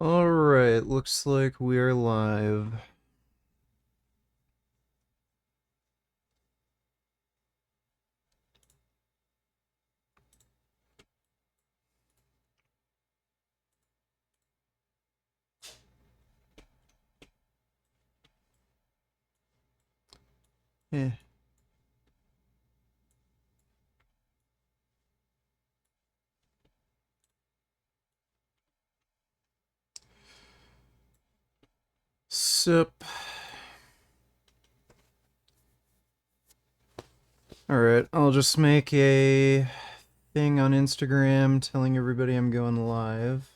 Alright, looks like we're live. Eh. Sup. Alright, I'll just make a thing on Instagram telling everybody I'm going live.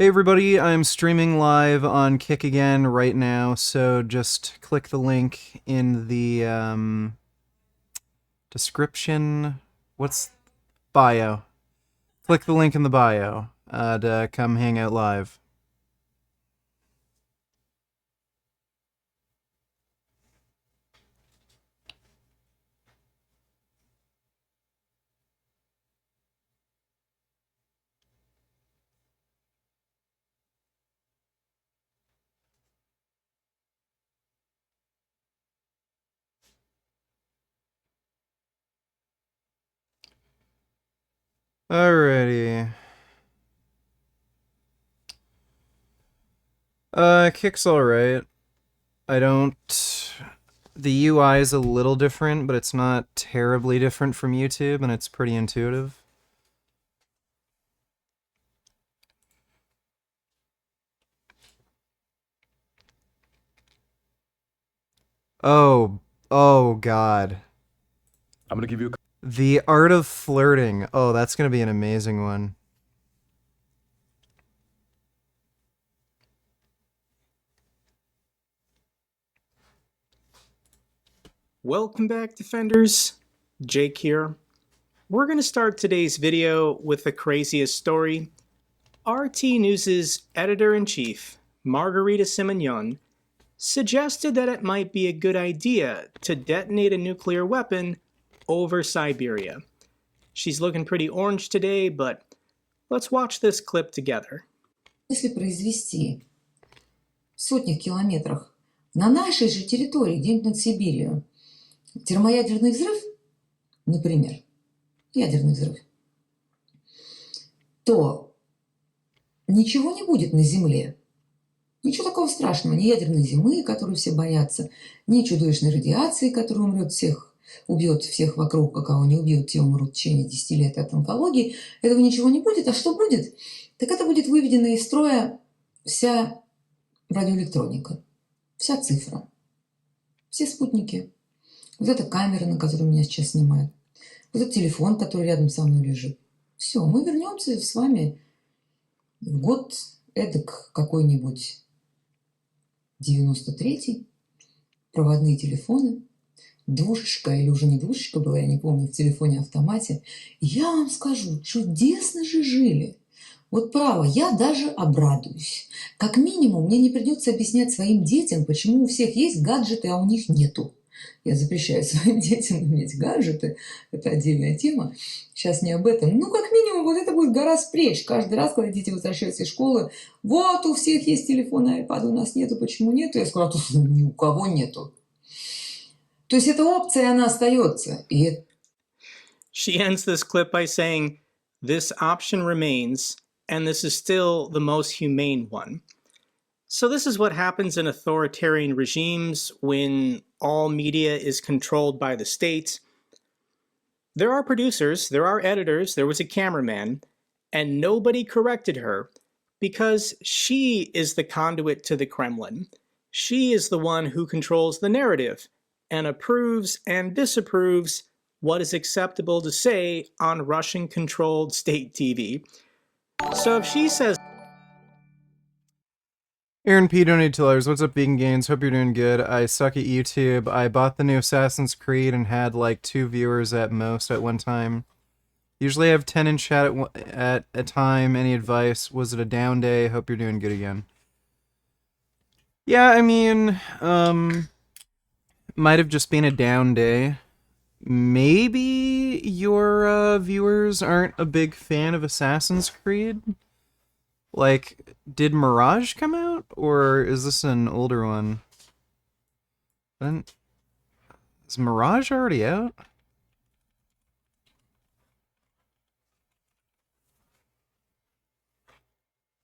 Hey everybody, I'm streaming live on Kick again right now, so just click the link in the description. What's bio? Click the link in the bio to come hang out live. Alrighty. Kick's alright. I don't... The UI is a little different, but it's not terribly different from YouTube, and it's pretty intuitive. Oh god. I'm gonna give you The Art of Flirting. Oh, that's gonna be an amazing one. Welcome back, Defenders. Jake here. We're going to start today's video with the craziest story. RT News' editor-in-chief, Margarita Simonyon, suggested that it might be a good idea to detonate a nuclear weapon over Siberia. She's looking pretty orange today, but let's watch this clip together. Если произвести в сотнях километрах на нашей же территории, где-нибудь над Сибирью, термоядерный взрыв, например, ядерный взрыв, то ничего не будет на Земле. Ничего такого страшного, ни ядерной зимы, которую все боятся, ни чудовищной радиации, которая убьет всех вокруг, а кого не убьют, те умрут в течение 10 лет от онкологии. Этого ничего не будет. А что будет? Так это будет выведена из строя вся радиоэлектроника, вся цифра, все спутники. Вот эта камера, на которую меня сейчас снимают, вот этот телефон, который рядом со мной лежит. Все, мы вернемся с вами в год эдак какой-нибудь 93-й, проводные телефоны, двушечка или уже не двушечка была, я не помню, в телефоне-автомате. Я вам скажу, чудесно же жили. Вот право, я даже обрадуюсь. Как минимум, мне не придется объяснять своим детям, почему у всех есть гаджеты, а у них нету. Я запрещаю своим детям иметь гаджеты. Это отдельная тема. Сейчас не об этом. Ну, как минимум, вот это будет гора с плеч. Каждый раз, когда дети возвращаются из школы, вот у всех есть телефон, а iPad у нас нету. Почему нету? Я сказала, ни у кого нету. То есть эта опция, она остается. She ends this clip by saying, "This option remains, and this is still the most humane one." So this is what happens in authoritarian regimes when all media is controlled by the state. There are producers, there are editors, there was a cameraman, and nobody corrected her because she is the conduit to the Kremlin. She is the one who controls the narrative and approves and disapproves what is acceptable to say on Russian-controlled state TV. So if she says, Aaron P. donated $2. What's up, Vegan Gains? Hope you're doing good. I suck at YouTube. I bought the new Assassin's Creed and had like 2 viewers at most at one time. Usually I have 10 in chat at a time. Any advice? Was it a down day? Hope you're doing good again. Yeah, I mean, might have just been a down day. Maybe your viewers aren't a big fan of Assassin's Creed? Like, did Mirage come out? Or is this an older one? Then, is Mirage already out?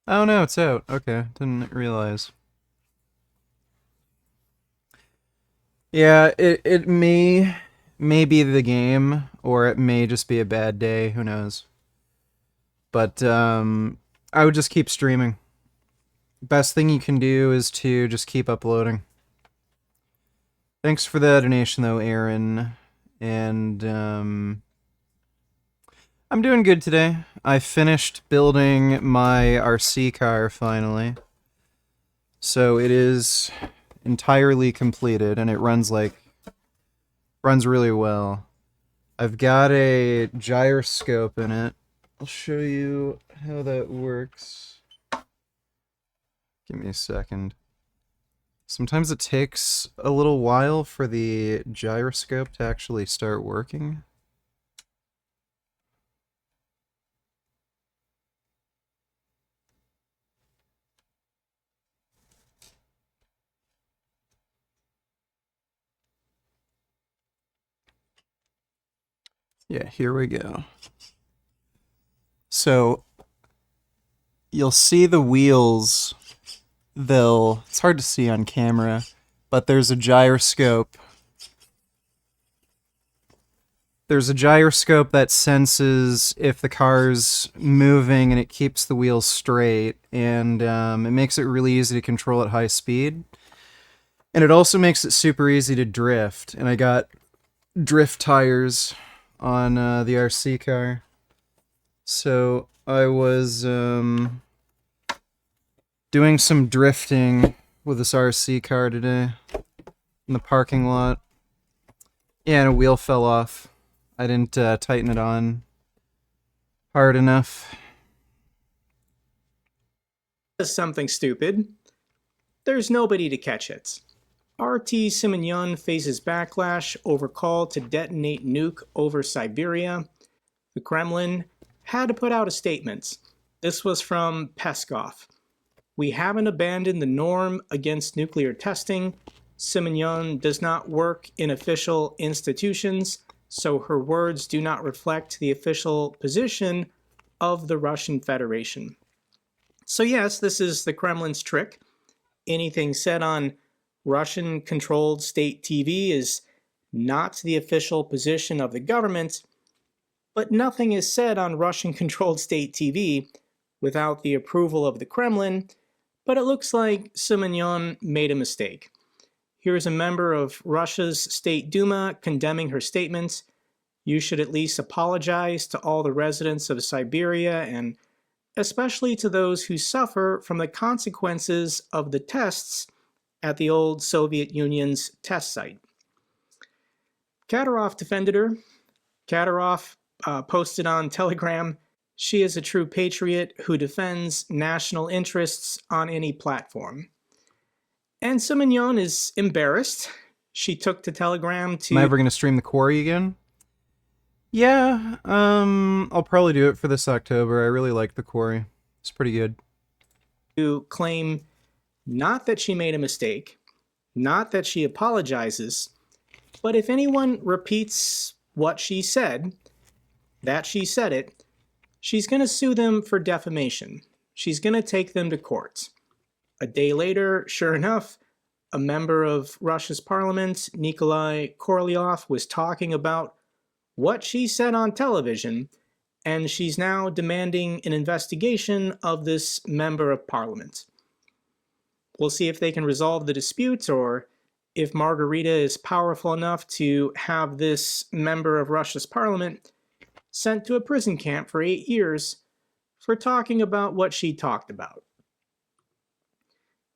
Oh no, it's out. Okay, didn't realize. Yeah, it may be the game, or it may just be a bad day. Who knows? But I would just keep streaming. Best thing you can do is to just keep uploading. Thanks for the donation, though, Aaron. And I'm doing good today. I finished building my RC car finally, so it is entirely completed, and it runs really well. I've got a gyroscope in it. I'll show you how that works. Give me a second. Sometimes it takes a little while for the gyroscope to actually start working. Yeah, here we go. So, you'll see the wheels, it's hard to see on camera, but there's a gyroscope. There's a gyroscope that senses if the car's moving, and it keeps the wheels straight, and it makes it really easy to control at high speed. And it also makes it super easy to drift, and I got drift tires on the RC car. So I was doing some drifting with this RC car today in the parking lot. Yeah, and a wheel fell off. I didn't tighten it on hard enough. Something stupid. There's nobody to catch it. RT Simonyan faces backlash over call to detonate nuke over Siberia. The Kremlin had to put out a statement. This was from Peskov. We haven't abandoned the norm against nuclear testing. Simonyan does not work in official institutions, so her words do not reflect the official position of the Russian Federation. So yes, this is the Kremlin's trick. Anything said on Russian-controlled state TV is not the official position of the government, but nothing is said on Russian-controlled state TV without the approval of the Kremlin, but it looks like Simonyan made a mistake. Here's a member of Russia's State Duma condemning her statement. You should at least apologize to all the residents of Siberia and especially to those who suffer from the consequences of the tests at the old Soviet Union's test site. Kadyrov defended her. Kadyrov posted on Telegram, she is a true patriot who defends national interests on any platform. And Simonyan is embarrassed. She took to Telegram to... Am I ever going to stream the Quarry again? Yeah, I'll probably do it for this October. I really like the Quarry. It's pretty good. To claim not that she made a mistake, not that she apologizes, but if anyone repeats what she said, that she said it, she's going to sue them for defamation. She's going to take them to court. A day later, sure enough, a member of Russia's parliament, Nikolai Korolyov, was talking about what she said on television, and she's now demanding an investigation of this member of parliament. We'll see if they can resolve the dispute, or if Margarita is powerful enough to have this member of Russia's parliament sent to a prison camp for 8 years for talking about what she talked about.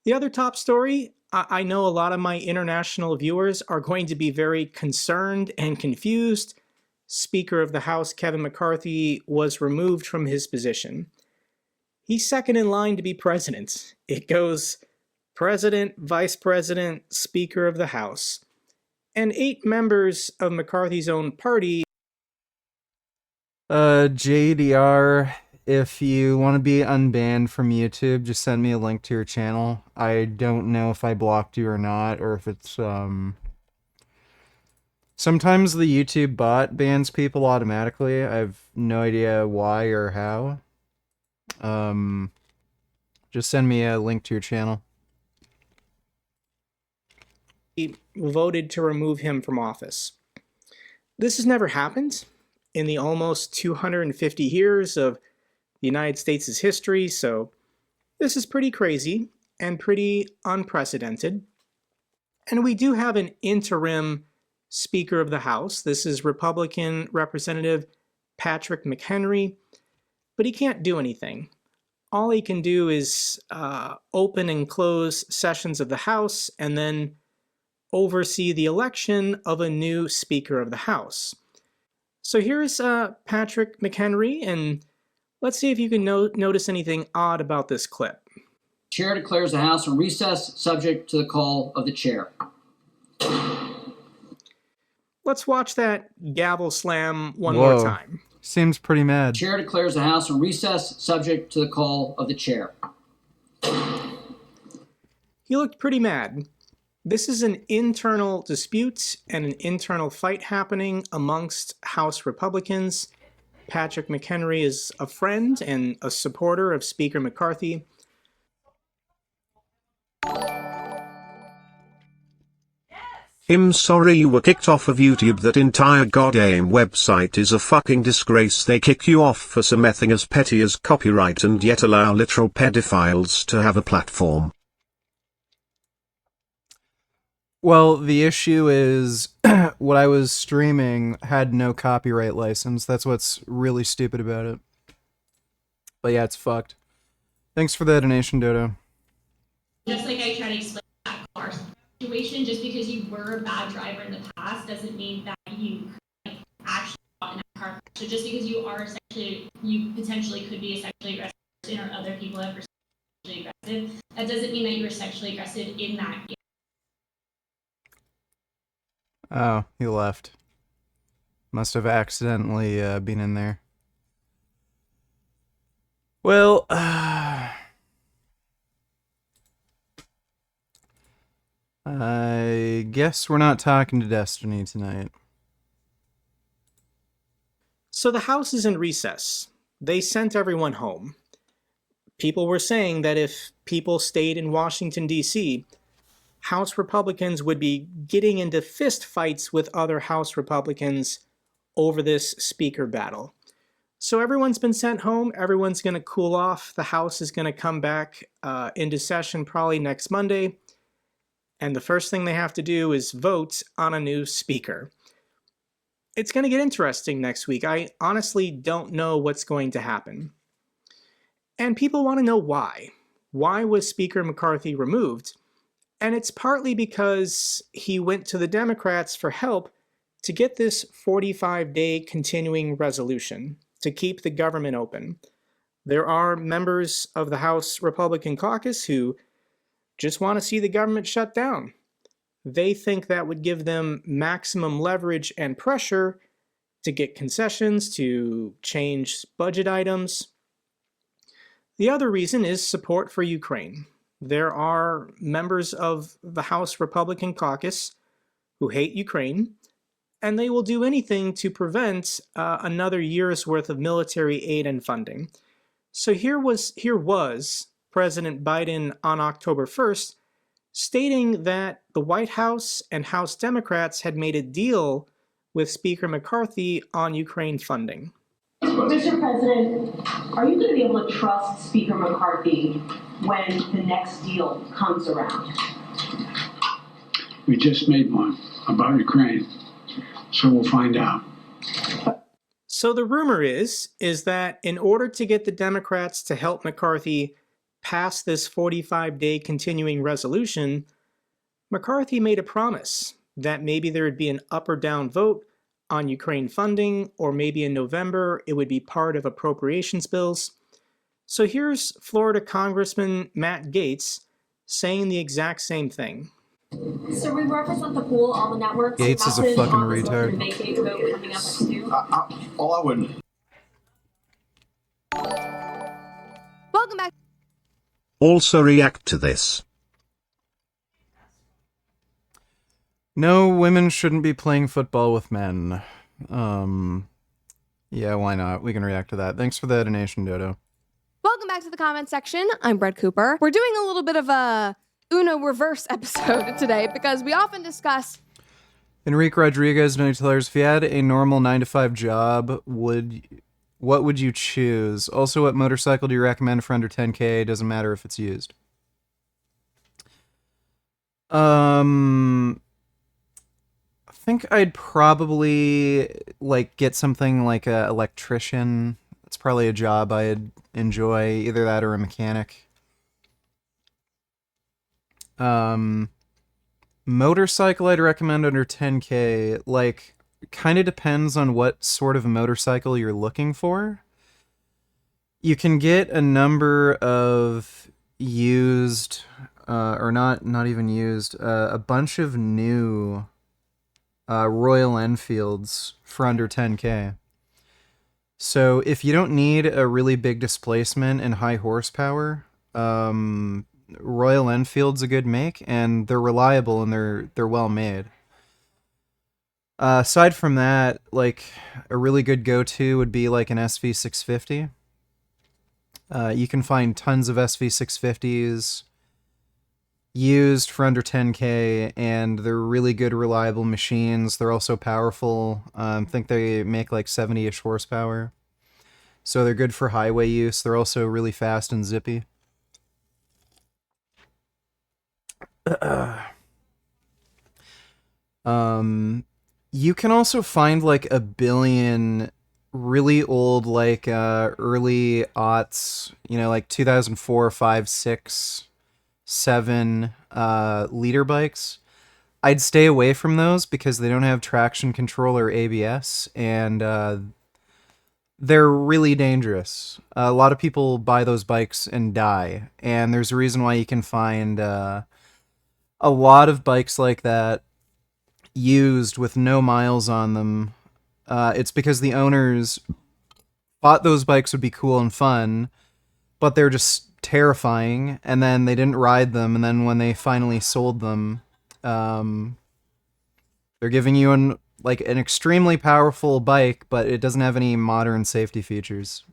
The other top story, I know a lot of my international viewers are going to be very concerned and confused. Speaker of the House Kevin McCarthy was removed from his position. He's second in line to be president. It goes President, Vice President, Speaker of the House. And 8 members of McCarthy's own party. JDR, if you want to be unbanned from YouTube, just send me a link to your channel. I don't know if I blocked you or not, or if it's, sometimes the YouTube bot bans people automatically. I have no idea why or how. Just send me a link to your channel. Voted to remove him from office. This has never happened in the almost 250 years of the United States' history, so this is pretty crazy and pretty unprecedented. And we do have an interim Speaker of the House. This is Republican Representative Patrick McHenry, but he can't do anything. All he can do is open and close sessions of the House and then oversee the election of a new Speaker of the House. So here's Patrick McHenry, and let's see if you can notice anything odd about this clip. Chair declares the House in recess, subject to the call of the chair. Let's watch that gavel slam one Whoa. more time. Seems pretty mad. Chair declares the House in recess, subject to the call of the chair. He looked pretty mad. This is an internal dispute and an internal fight happening amongst House Republicans. Patrick McHenry is a friend and a supporter of Speaker McCarthy. I'm sorry you were kicked off of YouTube. That entire goddamn website is a fucking disgrace. They kick you off for something as petty as copyright and yet allow literal pedophiles to have a platform. Well, the issue is what I was streaming had no copyright license. That's what's really stupid about it. But yeah, it's fucked. Thanks for the donation, Dodo. Just like I try to explain that car situation, just because you were a bad driver in the past doesn't mean that you actually got in a car crash. So just because you are sexually, you potentially could be a sexually aggressive person, or other people have been sexually aggressive, that doesn't mean that you were sexually aggressive in that game. Oh, he left. Must have accidentally been in there. Well, I guess we're not talking to Destiny tonight. So the House is in recess. They sent everyone home. People were saying that if people stayed in Washington, D.C., House Republicans would be getting into fist fights with other House Republicans over this speaker battle. So everyone's been sent home. Everyone's going to cool off. The House is going to come back into session probably next Monday. And the first thing they have to do is vote on a new speaker. It's going to get interesting next week. I honestly don't know what's going to happen. And people want to know why. Why was Speaker McCarthy removed? And it's partly because he went to the Democrats for help to get this 45-day continuing resolution to keep the government open. There are members of the House Republican caucus who just want to see the government shut down. They think that would give them maximum leverage and pressure to get concessions, to change budget items. The other reason is support for Ukraine. There are members of the House Republican caucus who hate Ukraine, and they will do anything to prevent another year's worth of military aid and funding. So here was President Biden on October 1st stating that the White House and House Democrats had made a deal with Speaker McCarthy on Ukraine funding. Mr. President, are you going to be able to trust Speaker McCarthy when the next deal comes around? We just made one about Ukraine, so we'll find out. So the rumor is that in order to get the Democrats to help McCarthy pass this 45-day continuing resolution, McCarthy made a promise that maybe there would be an up or down vote on Ukraine funding, or maybe in November it would be part of appropriations bills. So here's Florida Congressman Matt Gaetz saying the exact same thing. So we represent the pool, all the networks. Gaetz is a Message fucking on this motion retard. to vacate vote coming up at 2. All I would. Welcome back. Also react to this. No, women shouldn't be playing football with men. Yeah, why not? We can react to that. Thanks for the donation, Dodo. Welcome back to the comment section. I'm Brett Cooper. We're doing a little bit of a Uno reverse episode today because we often discuss. Enrique Rodriguez, $90. If you had a normal 9-to-5 job, what would you choose? Also, what motorcycle do you recommend for under 10K? Doesn't matter if it's used. I think I'd probably get something like a electrician. That's probably a job I'd enjoy, either that or a mechanic. Motorcycle I'd recommend under 10K, kind of depends on what sort of motorcycle you're looking for. You can get a number of used, or not even used, a bunch of new Royal Enfields for under 10K. So if you don't need a really big displacement and high horsepower, Royal Enfield's a good make, and they're reliable and they're well made. Aside from that, a really good go-to would be an SV650. You can find tons of SV650s used for under 10K, and they're really good, reliable machines. They're also powerful. I think they make 70-ish horsepower. So they're good for highway use. They're also really fast and zippy. You can also find a billion really old early aughts, 2004, 5, 6, 7 liter bikes. I'd stay away from those because they don't have traction control or ABS, and they're really dangerous. A lot of people buy those bikes and die, and there's a reason why you can find a lot of bikes like that used with no miles on them. It's because the owners thought those bikes would be cool and fun, but they're just terrifying, and then they didn't ride them, and then when they finally sold them, they're giving you an extremely powerful bike, but it doesn't have any modern safety features.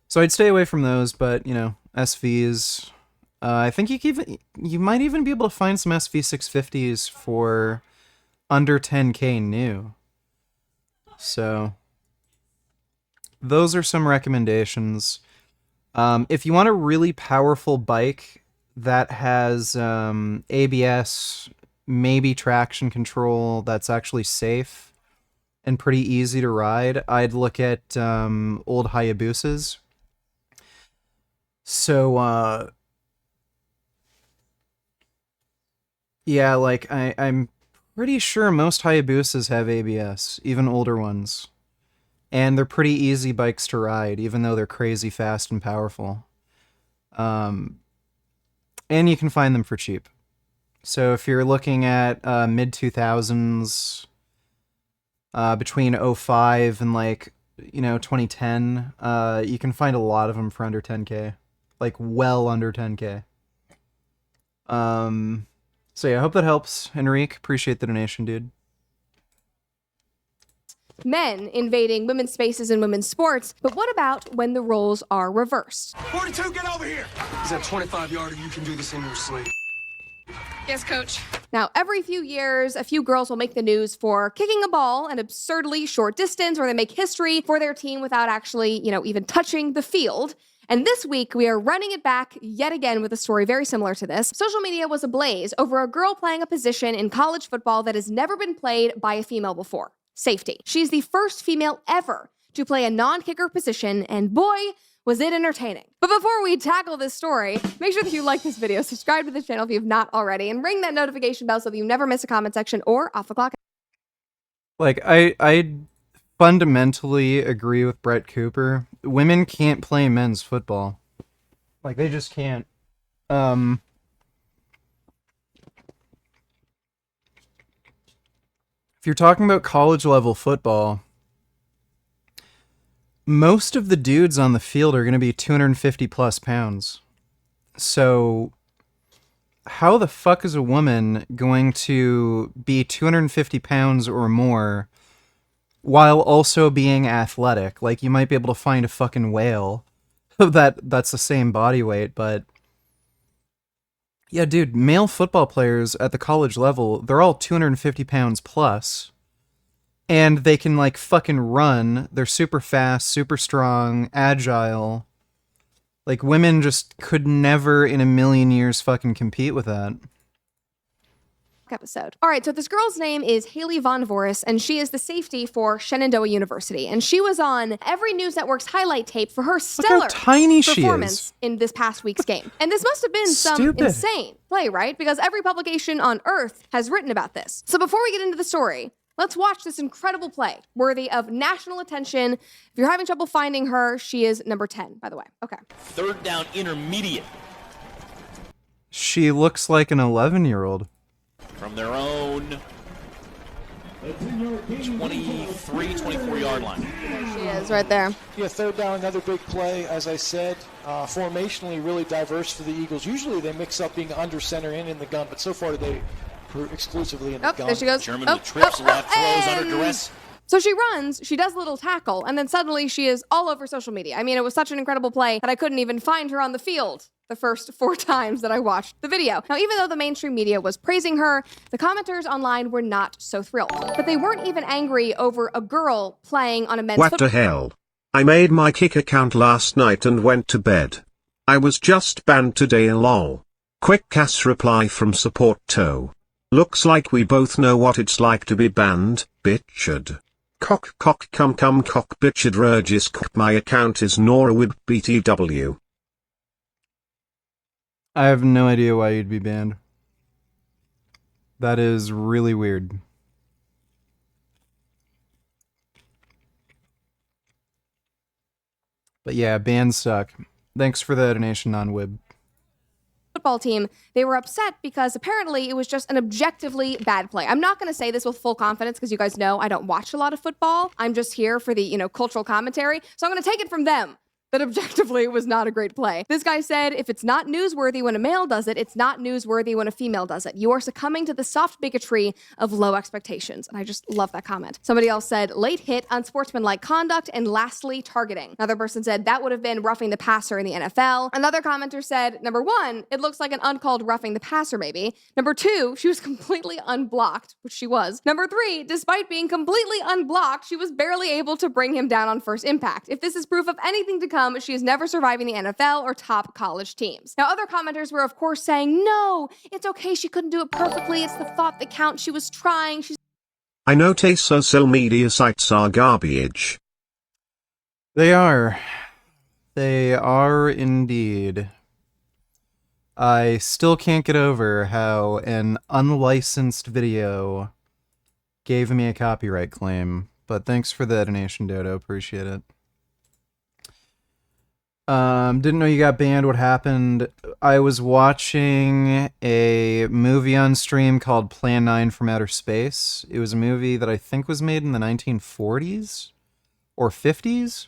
So I'd stay away from those, but SVs. I think you might even be able to find some SV650s for under 10K new. So those are some recommendations. If you want a really powerful bike that has ABS, maybe traction control that's actually safe and pretty easy to ride, I'd look at old Hayabusas. So, yeah, I'm pretty sure most Hayabusas have ABS, even older ones. And they're pretty easy bikes to ride, even though they're crazy fast and powerful. And you can find them for cheap. So if you're looking at mid-2000s, between 05 and 2010, you can find a lot of them for under 10K. Well under 10K. So yeah, I hope that helps, Enrique. Appreciate the donation, dude. Men invading women's spaces in women's sports, but what about when the roles are reversed? 42, get over here! Is that 25-yarder? You can do this in your sleep. Yes, coach. Now, every few years, a few girls will make the news for kicking a ball an absurdly short distance, or they make history for their team without actually, even touching the field. And this week, we are running it back yet again with a story very similar to this. Social media was ablaze over a girl playing a position in college football that has never been played by a female before. Safety. She's the first female ever to play a non-kicker position, and boy, was it entertaining. But before we tackle this story, make sure that you like this video, subscribe to the channel if you have not already, and ring that notification bell so that you never miss a comment section or Off the Clock. Like, I fundamentally agree with Brett Cooper. Women can't play men's football. Like, they just can't. If you're talking about college level football, most of the dudes on the field are going to be 250 plus pounds. So how the fuck is a woman going to be 250 pounds or more while also being athletic? Like, you might be able to find a fucking whale that's the same body weight, but yeah, dude, male football players at the college level, they're all 250 pounds plus, and they can, like, fucking run. They're super fast, super strong, agile. Like, women just could never in a million years fucking compete with that. Episode. All right, so this girl's name is Haley Von Voris, and she is the safety for Shenandoah University. And she was on every news network's highlight tape for her stellar tiny she performance is. in this past week's game. And this must have been some insane play, right? Because every publication on Earth has written about this. So before we get into the story, let's watch this incredible play, worthy of national attention. If you're having trouble finding her, she is number 10, by the way. Okay. Third down intermediate. She looks like an 11-year-old. From their own 23, 24-yard line. There she is, right there. Yeah, third down, another big play. As I said, formationally really diverse for the Eagles. Usually they mix up being under center and in the gun, but so far they exclusively in the gun. There she goes. German trips left, throws under duress. So she runs, she does a little tackle, and then suddenly she is all over social media. I mean, it was such an incredible play that I couldn't even find her on the field the first 4 times that I watched the video. Now, even though the mainstream media was praising her, the commenters online were not so thrilled. But they weren't even angry over a girl playing on a men's What the hell? I made my Kick account last night and went to bed. I was just banned today, lol. Quick cast reply from support toe. Looks like we both know what it's like to be banned, bitched. Cock cum cock bitched Regis cock. My account is Norwood BTW. I have no idea why you'd be banned. That is really weird. But yeah, bans suck. Thanks for the donation, non-wib. Football team, they were upset because apparently it was just an objectively bad play. I'm not going to say this with full confidence because you guys know I don't watch a lot of football. I'm just here for the, cultural commentary. So I'm going to take it from them that objectively it was not a great play. This guy said, if it's not newsworthy when a male does it, it's not newsworthy when a female does it. You are succumbing to the soft bigotry of low expectations. And I just love that comment. Somebody else said, late hit, unsportsmanlike conduct, and lastly, targeting. Another person said, that would have been roughing the passer in the NFL. Another commenter said, number 1, it looks like an uncalled roughing the passer maybe. Number 2, she was completely unblocked, which she was. Number 3, despite being completely unblocked, she was barely able to bring him down on first impact. If this is proof of anything to come, she is never surviving the NFL or top college teams. Now, other commenters were, of course, saying, no, it's okay, she couldn't do it perfectly. It's the thought that counts. She was trying. I notice social media sites are garbage. They are. They are indeed. I still can't get over how an unlicensed video gave me a copyright claim, but thanks for the donation, Dodo. Appreciate it. Didn't know you got banned. What happened? I was watching a movie on stream called Plan 9 from Outer Space. It was a movie that I think was made in the 1940s or 50s,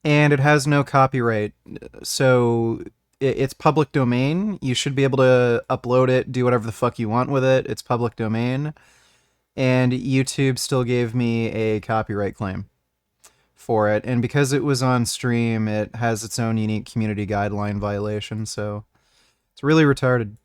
and it has no copyright. So it's public domain. You should be able to upload it, do whatever the fuck you want with it. It's public domain. And YouTube still gave me a copyright claim for it, and because it was on stream, it has its own unique community guideline violation, so it's really retarded.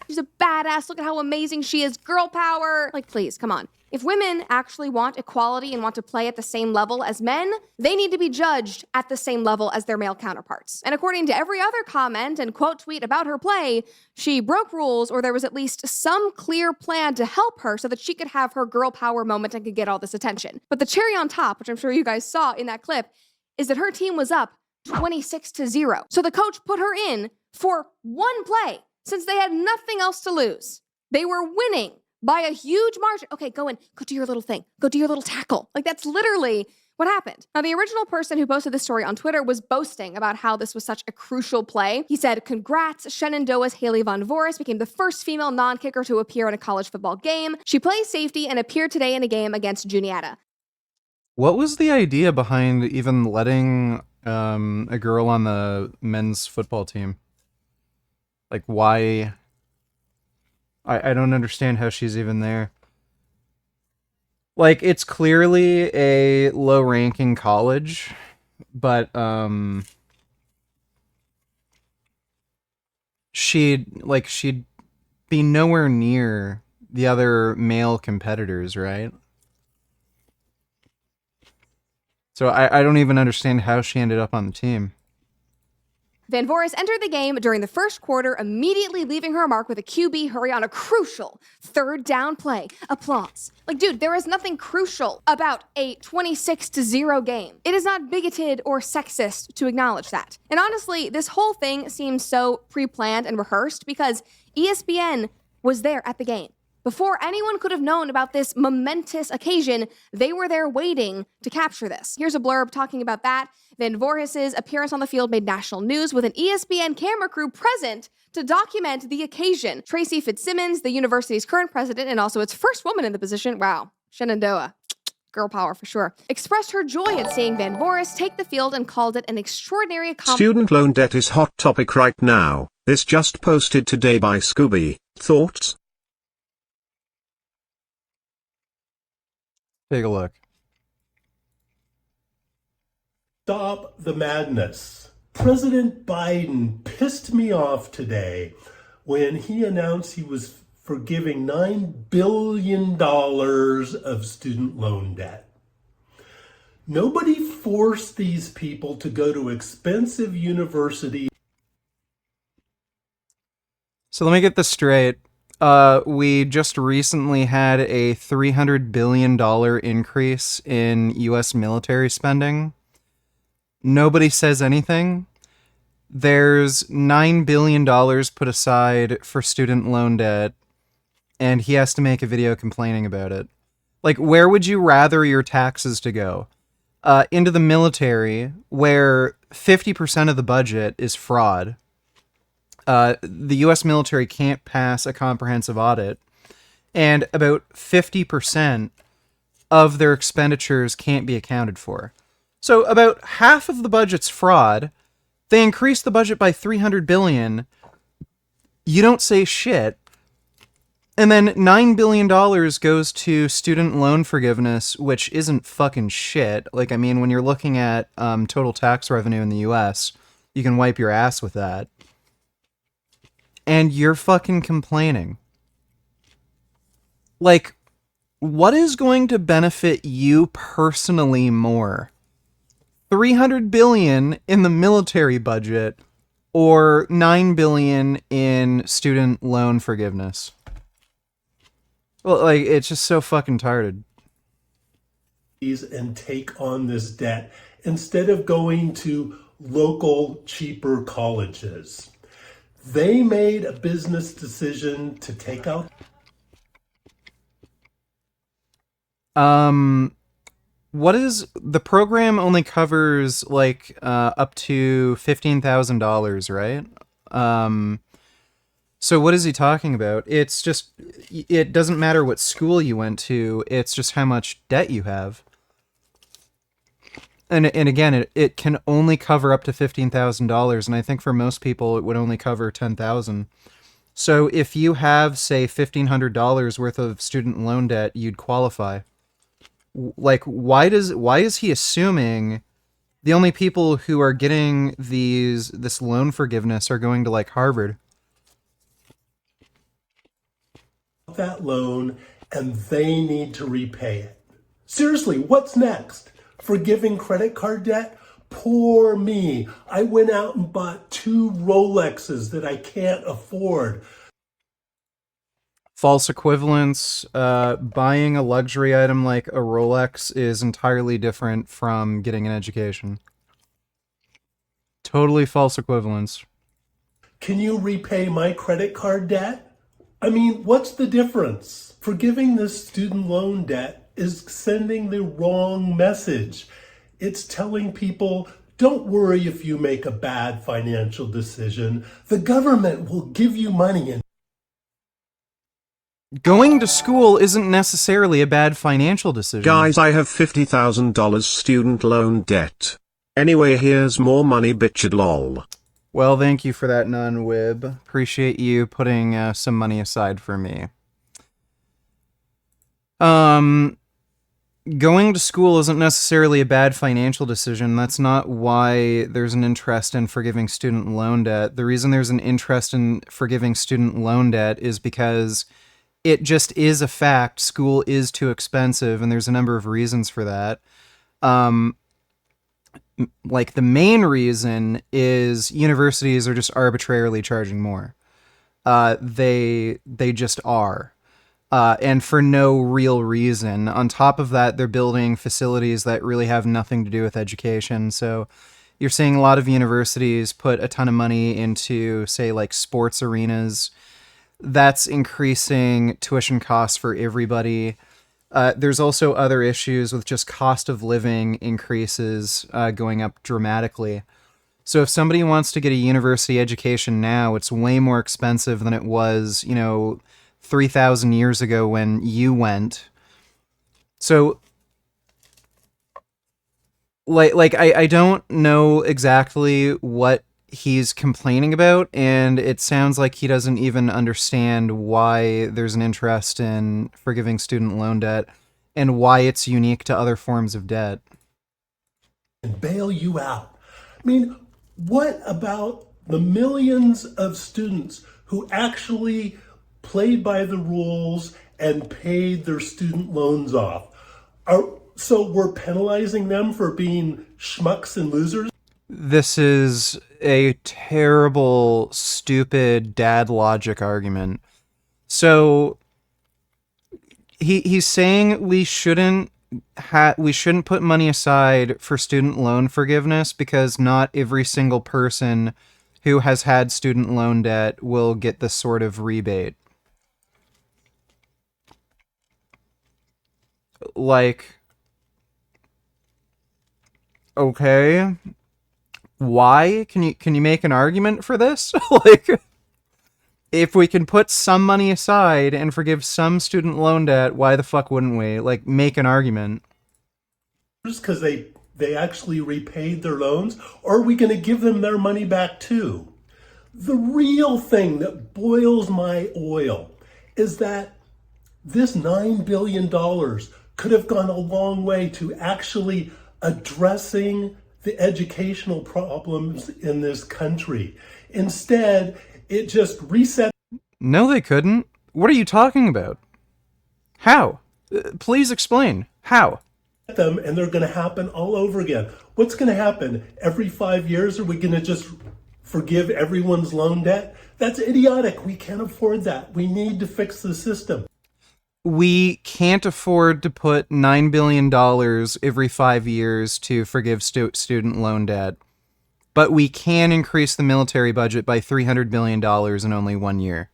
She's a badass. Look at how amazing she is. Girl power. Like, please, come on. If women actually want equality and want to play at the same level as men, they need to be judged at the same level as their male counterparts. And according to every other comment and quote tweet about her play, she broke rules, or there was at least some clear plan to help her so that she could have her girl power moment and could get all this attention. But the cherry on top, which I'm sure you guys saw in that clip, is that her team was up 26-0. So the coach put her in for one play since they had nothing else to lose. They were winning by a huge margin. Okay, go do your little thing. Go do your little tackle. Like, that's literally what happened. Now, the original person who posted this story on Twitter was boasting about how this was such a crucial play. He said, "Congrats, Shenandoah's Haley Von Voris became the first female non-kicker to appear in a college football game. She plays safety and appeared today in a game against Juniata." What was the idea behind even letting a girl on the men's football team? Like, why? I don't understand how she's even there. Like, it's clearly a low-ranking college, but she'd be nowhere near the other male competitors, right? So I don't even understand how she ended up on the team. Van Voris entered the game during the first quarter, immediately leaving her mark with a QB hurry on a crucial third down play. Applause. Like, dude, there is nothing crucial about a 26-0 game. It is not bigoted or sexist to acknowledge that. And honestly, this whole thing seems so pre-planned and rehearsed because ESPN was there at the game. Before anyone could have known about this momentous occasion, they were there waiting to capture this. Here's a blurb talking about that. Van Voris's appearance on the field made national news with an ESPN camera crew present to document the occasion. Tracy Fitzsimmons, the university's current president and also its first woman in the position, wow, Shenandoah, girl power for sure, expressed her joy at seeing Van Voris take the field and called it an extraordinary accomplishment. Student loan debt is hot topic right now. This just posted today by Scooby. Thoughts? Take a look. Stop the madness. President Biden pissed me off today when he announced he was forgiving $9 billion of student loan debt. Nobody forced these people to go to expensive universities. So let me get this straight. We just recently had a $300 billion increase in U.S. military spending. Nobody says anything. There's $9 billion put aside for student loan debt, and he has to make a video complaining about it. Like, where would you rather your taxes to go? Into the military, where 50% of the budget is fraud. The U.S. military can't pass a comprehensive audit, and about 50% of their expenditures can't be accounted for. So about half of the budget's fraud. They increase the budget by $300 billion. You don't say shit. And then $9 billion goes to student loan forgiveness, which isn't fucking shit. Like, I mean, when you're looking at total tax revenue in the U.S., you can wipe your ass with that. And you're fucking complaining. Like, what is going to benefit you personally more? $300 billion in the military budget or $9 billion in student loan forgiveness? Well, like, it's just so fucking retarded. And take on this debt instead of going to local, cheaper colleges. They made a business decision to take out. What is the program only covers like up to $15,000, right? So what is he talking about? It's just, it doesn't matter what school you went to, it's just how much debt you have. And again, it can only cover up to $15,000, and I think for most people it would only cover $10,000. So if you have, say, $1,500 worth of student loan debt, you'd qualify. Like, why is he assuming the only people who are getting this loan forgiveness are going to, like, Harvard? That loan, and they need to repay it. Seriously, what's next? Forgiving credit card debt? Poor me. I went out and bought 2 Rolexes that I can't afford. False equivalence. Buying a luxury item like a Rolex is entirely different from getting an education. Totally false equivalence. Can you repay my credit card debt? I mean, what's the difference? Forgiving the student loan debt is sending the wrong message. It's telling people, don't worry if you make a bad financial decision. The government will give you money. And Going to school isn't necessarily a bad financial decision. Guys, I have $50,000 student loan debt. Anyway, here's more money, bitched lol. Well, thank you for that, non-wib. Appreciate you putting some money aside for me. Going to school isn't necessarily a bad financial decision. That's not why there's an interest in forgiving student loan debt. The reason there's an interest in forgiving student loan debt is because it just is a fact. School is too expensive, and there's a number of reasons for that. Like, the main reason is universities are just arbitrarily charging more. They just are. And for no real reason. On top of that, they're building facilities that really have nothing to do with education. So you're seeing a lot of universities put a ton of money into, say, like sports arenas. That's increasing tuition costs for everybody. There's also other issues with just cost of living increases going up dramatically. So if somebody wants to get a university education now, it's way more expensive than it was, 3,000 years ago when you went. So, I don't know exactly what he's complaining about, and it sounds like he doesn't even understand why there's an interest in forgiving student loan debt and why it's unique to other forms of debt. And bail you out. I mean, what about the millions of students who actually played by the rules and paid their student loans off? So we're penalizing them for being schmucks and losers? This is a terrible, stupid dad logic argument. So he's saying we shouldn't put money aside for student loan forgiveness because not every single person who has had student loan debt will get this sort of rebate. Like, okay, why? Can you make an argument for this? Like, if we can put some money aside and forgive some student loan debt, why the fuck wouldn't we? Like, make an argument. Just because they actually repaid their loans? Or are we going to give them their money back too? The real thing that boils my oil is that this $9 billion could have gone a long way to actually addressing the educational problems in this country. Instead, it just reset. No, they couldn't. What are you talking about? How? Please explain. How? Them, and they're going to happen all over again. What's going to happen? Every 5 years, are we going to just forgive everyone's loan debt? That's idiotic. We can't afford that. We need to fix the system. We can't afford to put $9 billion every 5 years to forgive student loan debt, but we can increase the military budget by $300 billion in only 1 year.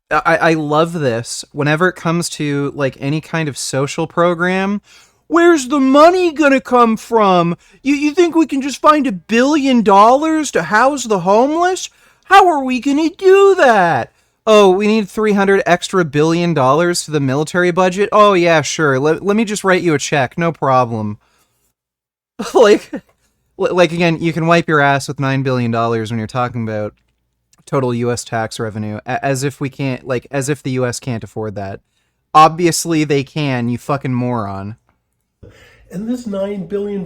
I love this. Whenever it comes to, like, any kind of social program, where's the money gonna come from? You think we can just find $1 billion to house the homeless? How are we gonna do that? Oh, we need $300 extra billion to the military budget? Oh, yeah, sure. Let me just write you a check. No problem. like, again, you can wipe your ass with $9 billion when you're talking about total U.S. tax revenue, as if the U.S. can't afford that. Obviously, they can, you fucking moron. And this $9 billion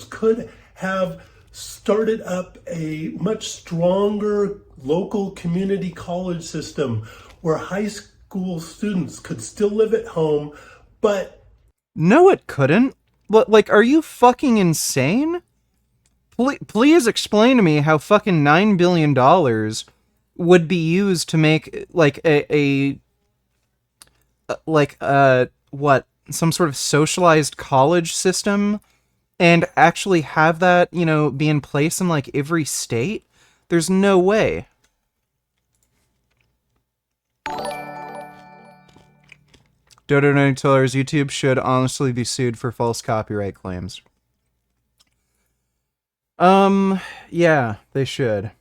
could have started up a much stronger local community college system where high school students could still live at home, but... No, it couldn't. Like, are you fucking insane? Please explain to me how fucking $9 billion would be used to make, like, some sort of socialized college system and actually have that, be in place in, like, every state? There's no way. Dodo $90, YouTube should honestly be sued for false copyright claims. Yeah, they should.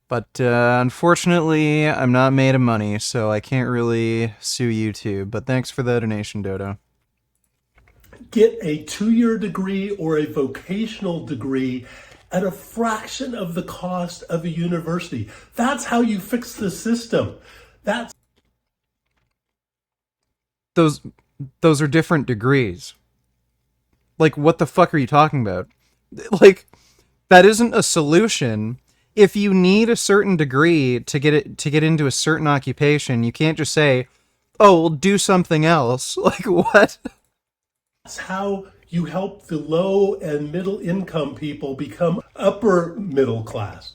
But unfortunately, I'm not made of money, so I can't really sue YouTube. But thanks for the donation, Dodo. Get a 2-year degree or a vocational degree at a fraction of the cost of a university. That's how you fix the system. Those are different degrees. Like, what the fuck are you talking about? Like, that isn't a solution. If you need a certain degree to get into a certain occupation, you can't just say, "Oh, we'll do something else." Like, what? That's how you help the low and middle income people become upper middle class.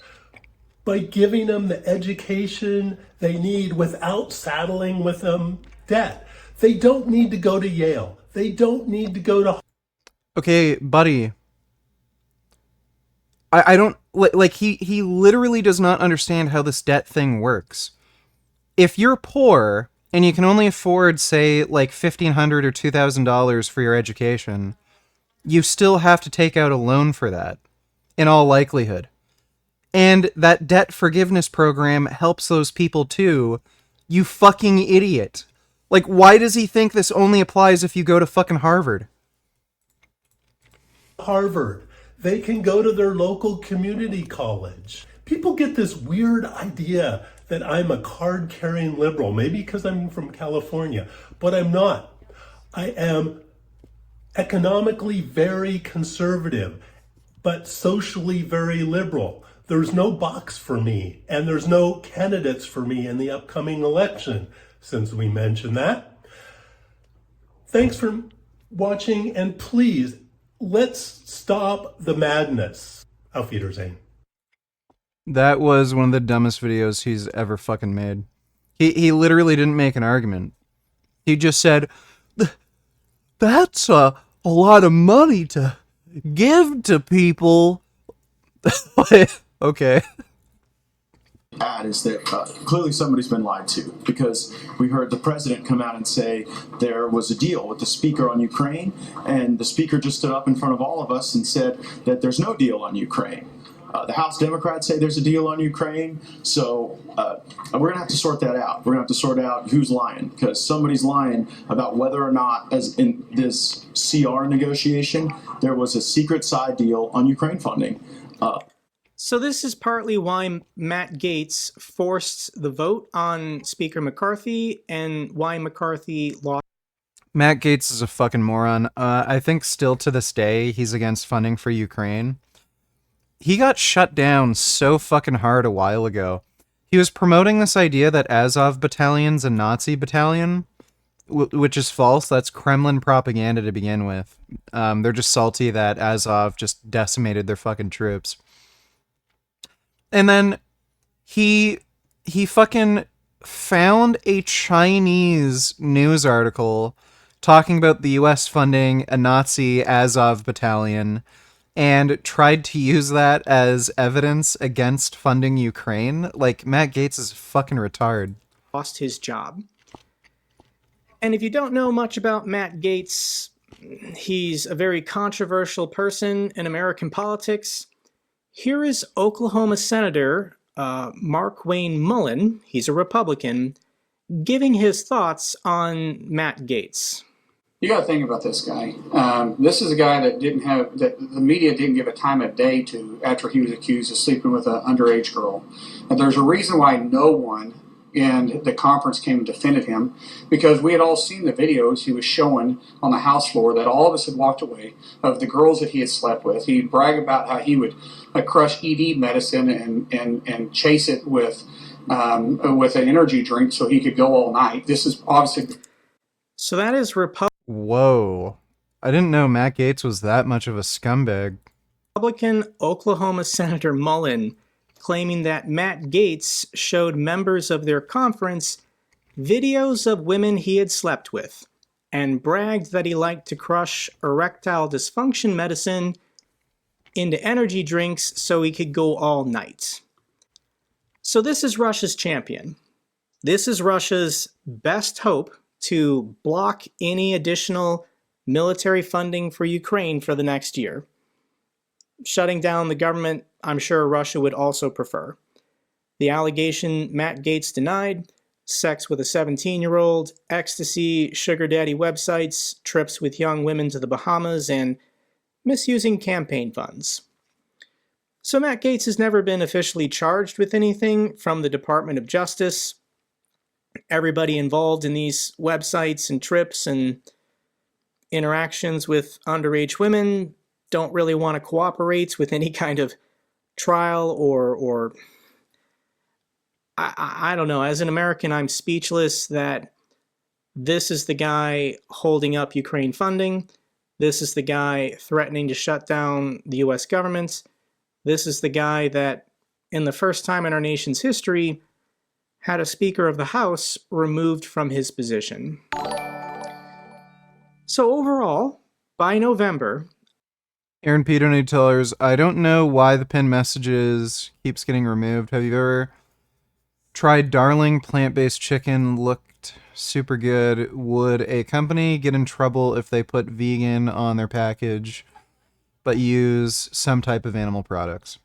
By giving them the education they need without saddling with them debt. They don't need to go to Yale. They don't need to go to... Okay, buddy. I don't... Like, he literally does not understand how this debt thing works. If you're poor, and you can only afford, say, like $1,500 or $2,000 for your education, you still have to take out a loan for that, in all likelihood. And that debt forgiveness program helps those people too, you fucking idiot. Like, why does he think this only applies if you go to fucking Harvard? Harvard. They can go to their local community college. People get this weird idea that I'm a card-carrying liberal, maybe because I'm from California, but I'm not. I am economically very conservative, but socially very liberal. There's no box for me, and there's no candidates for me in the upcoming election, since we mentioned that. Thanks for watching, and please, let's stop the madness. Auf Wiedersehen. That was one of the dumbest videos he's ever fucking made. He literally didn't make an argument. He just said, "That's a lot of money to give to people." Okay. Is that clearly somebody's been lied to, because we heard the president come out and say there was a deal with the speaker on Ukraine, and the speaker just stood up in front of all of us and said that there's no deal on Ukraine. The House Democrats say there's a deal on Ukraine, so we're going to have to sort that out. We're going to have to sort out who's lying, because somebody's lying about whether or not, as in this CR negotiation, there was a secret side deal on Ukraine funding. So this is partly why Matt Gaetz forced the vote on Speaker McCarthy and why McCarthy lost. Matt Gaetz is a fucking moron. I think still to this day, he's against funding for Ukraine. He got shut down so fucking hard a while ago. He was promoting this idea that Azov battalion's a Nazi battalion, which is false. That's Kremlin propaganda to begin with. They're just salty that Azov just decimated their fucking troops. And then he fucking found a Chinese news article talking about the US funding a Nazi Azov battalion and tried to use that as evidence against funding Ukraine. Like, Matt Gaetz is fucking retarded. Lost his job. And if you don't know much about Matt Gaetz, he's a very controversial person in American politics. Here is Oklahoma Senator Mark Wayne Mullen, he's a Republican, giving his thoughts on Matt Gaetz. You got to think about this guy. This is a guy that the media didn't give a time of day to after he was accused of sleeping with an underage girl. And there's a reason why no one in the conference came and defended him, because we had all seen the videos he was showing on the House floor that all of us had walked away of the girls that he had slept with. He'd brag about how he would crush ED medicine and chase it with an energy drink so he could go all night. This is obviously... So that is Whoa. I didn't know Matt Gaetz was that much of a scumbag. Republican Oklahoma Senator Mullen claiming that Matt Gaetz showed members of their conference videos of women he had slept with and bragged that he liked to crush erectile dysfunction medicine into energy drinks so he could go all night. So this is Russia's champion. This is Russia's best hope to block any additional military funding for Ukraine for the next year. Shutting down the government, I'm sure Russia would also prefer. The allegation Matt Gaetz denied: sex with a 17-year-old, ecstasy, sugar daddy websites, trips with young women to the Bahamas, and misusing campaign funds. So Matt Gaetz has never been officially charged with anything from the Department of Justice. Everybody involved in these websites and trips and interactions with underage women don't really want to cooperate with any kind of trial or I don't know. As an American, I'm speechless that this is the guy holding up Ukraine funding. This is the guy threatening to shut down the US government. This is the guy that, in the first time in our nation's history, had a Speaker of the House removed from his position. So overall, by November... Aaron Peter New Tellers, I don't know why the pinned messages keeps getting removed. Have you ever tried Darling plant-based chicken? Looked super good. Would a company get in trouble if they put vegan on their package but use some type of animal products?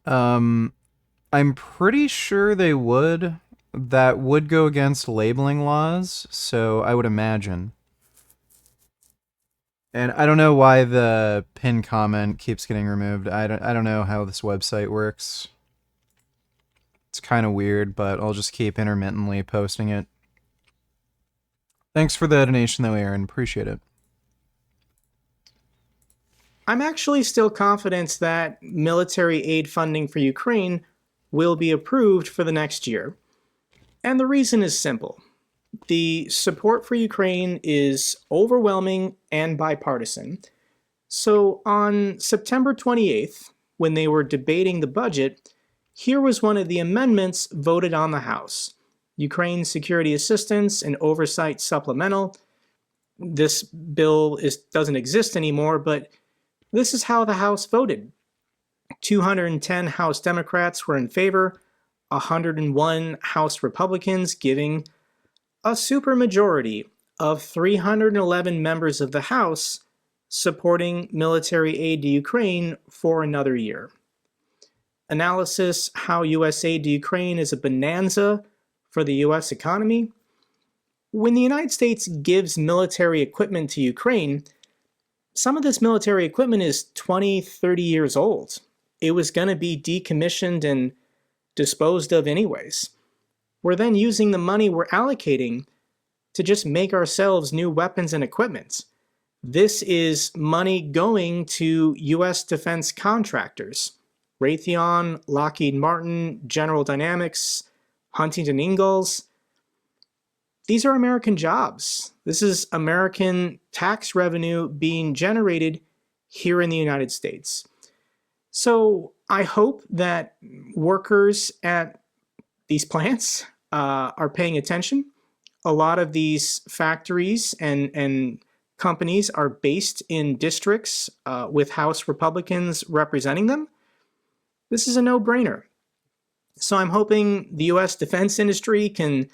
I'm pretty sure they would. That would go against labeling laws, so I would imagine. And I don't know why the pinned comment keeps getting removed. I don't know how this website works. It's kind of weird, but I'll just keep intermittently posting it. Thanks for the donation though, Aaron. Appreciate it. I'm actually still confident that military aid funding for Ukraine will be approved for the next year. And the reason is simple. The support for Ukraine is overwhelming and bipartisan. So on September 28th, when they were debating the budget, here was one of the amendments voted on the House: Ukraine Security Assistance and Oversight Supplemental. This bill doesn't exist anymore, but this is how the House voted. 210 House Democrats were in favor, 101 House Republicans, giving a supermajority of 311 members of the House supporting military aid to Ukraine for another year. Analysis: how U.S. aid to Ukraine is a bonanza for the U.S. economy. When the United States gives military equipment to Ukraine, some of this military equipment is 20, 30 years old. It was going to be decommissioned and disposed of anyways. We're then using the money we're allocating to just make ourselves new weapons and equipment. This is money going to U.S. defense contractors: Raytheon, Lockheed Martin, General Dynamics, Huntington Ingalls. These are American jobs. This is American tax revenue being generated here in the United States. So I hope that workers at these plants are paying attention. A lot of these factories and companies are based in districts with House Republicans representing them. This is a no-brainer. So I'm hoping the U.S. defense industry can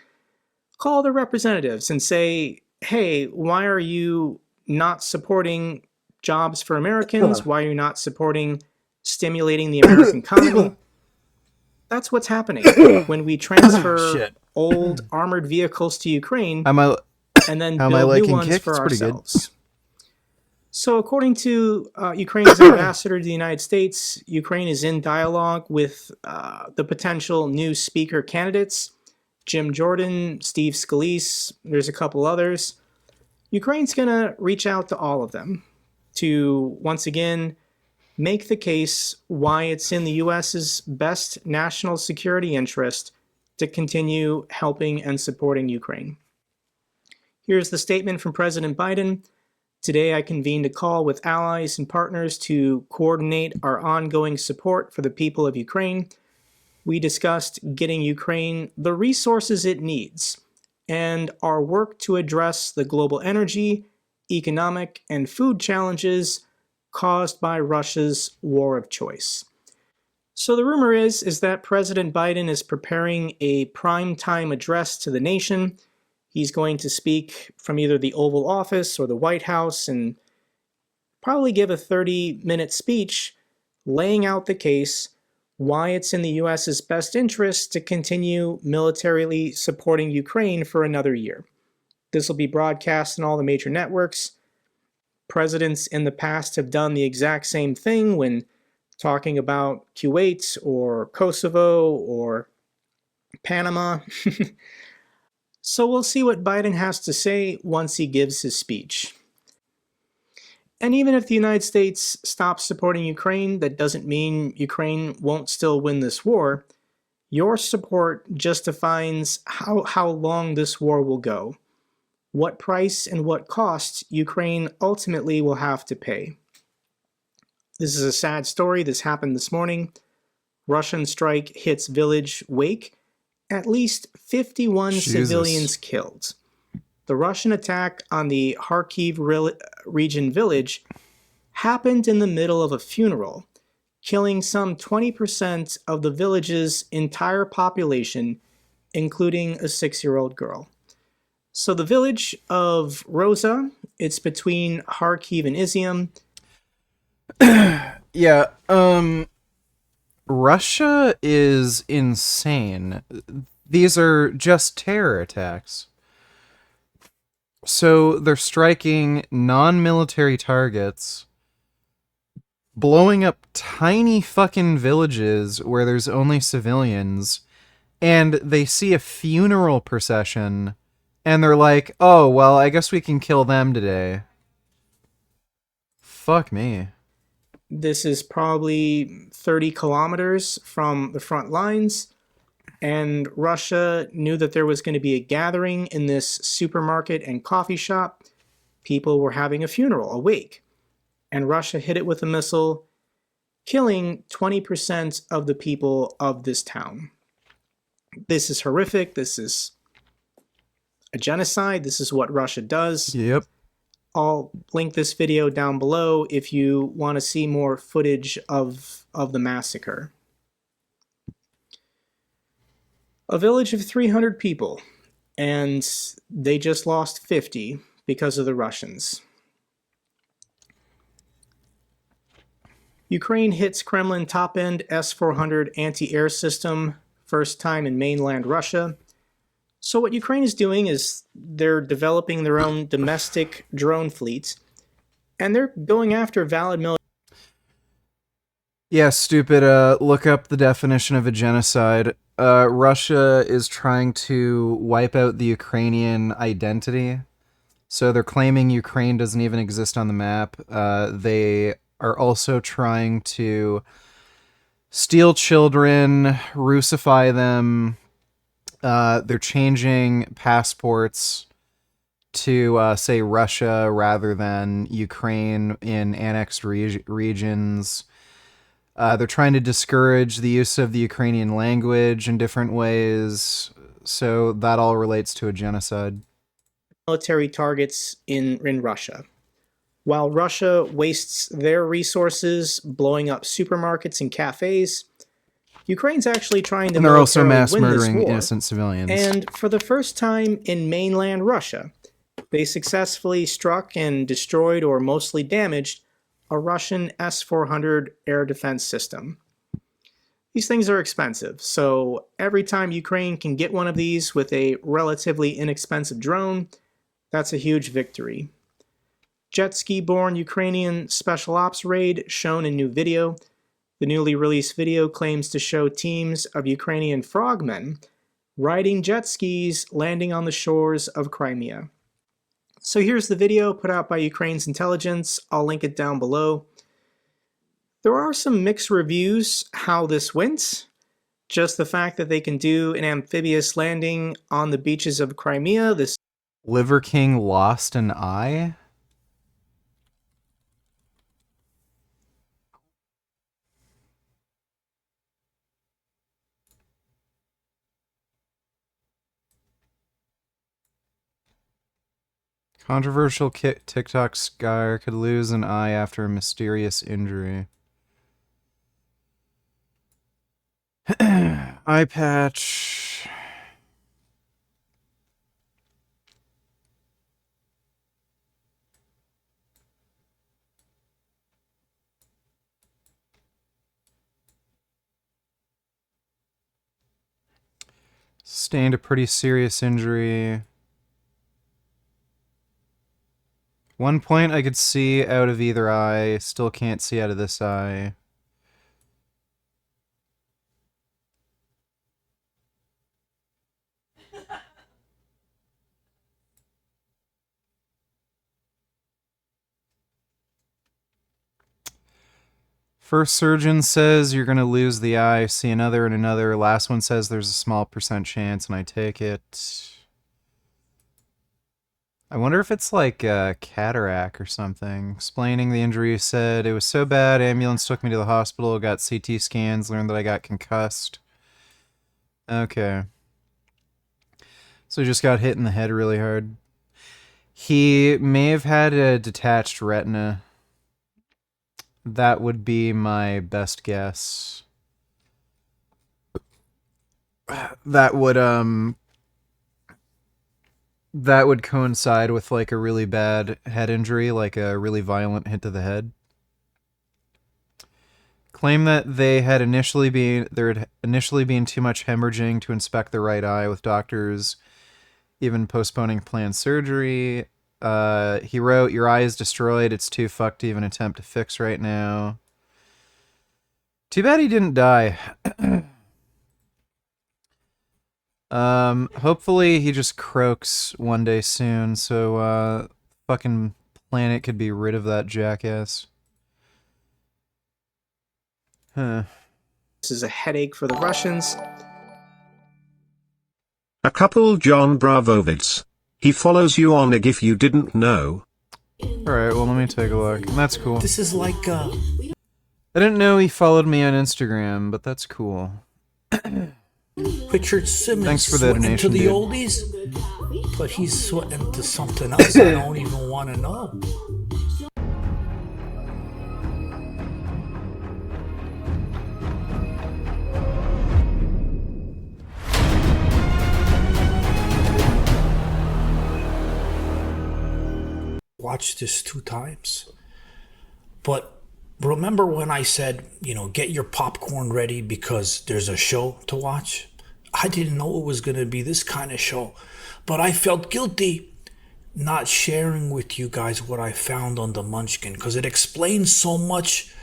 call their representatives and say, hey, why are you not supporting jobs for Americans? Why are you not supporting stimulating the American economy? That's what's happening when we transfer old armored vehicles to Ukraine and then build new ones for ourselves. So according to Ukraine's ambassador to the United States, Ukraine is in dialogue with the potential new speaker candidates: Jim Jordan, Steve Scalise, there's a couple others. Ukraine's going to reach out to all of them to, once again, make the case why it's in the U.S.'s best national security interest to continue helping and supporting Ukraine. Here's the statement from President Biden. Today I convened a call with allies and partners to coordinate our ongoing support for the people of Ukraine. We discussed getting Ukraine the resources it needs and our work to address the global energy, economic, and food challenges caused by Russia's war of choice. So the rumor is that President Biden is preparing a primetime address to the nation. He's going to speak from either the Oval Office or the White House and probably give a 30-minute speech laying out the case why it's in the U.S.'s best interest to continue militarily supporting Ukraine for another year. This will be broadcast on all the major networks. Presidents in the past have done the exact same thing when talking about Kuwait or Kosovo or Panama. So we'll see what Biden has to say once he gives his speech. And even if the United States stops supporting Ukraine, that doesn't mean Ukraine won't still win this war. Your support just defines how long this war will go, what price and what cost Ukraine ultimately will have to pay. This is a sad story. This happened this morning. Russian strike hits village Wake. At least 51 civilians killed. The Russian attack on the Kharkiv region village happened in the middle of a funeral, killing some 20% of the village's entire population, including a 6-year-old girl. So the village of Rosa, it's between Kharkiv and Izium. Yeah, Russia is insane. These are just terror attacks. So they're striking non-military targets, blowing up tiny fucking villages where there's only civilians, and they see a funeral procession, and they're like, oh, well, I guess we can kill them today. Fuck me. This is probably 30 kilometers from the front lines, and Russia knew that there was going to be a gathering in this supermarket and coffee shop. People were having a funeral, a wake, and Russia hit it with a missile, killing 20% of the people of this town. This is horrific. This is a genocide. This is what Russia does. Yep. I'll link this video down below if you want to see more footage of the massacre. A village of 300 people, and they just lost 50 because of the Russians. Ukraine hits Kremlin top-end S-400 anti-air system, first time in mainland Russia. So what Ukraine is doing is they're developing their own domestic drone fleets, and they're going after valid military. Yeah, stupid. Look up the definition of a genocide. Russia is trying to wipe out the Ukrainian identity. So they're claiming Ukraine doesn't even exist on the map. They are also trying to steal children, Russify them. They're changing passports to say Russia rather than Ukraine in annexed regions. They're trying to discourage the use of the Ukrainian language in different ways. So that all relates to a genocide. Military targets in Russia. While Russia wastes their resources blowing up supermarkets and cafes, Ukraine's actually trying to and they're also mass win this murdering war. innocent civilians. And for the first time in mainland Russia, they successfully struck and destroyed or mostly damaged a Russian S-400 air defense system. These things are expensive, so every time Ukraine can get one of these with a relatively inexpensive drone, that's a huge victory. Jet ski-borne Ukrainian special ops raid shown in new video. The newly released video claims to show teams of Ukrainian frogmen riding jet skis landing on the shores of Crimea. So here's the video put out by Ukraine's intelligence. I'll link it down below. There are some mixed reviews how this went. Just the fact that they can do an amphibious landing on the beaches of Crimea. This Liver King lost an eye? Controversial TikTok star could lose an eye after a mysterious injury. Eye patch. Sustained a pretty serious injury. One point I could see out of either eye. Still can't see out of this eye. First surgeon says you're going to lose the eye. See another and another. Last one says there's a small % chance, and I take it. I wonder if it's like a cataract or something. Explaining the injury, said it was so bad, ambulance took me to the hospital, got CT scans, learned that I got concussed. Okay. So he just got hit in the head really hard. He may have had a detached retina. That would be my best guess. That would coincide with like a really bad head injury, like a really violent hit to the head. Claim that there had initially been too much hemorrhaging to inspect the right eye, with doctors even postponing planned surgery. He wrote, "Your eye is destroyed. It's too fucked to even attempt to fix right now." Too bad he didn't die. Hopefully he just croaks one day soon, so fucking planet could be rid of that jackass. Huh. This is a headache for the Russians. A couple John Bravovids. He follows you on IG if you didn't know. Alright, well let me take a look. That's cool. This is like I didn't know he followed me on Instagram, but that's cool. Richard Simmons. Thanks for the donation, to the dude. oldies, but he's sweating to something else I don't even want to know. Watched this 2 times, but remember when I said, get your popcorn ready because there's a show to watch? I didn't know it was going to be this kind of show, but I felt guilty not sharing with you guys what I found on the Munchkin because it explains so much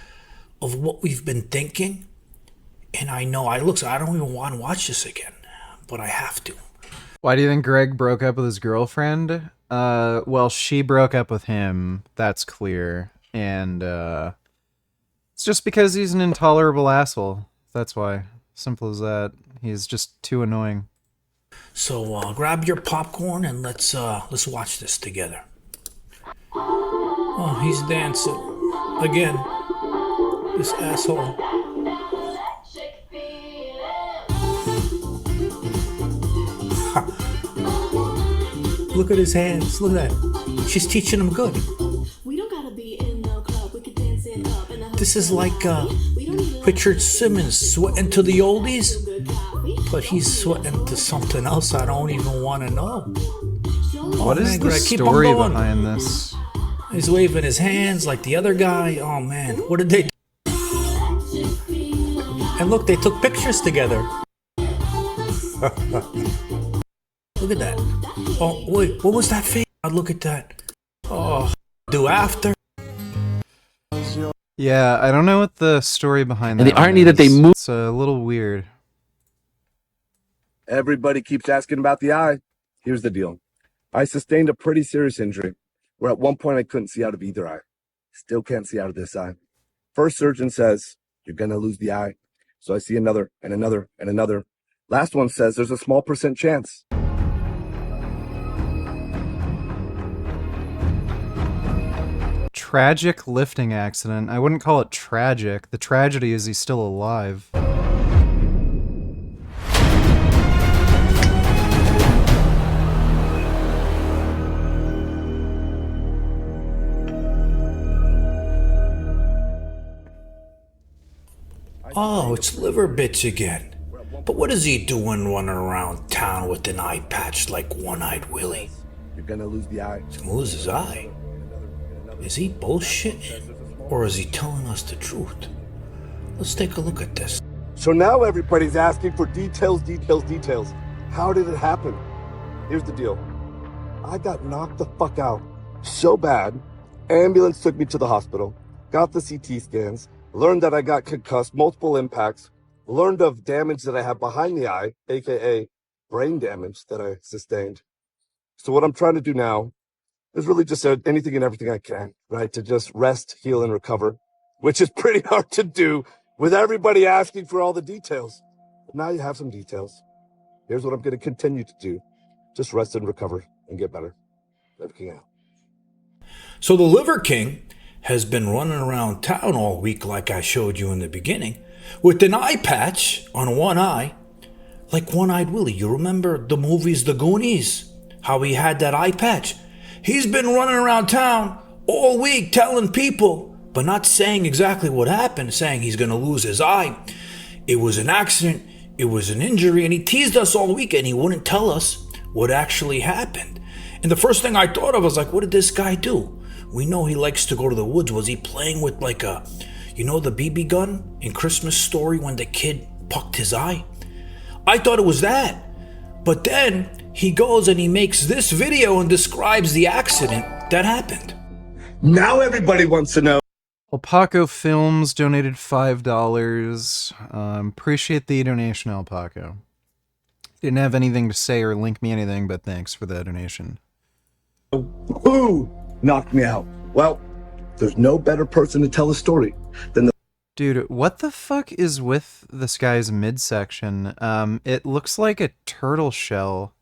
of what we've been thinking. And I know, I don't even want to watch this again, but I have to. Why do you think Greg broke up with his girlfriend? Well, she broke up with him, that's clear, and it's just because he's an intolerable asshole. That's why. Simple as that. He's just too annoying. So grab your popcorn and let's watch this together. Oh, he's dancing again. This asshole. Look at his hands. Look at that. She's teaching him good. We don't gotta be in the club. We can dance it up in the This is like Richard Simmons sweating to the oldies, but he's sweating to something else I don't even want to know. What is the story behind this? He's waving his hands like the other guy. Oh man, what did they do? And look, they took pictures together. Look at that. Oh, wait, what was that face? Look at that. Oh, do after. Yeah, I don't know what the story behind And that the irony is. that they moved. It's a little weird. Everybody keeps asking about the eye. Here's the deal. I sustained a pretty serious injury, where at one point I couldn't see out of either eye. Still can't see out of this eye. First surgeon says, you're gonna lose the eye. So I see another, and another, and another. Last one says there's a small % chance. Tragic lifting accident. I wouldn't call it tragic. The tragedy is he's still alive. Oh, it's liver bits again. But what is he doing running around town with an eye patch like One-Eyed Willie? You're gonna lose the eye. He's gonna lose his eye? Is he bullshitting? Or is he telling us the truth? Let's take a look at this. So now everybody's asking for details. How did it happen? Here's the deal. I got knocked the fuck out so bad, ambulance took me to the hospital, got the CT scans, learned that I got concussed, multiple impacts, learned of damage that I have behind the eye, aka brain damage that I sustained. So what I'm trying to do now is really just anything and everything I can, right? To just rest, heal, and recover, which is pretty hard to do with everybody asking for all the details. But now you have some details. Here's what I'm going to continue to do. Just rest and recover and get better. Everything out. So the Liver King has been running around town all week like I showed you in the beginning, with an eye patch on one eye, like One-Eyed Willie. You remember the movies The Goonies? How he had that eye patch? He's been running around town all week telling people, but not saying exactly what happened, saying he's going to lose his eye. It was an accident, it was an injury, and he teased us all week and he wouldn't tell us what actually happened. And the first thing I thought of was like, what did this guy do? We know he likes to go to the woods. Was he playing with like a, you know, the BB gun in Christmas Story when the kid pucked his eye? I thought it was that. But then he goes and he makes this video and describes the accident that happened. Now everybody wants to know. Alpaco Films donated $5. Appreciate the donation, Alpaco. Didn't have anything to say or link me anything, but thanks for the donation. Who knocked me out? Well, there's no better person to tell the story than the... Dude, what the fuck is with this guy's midsection? It looks like a turtle shell.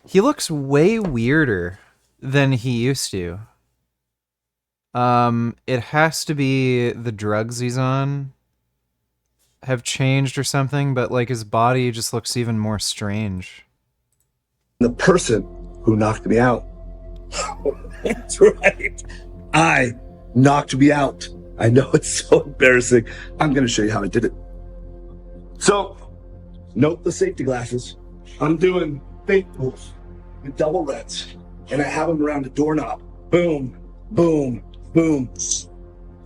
He looks way weirder than he used to. It has to be the drugs he's on have changed or something, but like his body just looks even more strange. The person who knocked me out. That's right. I knocked me out. I know it's so embarrassing. I'm going to show you how I did it. So, note the safety glasses. I'm doing fake pulls with double reds, and I have them around the doorknob. Boom, boom, boom.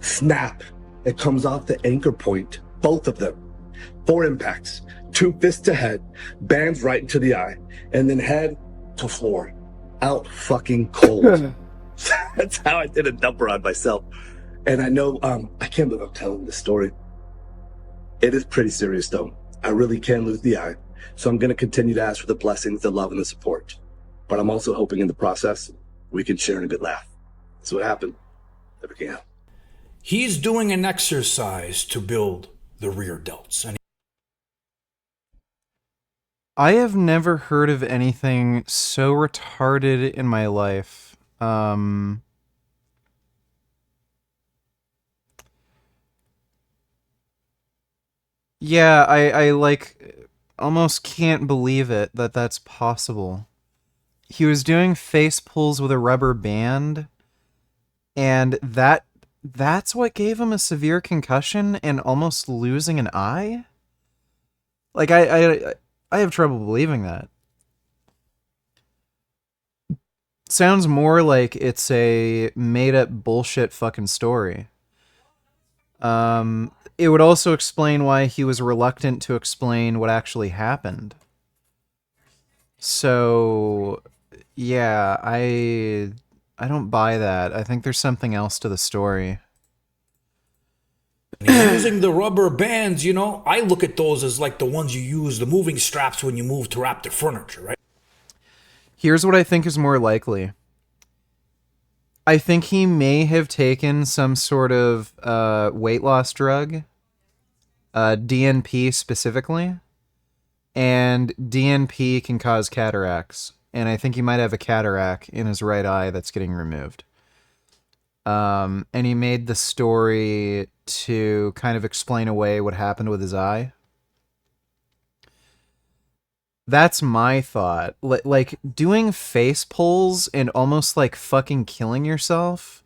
Snap. It comes off the anchor point. Both of them. 4 impacts. 2 fists to head, bands right into the eye, and then head to floor. Out fucking cold. That's how I did a number on myself. And I know, I can't believe I'm telling this story. It is pretty serious though. I really can lose the eye. So I'm going to continue to ask for the blessings, the love, and the support. But I'm also hoping in the process, we can share in a good laugh. That's what happened. Everything out. He's doing an exercise to build the rear delts. And I have never heard of anything so retarded in my life. Yeah, I like almost can't believe it that that's possible. He was doing face pulls with a rubber band, and that's what gave him a severe concussion and almost losing an eye? Like, I have trouble believing that. Sounds more like it's a made-up bullshit fucking story. It would also explain why he was reluctant to explain what actually happened. So, yeah, I don't buy that. I think there's something else to the story. he's using the rubber bands, you know. I look at those as like the ones you use, the moving straps when you move to wrap the furniture, right? Here's what I think is more likely. I think he may have taken some sort of weight loss drug, DNP specifically, and DNP can cause cataracts, and I think he might have a cataract in his right eye that's getting removed. And he made the story to kind of explain away what happened with his eye. That's my thought. Like, doing face pulls and almost, like, fucking killing yourself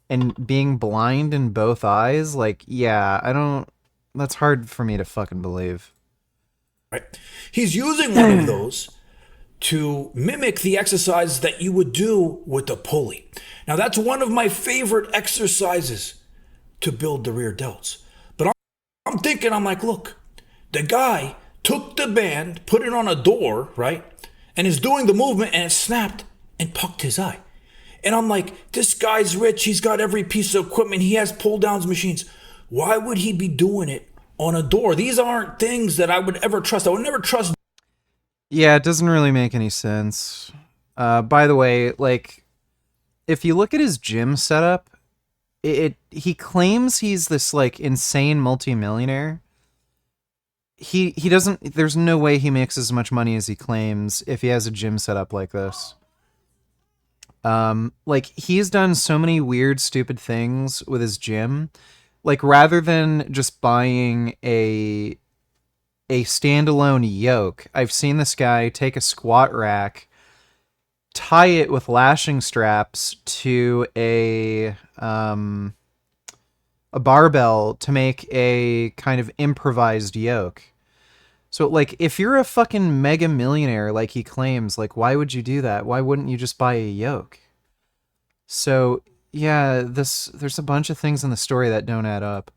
and being blind in both eyes, like, yeah, I don't... That's hard for me to fucking believe. right? He's using one of those to mimic the exercise that you would do with the pulley. Now, that's one of my favorite exercises to build the rear delts. But I'm thinking, I'm like, look, the guy took the band, put it on a door, right? And is doing the movement and it snapped and pucked his eye. And I'm like, this guy's rich. He's got every piece of equipment. He has pull downs machines. Why would he be doing it on a door? These aren't things that I would ever trust. I would never trust. Yeah, it doesn't really make any sense. By the way, like, if you look at his gym setup, he claims he's this like insane multimillionaire. He doesn't. There's no way he makes as much money as he claims if he has a gym setup like this. Like, he's done so many weird, stupid things with his gym. Like, rather than just buying a standalone yoke, I've seen this guy take a squat rack, tie it with lashing straps to a barbell to make a kind of improvised yoke. So, like, if you're a fucking mega millionaire like he claims, like, why would you do that? Why wouldn't you just buy a yoke? So, yeah, there's a bunch of things in the story that don't add up.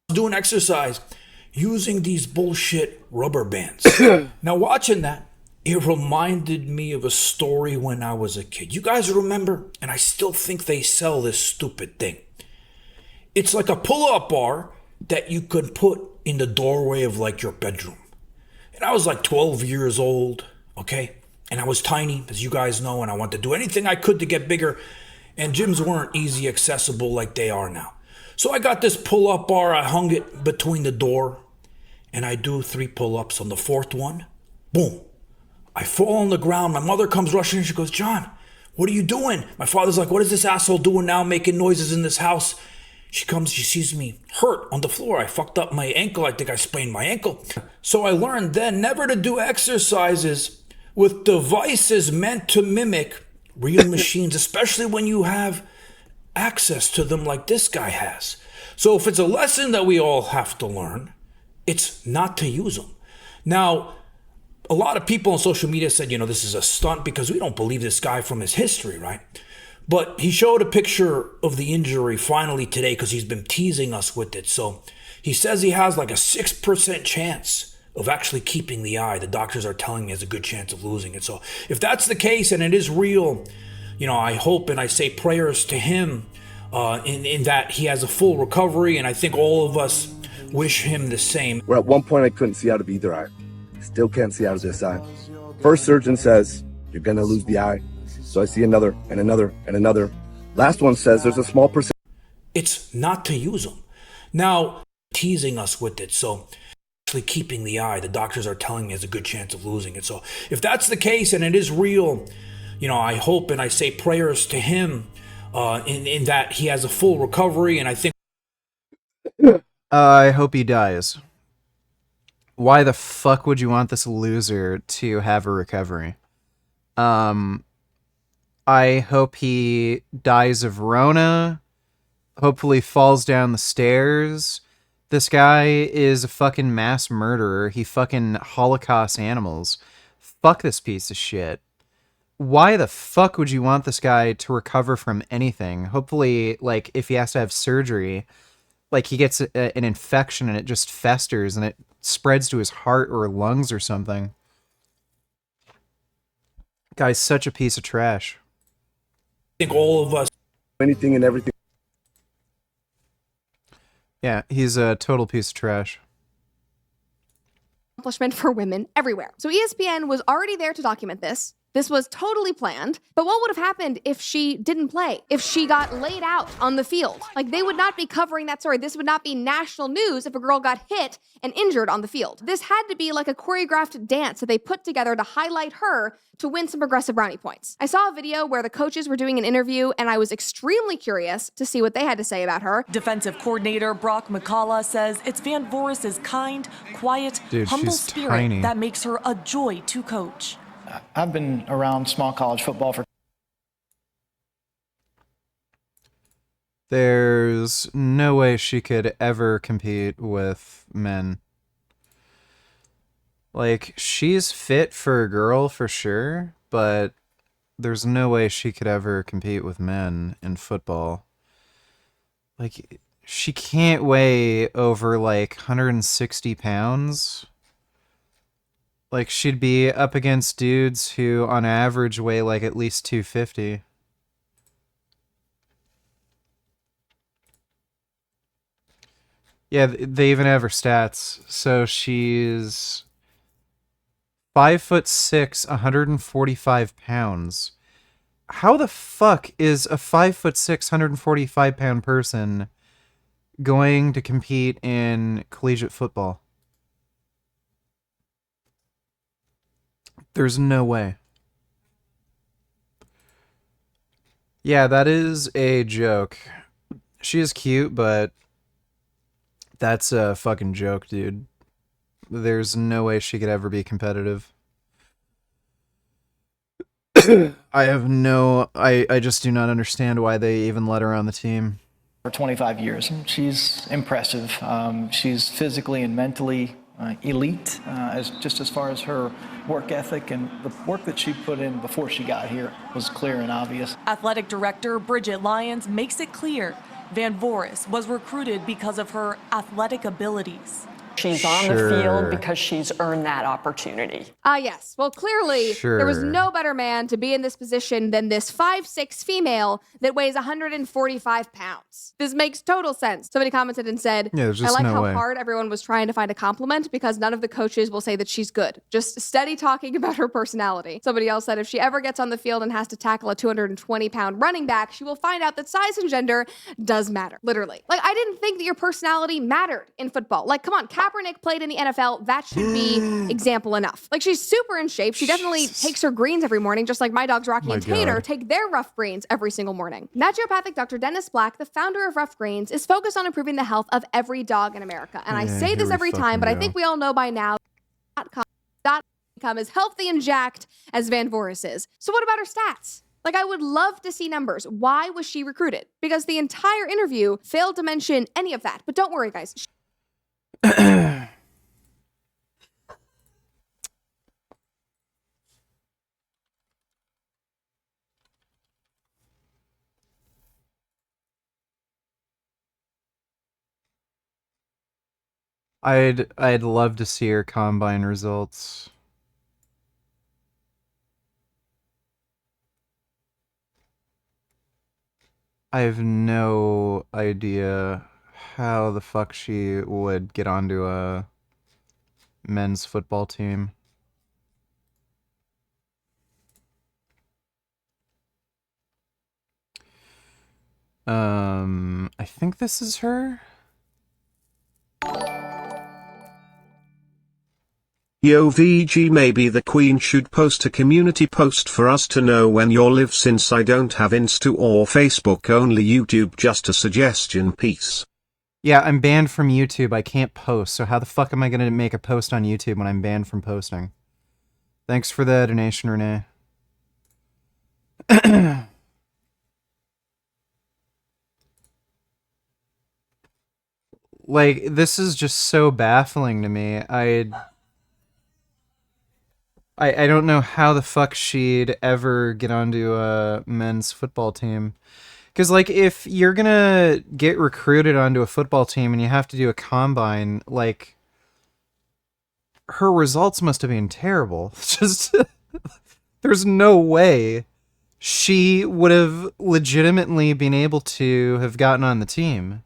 Doing exercise using these bullshit rubber bands. Now, watching that, it reminded me of a story when I was a kid. You guys remember? And I still think they sell this stupid thing. It's like a pull-up bar that you could put in the doorway of like your bedroom. And I was like 12 years old, okay? And I was tiny, as you guys know, and I wanted to do anything I could to get bigger. And gyms weren't easy accessible like they are now. So I got this pull-up bar, I hung it between the door, and I do 3 pull-ups. On the 4th one, boom, I fall on the ground. My mother comes rushing in, she goes, John, what are you doing? My father's like, what is this asshole doing now, making noises in this house? She comes, she sees me hurt on the floor. I fucked up my ankle. I think I sprained my ankle. So I learned then never to do exercises with devices meant to mimic real machines, especially when you have access to them like this guy has. So if it's a lesson that we all have to learn, it's not to use them. Now, a lot of people on social media said, you know, this is a stunt because we don't believe this guy from his history, right? But he showed a picture of the injury finally today because he's been teasing us with it. So he says he has like a 6% chance of actually keeping the eye. The doctors are telling me he has a good chance of losing it. So if that's the case and it is real, you know, I hope and I say prayers to him in that he has a full recovery. And I think all of us wish him the same. Where at one point I couldn't see out of either eye. Still can't see out of this eye. First surgeon says, you're going to lose the eye. So I see another and another and another. Last one says there's a small percent. It's not to use them. Now, teasing us with it. So actually keeping the eye, the doctors are telling me he has a good chance of losing it. So if that's the case and it is real, you know, I hope and I say prayers to him in that he has a full recovery. And I think I hope he dies. Why the fuck would you want this loser to have a recovery? I hope he dies of Rona. Hopefully falls down the stairs. This guy is a fucking mass murderer. He fucking Holocaust animals. Fuck this piece of shit. Why the fuck would you want this guy to recover from anything? Hopefully, like, if he has to have surgery, like, he gets an infection and it just festers and it spreads to his heart or lungs or something. Guy's such a piece of trash. I think all of us. Anything and everything. Yeah, he's a total piece of trash. Accomplishment for women everywhere. So ESPN was already there to document this. This was totally planned. But what would have happened if she didn't play? If she got laid out on the field? Like, they would not be covering that story. This would not be national news if a girl got hit and injured on the field. This had to be like a choreographed dance that they put together to highlight her to win some progressive brownie points. I saw a video where the coaches were doing an interview, and I was extremely curious to see what they had to say about her. Defensive coordinator Brock McCullough says it's Van Voris's kind, quiet, humble spirit tiny. that makes her a joy to coach. I've been around small college football for. There's no way she could ever compete with men. Like, she's fit for a girl for sure, but there's no way she could ever compete with men in football. Like, she can't weigh over like 160 pounds. Like, she'd be up against dudes who on average weigh like at least 250. Yeah, they even have her stats. So she's 5'6", 145 pounds. How the fuck is a 5'6", 145 pound person going to compete in collegiate football? There's no way. Yeah, that is a joke. She is cute, but that's a fucking joke, dude. There's no way she could ever be competitive. I just do not understand why they even let her on the team. For 25 years. She's impressive. She's physically and mentally elite, as far as her work ethic, and the work that she put in before she got here was clear and obvious. Athletic director Bridget Lyons makes it clear Van Voris was recruited because of her athletic abilities. She's on the field because she's earned that opportunity. Yes. Well, clearly, there was no better man to be in this position than this 5'6" female that weighs 145 pounds. This makes total sense. Somebody commented and said, yeah, I like how hard everyone was trying to find a compliment because none of the coaches will say that she's good. Just steady talking about her personality. Somebody else said if she ever gets on the field and has to tackle a 220-pound running back, she will find out that size and gender does matter. Literally. Like, I didn't think that your personality mattered in football. Like, come on, Kaepernick played in the NFL. That should be example enough. Like, she's super in shape. She definitely takes her greens every morning, just like my dogs Rocky and Tater take their Rough Greens every single morning. Naturopathic Dr. Dennis Black, the founder of Rough Greens, is focused on improving the health of every dog in America. And I say this every time, but I think we all know by now .com is healthy and jacked as Van Voris is. So what about her stats? Like, I would love to see numbers. Why was she recruited? Because the entire interview failed to mention any of that. But don't worry, guys. I'd love to see her combine results. I have no idea how the fuck she would get onto a men's football team. I think this is her. Yo VG, maybe the Queen should post a community post for us to know when you're live, since I don't have Insta or Facebook, only YouTube. Just a suggestion, peace. Yeah, I'm banned from YouTube. I can't post, so how the fuck am I gonna make a post on YouTube when I'm banned from posting? Thanks for the donation, Renee. Like, this is just so baffling to me. I don't know how the fuck she'd ever get onto a men's football team. Because, like, if you're gonna get recruited onto a football team and you have to do a combine, like, her results must have been terrible. It's just, there's no way she would have legitimately been able to have gotten on the team.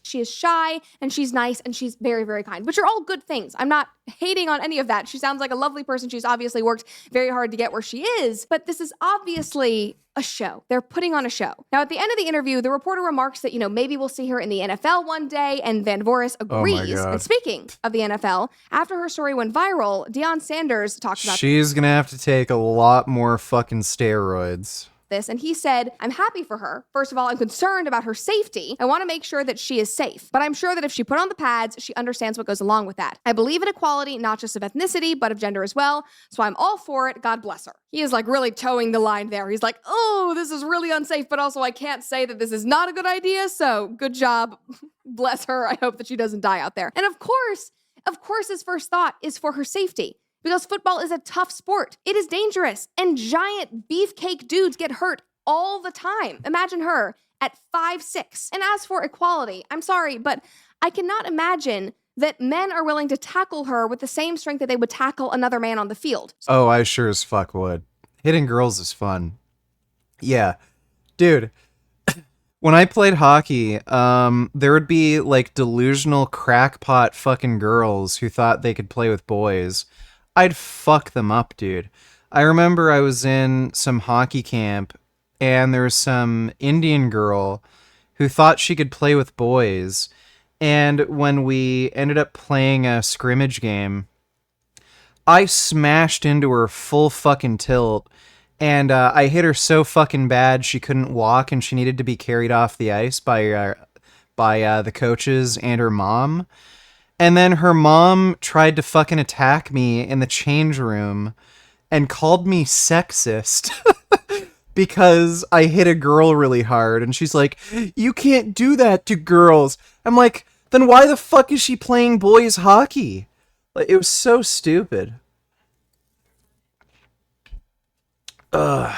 She is shy, and she's nice, and she's very, very kind, which are all good things. I'm not hating on any of that. She sounds like a lovely person. She's obviously worked very hard to get where she is, but this is obviously a show. They're putting on a show. Now, at the end of the interview, the reporter remarks that, maybe we'll see her in the NFL one day, and Van Voris agrees. And speaking of the NFL, after her story went viral, Deion Sanders talked about she's gonna have to take a lot more fucking steroids. This, and he said, I'm happy for her. First of all, I'm concerned about her safety. I want to make sure that she is safe, but I'm sure that if she put on the pads, she understands what goes along with that. I believe in equality, not just of ethnicity, but of gender as well, so I'm all for it. God bless her. He is like really towing the line there. He's like, oh, this is really unsafe, but also I can't say that this is not a good idea, so good job. Bless her. I hope that she doesn't die out there. And of course, Of course his first thought is for her safety, because football is a tough sport. It is dangerous, and giant beefcake dudes get hurt all the time. Imagine her at 5'6". And as for equality, I'm sorry, but I cannot imagine that men are willing to tackle her with the same strength that they would tackle another man on the field. Oh, I sure as fuck would. Hitting girls is fun. Yeah. Dude, when I played hockey, there would be like delusional crackpot fucking girls who thought they could play with boys. I'd fuck them up, dude. I remember I was in some hockey camp and there was some Indian girl who thought she could play with boys. And when we ended up playing a scrimmage game, I smashed into her full fucking tilt. And I hit her so fucking bad she couldn't walk and she needed to be carried off the ice by the coaches and her mom. And then her mom tried to fucking attack me in the change room and called me sexist because I hit a girl really hard. And she's like, "You can't do that to girls." I'm like, then why the fuck is she playing boys hockey? Like, it was so stupid. Ugh.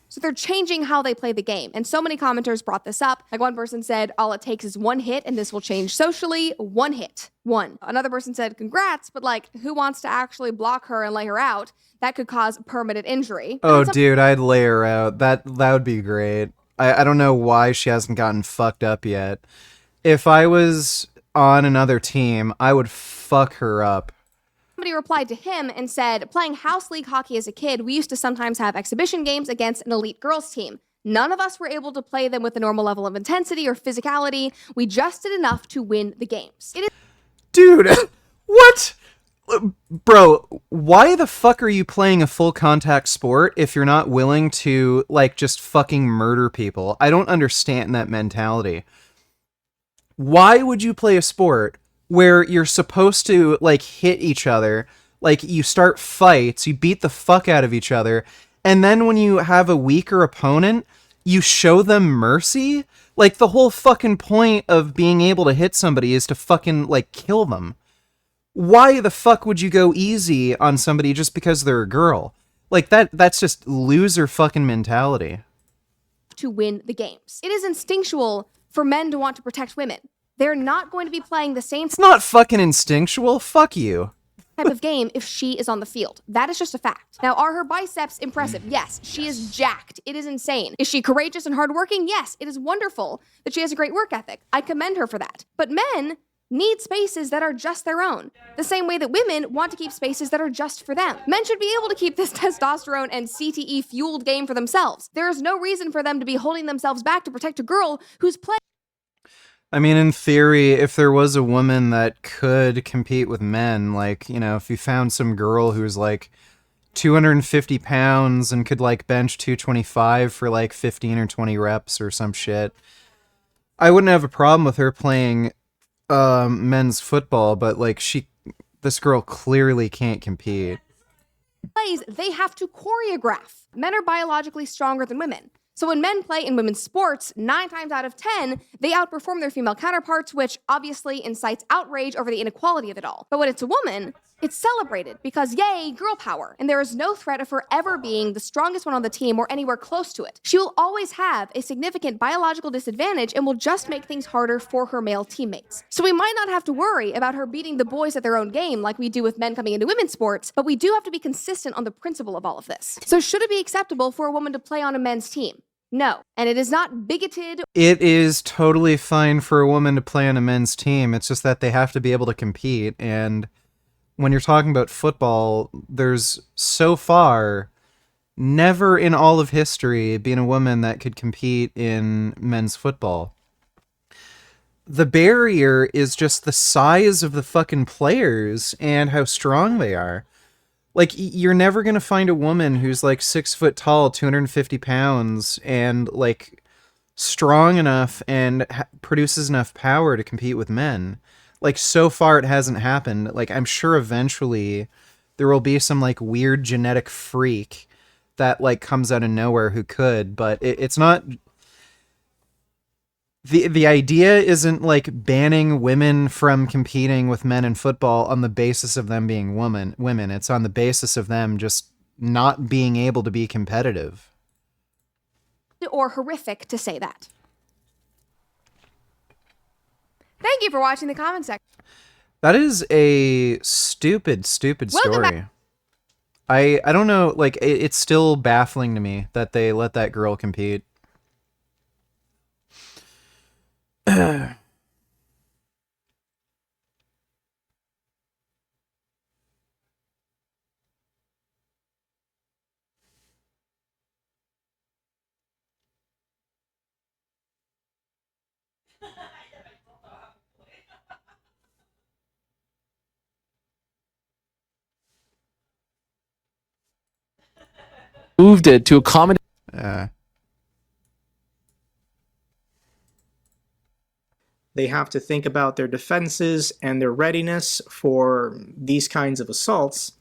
So they're changing how they play the game. And so many commenters brought this up. Like one person said, all it takes is one hit and this will change socially. One hit. One. Another person said, congrats, but like, who wants to actually block her and lay her out? That could cause permanent injury. Oh, dude, I'd lay her out. That would be great. I don't know why she hasn't gotten fucked up yet. If I was on another team, I would fuck her up. Somebody replied to him and said, playing house league hockey as a kid, we used to sometimes have exhibition games against an elite girls team. None of us were able to play them with a normal level of intensity or physicality. We just did enough to win the games. Dude, what? Bro, why the fuck are you playing a full contact sport if you're not willing to, like, just fucking murder people? I don't understand that mentality. Why would you play a sport where you're supposed to, like, hit each other, like, you start fights, you beat the fuck out of each other, and then when you have a weaker opponent, you show them mercy? Like, the whole fucking point of being able to hit somebody is to fucking, like, kill them. Why the fuck would you go easy on somebody just because they're a girl? Like, that's just loser fucking mentality. To win the games. It is instinctual for men to want to protect women. They're not going to be playing the same It's not fucking instinctual. Fuck you. type of game if she is on the field. That is just a fact. Now, are her biceps impressive? Yes, she is jacked. It is insane. Is she courageous and hardworking? Yes, it is wonderful that she has a great work ethic. I commend her for that. But men need spaces that are just their own, the same way that women want to keep spaces that are just for them. Men should be able to keep this testosterone and CTE-fueled game for themselves. There is no reason for them to be holding themselves back to protect a girl who's playing. I mean, in theory, if there was a woman that could compete with men, like, you know, if you found some girl who's like 250 pounds and could like bench 225 for like 15 or 20 reps or some shit, I wouldn't have a problem with her playing men's football, but like this girl clearly can't compete. Plays, they have to choreograph. Men are biologically stronger than women. So when men play in women's sports, 9 times out of 10, they outperform their female counterparts, which obviously incites outrage over the inequality of it all. But when it's a woman, it's celebrated because, yay, girl power. And there is no threat of her ever being the strongest one on the team or anywhere close to it. She will always have a significant biological disadvantage and will just make things harder for her male teammates. So we might not have to worry about her beating the boys at their own game like we do with men coming into women's sports, but we do have to be consistent on the principle of all of this. So should it be acceptable for a woman to play on a men's team? No. And it is not bigoted. It is totally fine for a woman to play on a men's team. It's just that they have to be able to compete. And when you're talking about football, there's so far never in all of history been a woman that could compete in men's football. The barrier is just the size of the fucking players and how strong they are. Like, you're never going to find a woman who's, like, 6 foot tall, 250 pounds, and, like, strong enough and produces enough power to compete with men. Like, so far it hasn't happened. Like, I'm sure eventually there will be some, like, weird genetic freak that, like, comes out of nowhere who could, but it's not... The idea isn't like banning women from competing with men in football on the basis of them being women. It's on the basis of them just not being able to be competitive. Or horrific to say that. Thank you for watching the comment section. That is a stupid story. I don't know, like, it's still baffling to me that they let that girl compete. Moved it to accommodate. They have to think about their defenses and their readiness for these kinds of assaults.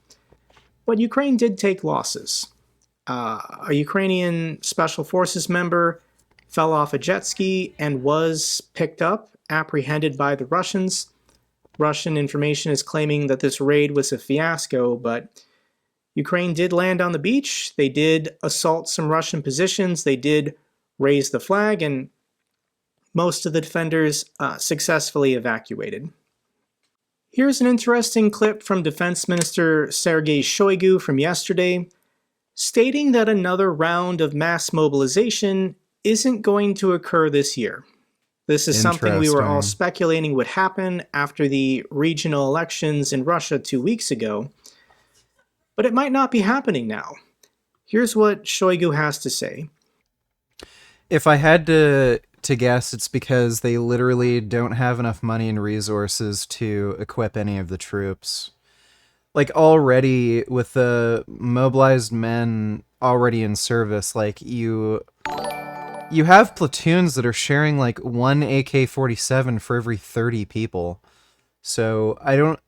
But Ukraine did take losses. A Ukrainian Special Forces member fell off a jet ski and was picked up, apprehended by the Russians. Russian information is claiming that this raid was a fiasco, but Ukraine did land on the beach. They did assault some Russian positions. They did raise the flag, and most of the defenders successfully evacuated. Here's an interesting clip from Defense Minister Sergei Shoigu from yesterday, stating that another round of mass mobilization isn't going to occur this year. This is something we were all speculating would happen after the regional elections in Russia 2 weeks ago, but it might not be happening now. Here's what Shoigu has to say. If I had to guess, it's because they literally don't have enough money and resources to equip any of the troops. Like, already, with the mobilized men already in service, like, you have platoons that are sharing, like, one AK-47 for every 30 people. So, I don't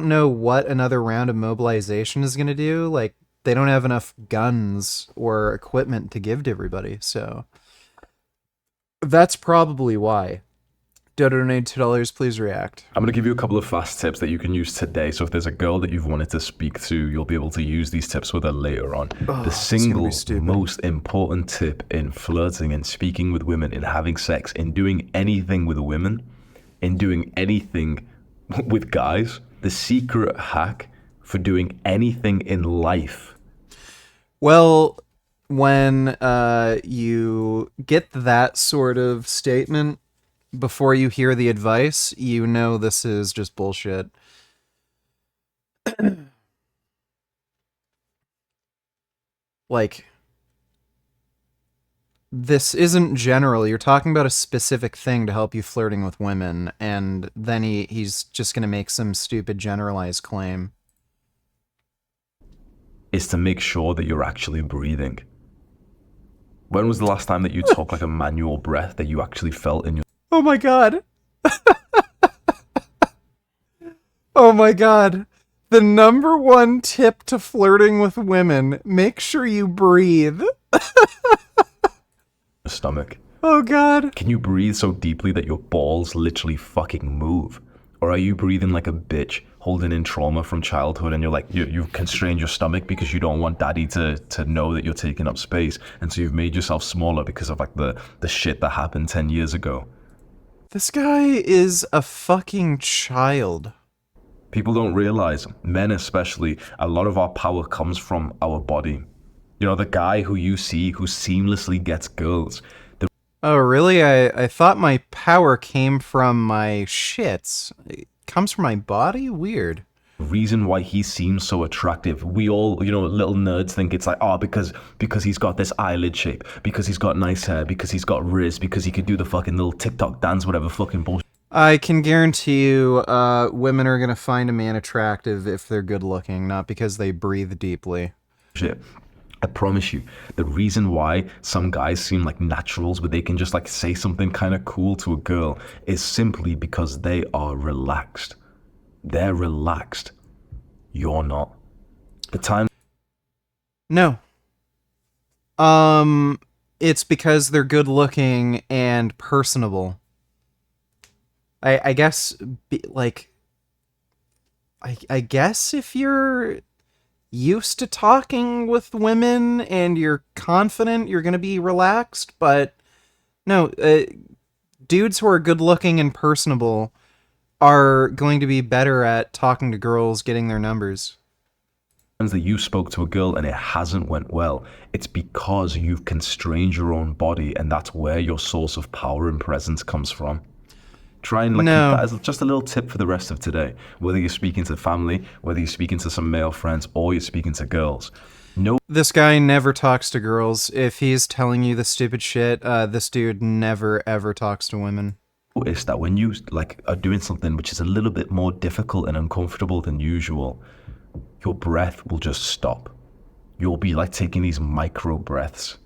know what another round of mobilization is going to do. Like, they don't have enough guns or equipment to give to everybody, so that's probably why. Donate $2, please react. I'm going to give you a couple of fast tips that you can use today. So if there's a girl that you've wanted to speak to, you'll be able to use these tips with her later on. The single most important tip in flirting and speaking with women, in having sex, in doing anything with women, in doing anything with guys, the secret hack for doing anything in life. Well, when you get that sort of statement before you hear the advice, you know this is just bullshit. Like, this isn't general. You're talking about a specific thing to help you flirting with women, and then he's just gonna make some stupid generalized claim. Is to make sure that you're actually breathing. When was the last time that you took like a manual breath that you actually felt in your... Oh my god. Oh my god. The #1 tip to flirting with women, make sure you breathe. stomach? Oh god. Can you breathe so deeply that your balls literally fucking move? Or are you breathing like a bitch, holding in trauma from childhood, and you're like, you've constrained your stomach because you don't want daddy to know that you're taking up space, and so you've made yourself smaller because of like the shit that happened 10 years ago? This guy is a fucking child. People don't realize, men especially, a lot of our power comes from our body. You know, the guy who you see who seamlessly gets girls. Oh, really? I thought my power came from my shits. It comes from my body? Weird. Reason why he seems so attractive. We all, you know, little nerds think it's like, oh, because he's got this eyelid shape, because he's got nice hair, because he's got riz, because he could do the fucking little TikTok dance, whatever fucking bullshit. I can guarantee you, women are gonna find a man attractive if they're good looking, not because they breathe deeply. Shit. I promise you, the reason why some guys seem like naturals, but they can just like say something kind of cool to a girl, is simply because they are relaxed. They're relaxed. You're not. The time... No. it's because they're good looking and personable. I guess, I guess if you're used to talking with women and you're confident, you're gonna be relaxed, but no, dudes who are good looking and personable are going to be better at talking to girls, getting their numbers. That you spoke to a girl and it hasn't went well, it's because you've constrained your own body, and that's where your source of power and presence comes from. Try and keep that as just a little tip for the rest of today. Whether you're speaking to family, whether you're speaking to some male friends, or you're speaking to girls. This guy never talks to girls. If he's telling you the stupid shit, this dude never ever talks to women. Notice that when you are doing something which is a little bit more difficult and uncomfortable than usual, your breath will just stop. You'll be taking these micro breaths.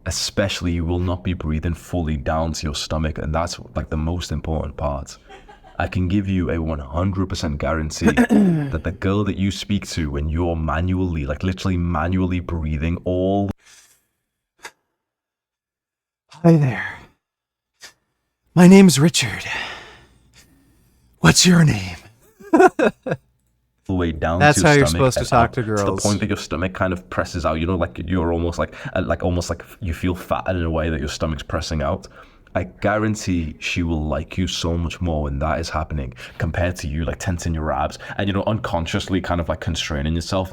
Especially, you will not be breathing fully down to your stomach, and that's the most important part. I can give you a 100% guarantee that the girl that you speak to when you're manually, literally manually breathing all... Hi there. My name's Richard. What's your name? Way down That's to your how you're stomach supposed to talk to girls. To the point that your stomach kind of presses out. You're almost almost like you feel fat in a way that your stomach's pressing out. I guarantee she will like you so much more when that is happening compared to you tensing your abs and unconsciously kind of constraining yourself.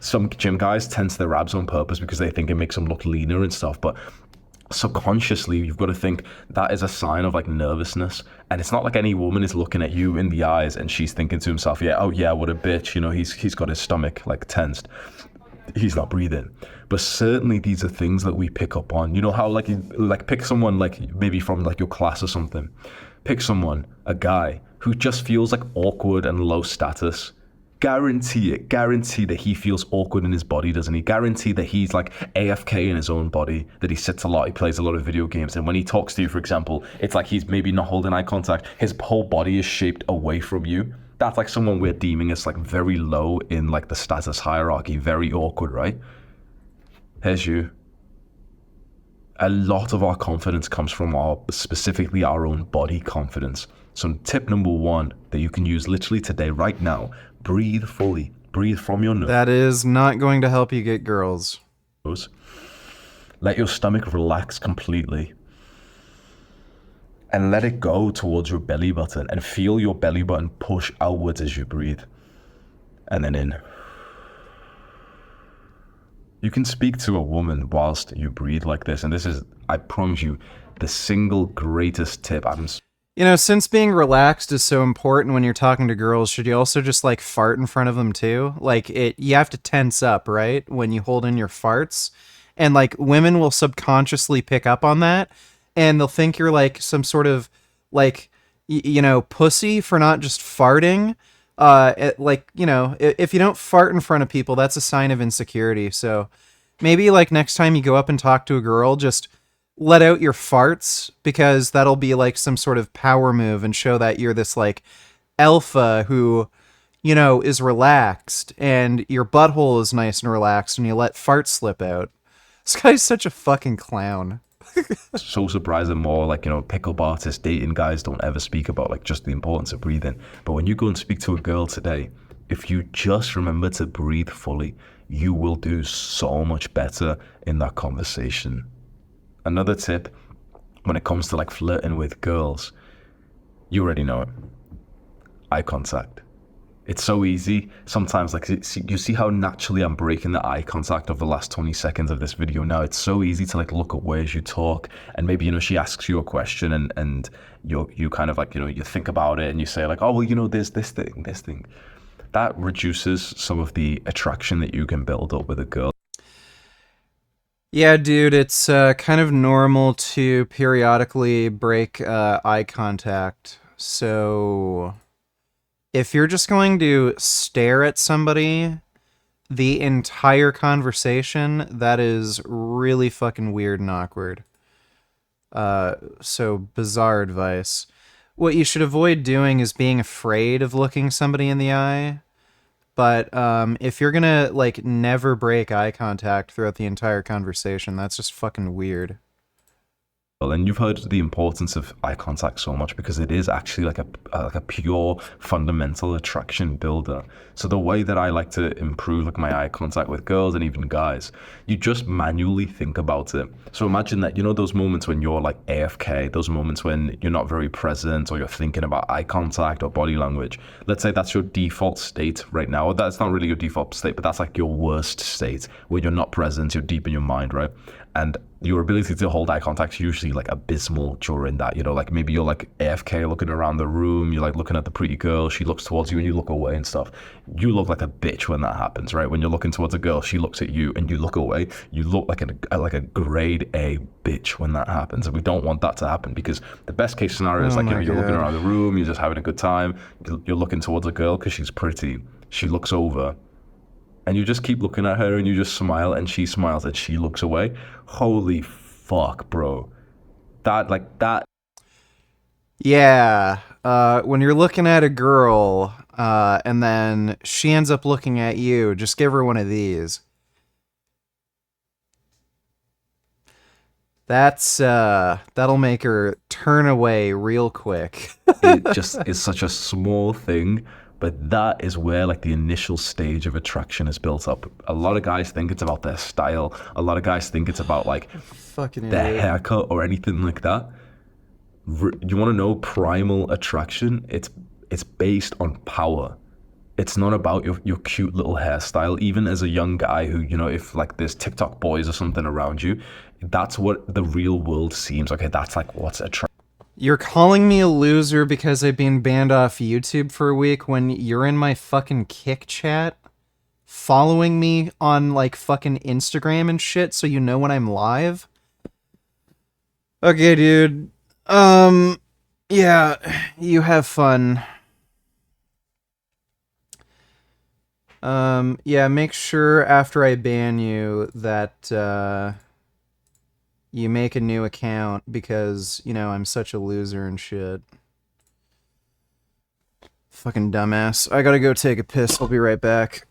Some gym guys tense their abs on purpose because they think it makes them look leaner and stuff, but subconsciously you've got to think that is a sign of nervousness. And it's not like any woman is looking at you in the eyes and she's thinking to himself, yeah, oh yeah, what a bitch, he's got his stomach tensed, he's not breathing. But certainly these are things that we pick up on. How pick someone maybe from your class or something, pick someone, a guy who just feels awkward and low status. Guarantee that he feels awkward in his body, doesn't he? Guarantee that he's AFK in his own body, that he sits a lot, he plays a lot of video games, and when he talks to you, for example, it's he's maybe not holding eye contact, his whole body is shaped away from you. That's someone we're deeming as very low in the status hierarchy, very awkward, right? Here's you. A lot of our confidence comes from specifically our own body confidence. So tip number 1 that you can use literally today, right now: breathe fully. Breathe from your nose. That is not going to help you get girls. Let your stomach relax completely. And let it go towards your belly button. And feel your belly button push outwards as you breathe. And then in. You can speak to a woman whilst you breathe like this. And this is, I promise you, the single greatest tip. Since being relaxed is so important when you're talking to girls, should you also just fart in front of them too? You have to tense up, right? When you hold in your farts, and women will subconsciously pick up on that, and they'll think you're some sort of pussy for not just farting. If you don't fart in front of people, that's a sign of insecurity. So maybe next time you go up and talk to a girl, just let out your farts, because that'll be some sort of power move and show that you're this alpha who, is relaxed, and your butthole is nice and relaxed, and you let farts slip out. This guy's such a fucking clown. So surprising, more pickup artists, dating guys don't ever speak about just the importance of breathing. But when you go and speak to a girl today, if you just remember to breathe fully, you will do so much better in that conversation. Another tip when it comes to flirting with girls, you already know it. Eye contact. It's so easy. Sometimes you see how naturally I'm breaking the eye contact of the last 20 seconds of this video now. It's so easy to look away as you talk, and maybe she asks you a question and you kind of you think about it and you say oh well, there's this thing. That reduces some of the attraction that you can build up with a girl. Yeah, dude, it's kind of normal to periodically break eye contact. So if you're just going to stare at somebody the entire conversation, that is really fucking weird and awkward. So bizarre advice. What you should avoid doing is being afraid of looking somebody in the eye. But if you're gonna like never break eye contact throughout the entire conversation, that's just fucking weird. And you've heard the importance of eye contact so much because it is actually like a pure fundamental attraction builder. So the way that I like to improve like my eye contact with girls and even guys, you just manually think about it. So imagine that, you know, those moments when you're like AFK, those moments when you're not very present or you're thinking about eye contact or body language. Let's say that's your default state right now. Or that's not really your default state, but that's like your worst state where you're not present, you're deep in your mind, right? And your ability to hold eye contact is usually like abysmal during that, you know, like maybe you're like AFK looking around the room, you're like looking at the pretty girl, she looks towards you and you look away and stuff. You look like a bitch when that happens, right? When you're looking towards a girl, she looks at you and you look away, you look like a grade A bitch when that happens. And we don't want that to happen because the best case scenario is like, you know, you're looking around the room, you're just having a good time, you're looking towards a girl because she's pretty, she looks over, and you just keep looking at her and you just smile and she smiles and she looks away. Holy fuck, bro. That. Yeah. When you're looking at a girl, and then she ends up looking at you, just give her one of these. That'll make her turn away real quick. It just is such a small thing, but that is where like the initial stage of attraction is built up. A lot of guys think it's about their style. A lot of guys think it's about like fucking their idiot. haircut or anything like that. You want to know primal attraction? It's based on power. It's not about your cute little hairstyle. Even as a young guy who, you know, if like there's TikTok boys or something around you, that's what the real world seems. Okay, that's like what's attractive. You're calling me a loser because I've been banned off YouTube for a week when you're in my fucking Kick chat following me on like fucking Instagram and shit so you know when I'm live? Okay, dude. Yeah, you have fun. Yeah, make sure after I ban you that, you make a new account because, you know, I'm such a loser and shit. Fucking dumbass. I gotta go take a piss. I'll be right back.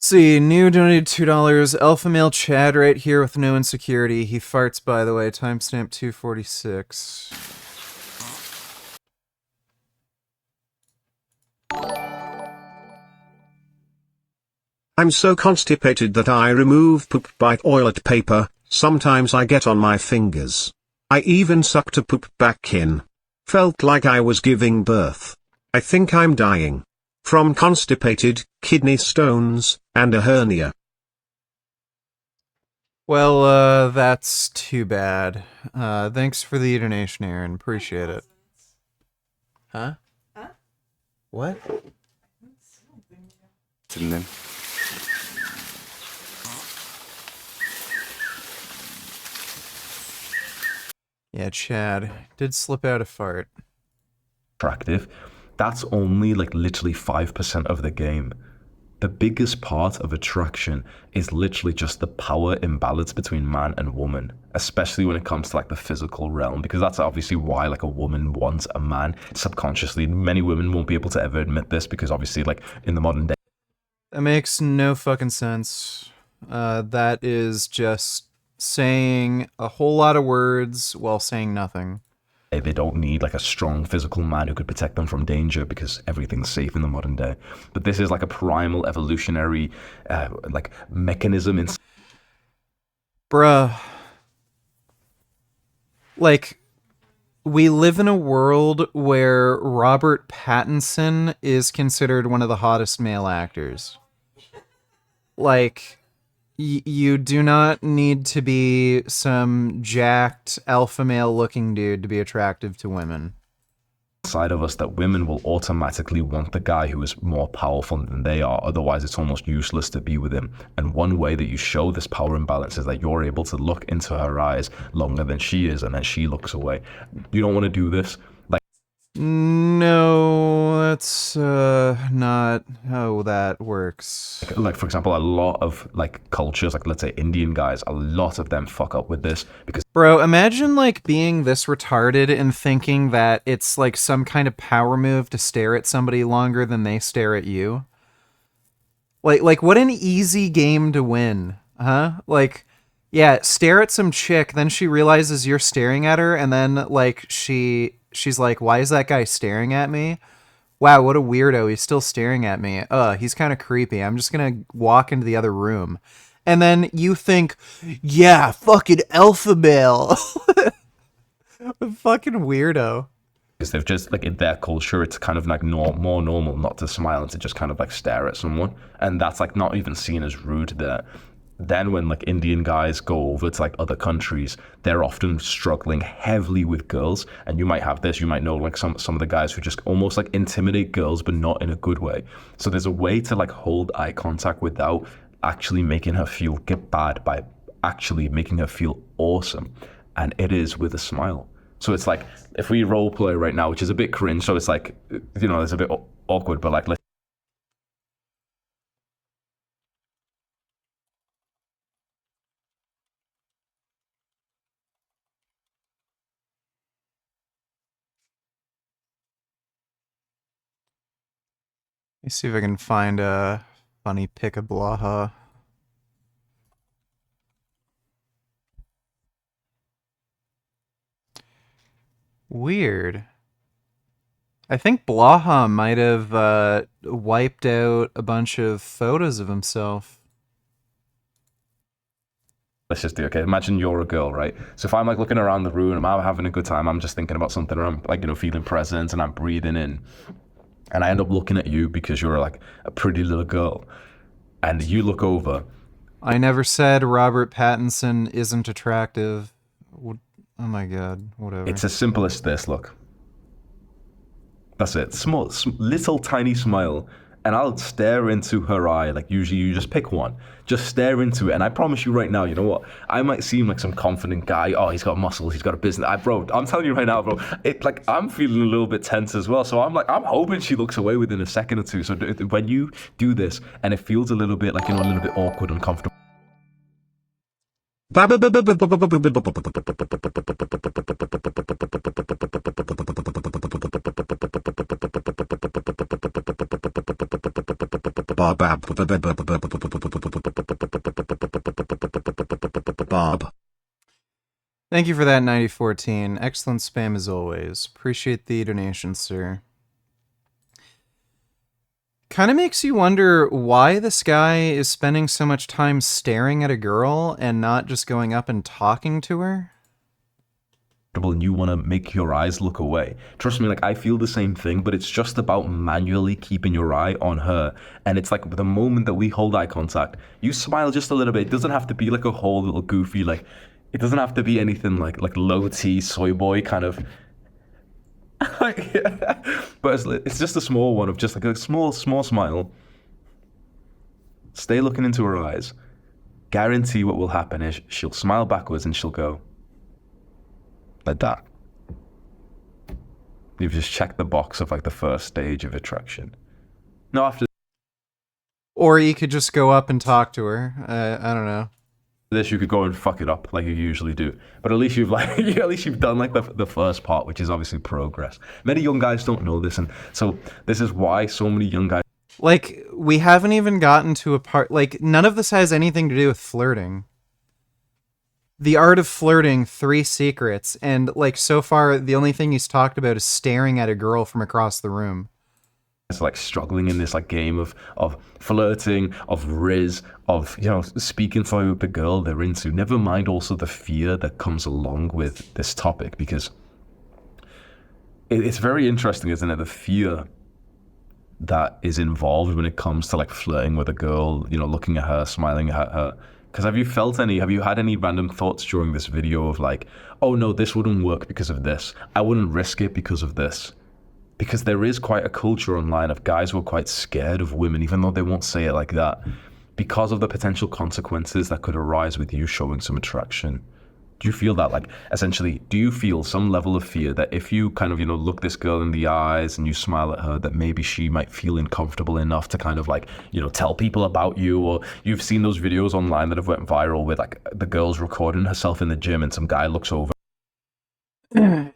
See, new donated $2. Alpha male Chad right here with no insecurity. He farts, by the way. Timestamp 246. I'm so constipated that I remove poop by toilet paper, sometimes I get on my fingers. I even sucked a poop back in. Felt like I was giving birth. I think I'm dying. From constipated, kidney stones, and a hernia. Well, that's too bad. Thanks for the donation, Aaron. Appreciate it. Huh? Huh? What? And then Yeah, Chad did slip out a fart. Attractive. That's only like literally 5% of the game. The biggest part of attraction is literally just the power imbalance between man and woman, especially when it comes to like the physical realm, because that's obviously why like a woman wants a man subconsciously. Many women won't be able to ever admit this because obviously like in the modern day. That makes no fucking sense. That is just saying a whole lot of words while saying nothing. They don't need like a strong physical man who could protect them from danger because everything's safe in the modern day. But this is like a primal evolutionary like mechanism in. Bruh. Like, we live in a world where Robert Pattinson is considered one of the hottest male actors. Like, you do not need to be some jacked alpha male looking dude to be attractive to women. Side of us that women will automatically want the guy who is more powerful than they are, otherwise it's almost useless to be with him. And one way that you show this power imbalance is that you're able to look into her eyes longer than she is, and then she looks away. You don't want to do this. Like, no, that's not how that works. Like for example, a lot of like cultures, like let's say Indian guys, a lot of them fuck up with this because. Bro, imagine like being this retarded and thinking that it's like some kind of power move to stare at somebody longer than they stare at you. Like what an easy game to win, huh? Like, yeah, stare at some chick, then she realizes you're staring at her, and then like she's like, why is that guy staring at me? Wow, what a weirdo, he's still staring at me. He's kind of creepy. I'm just gonna walk into the other room. And then you think, yeah, fucking alpha male. Fucking weirdo. Because they've just, like, in their culture, it's kind of like more normal not to smile and to just kind of like stare at someone. And that's like not even seen as rude there. Then when like Indian guys go over to like other countries, they're often struggling heavily with girls. And you might have this, you might know like some of the guys who just almost like intimidate girls, but not in a good way. So there's a way to like hold eye contact without actually making her feel bad, by actually making her feel awesome, and it is with a smile. So it's like if we role play right now, which is a bit cringe, so it's like, you know, it's a bit awkward, but like let's. Let me see if I can find a funny pic of Blaha. Weird. I think Blaha might have wiped out a bunch of photos of himself. Let's just do, okay, imagine you're a girl, right? So if I'm like looking around the room, I'm having a good time, I'm just thinking about something, or I'm like, you know, feeling present and I'm breathing in. And I end up looking at you because you're like a pretty little girl. And you look over. I never said Robert Pattinson isn't attractive. Oh my god, whatever. It's as simple as this, look. That's it. Small, little tiny smile. And I'll stare into her eye. Like usually you just pick one. Just stare into it. And I promise you right now, you know what? I might seem like some confident guy. Oh, he's got muscles. He's got a business. Bro, I'm telling you right now, bro. Like I'm feeling a little bit tense as well. So I'm hoping she looks away within a second or two. So when you do this and it feels a little bit like, you know, a little bit awkward, uncomfortable. Thank you for that, 9014. Excellent spam as always. Appreciate the donation, sir. Kind of makes you wonder why this guy is spending so much time staring at a girl and not just going up and talking to her. And you want to make your eyes look away. Trust me, like, I feel the same thing, but it's just about manually keeping your eye on her. And it's like the moment that we hold eye contact, you smile just a little bit. It doesn't have to be like a whole little goofy, like, it doesn't have to be anything like low T soy boy kind of. But it's just a small one of just like a small smile. Stay looking into her eyes. Guarantee what will happen is she'll smile backwards and she'll go like that. You've just checked the box of like the first stage of attraction. No, after Or you could just go up and talk to her. I don't know. this, you could go and fuck it up like you usually do. But at least you've done like the first part, which is obviously progress. Many young guys don't know this, and so this is why so many young guys. Like, we haven't even gotten to a part. Like, none of this has anything to do with flirting. The Art of Flirting, 3 Secrets, and like so far the only thing he's talked about is staring at a girl from across the room. It's like struggling in this like game of flirting, of riz, of, you know, speaking for the girl they're into. Never mind also the fear that comes along with this topic, because it's very interesting, isn't it? The fear that is involved when it comes to like flirting with a girl, you know, looking at her, smiling at her. Because have you had any random thoughts during this video of like, oh no, this wouldn't work because of this. I wouldn't risk it because of this. Because there is quite a culture online of guys who are quite scared of women, even though they won't say it like that, because of the potential consequences that could arise with you showing some attraction. Do you feel that, like, essentially, do you feel some level of fear that if you kind of, you know, look this girl in the eyes and you smile at her, that maybe she might feel uncomfortable enough to kind of like, you know, tell people about you? Or you've seen those videos online that have went viral with like the girl's recording herself in the gym and some guy looks over.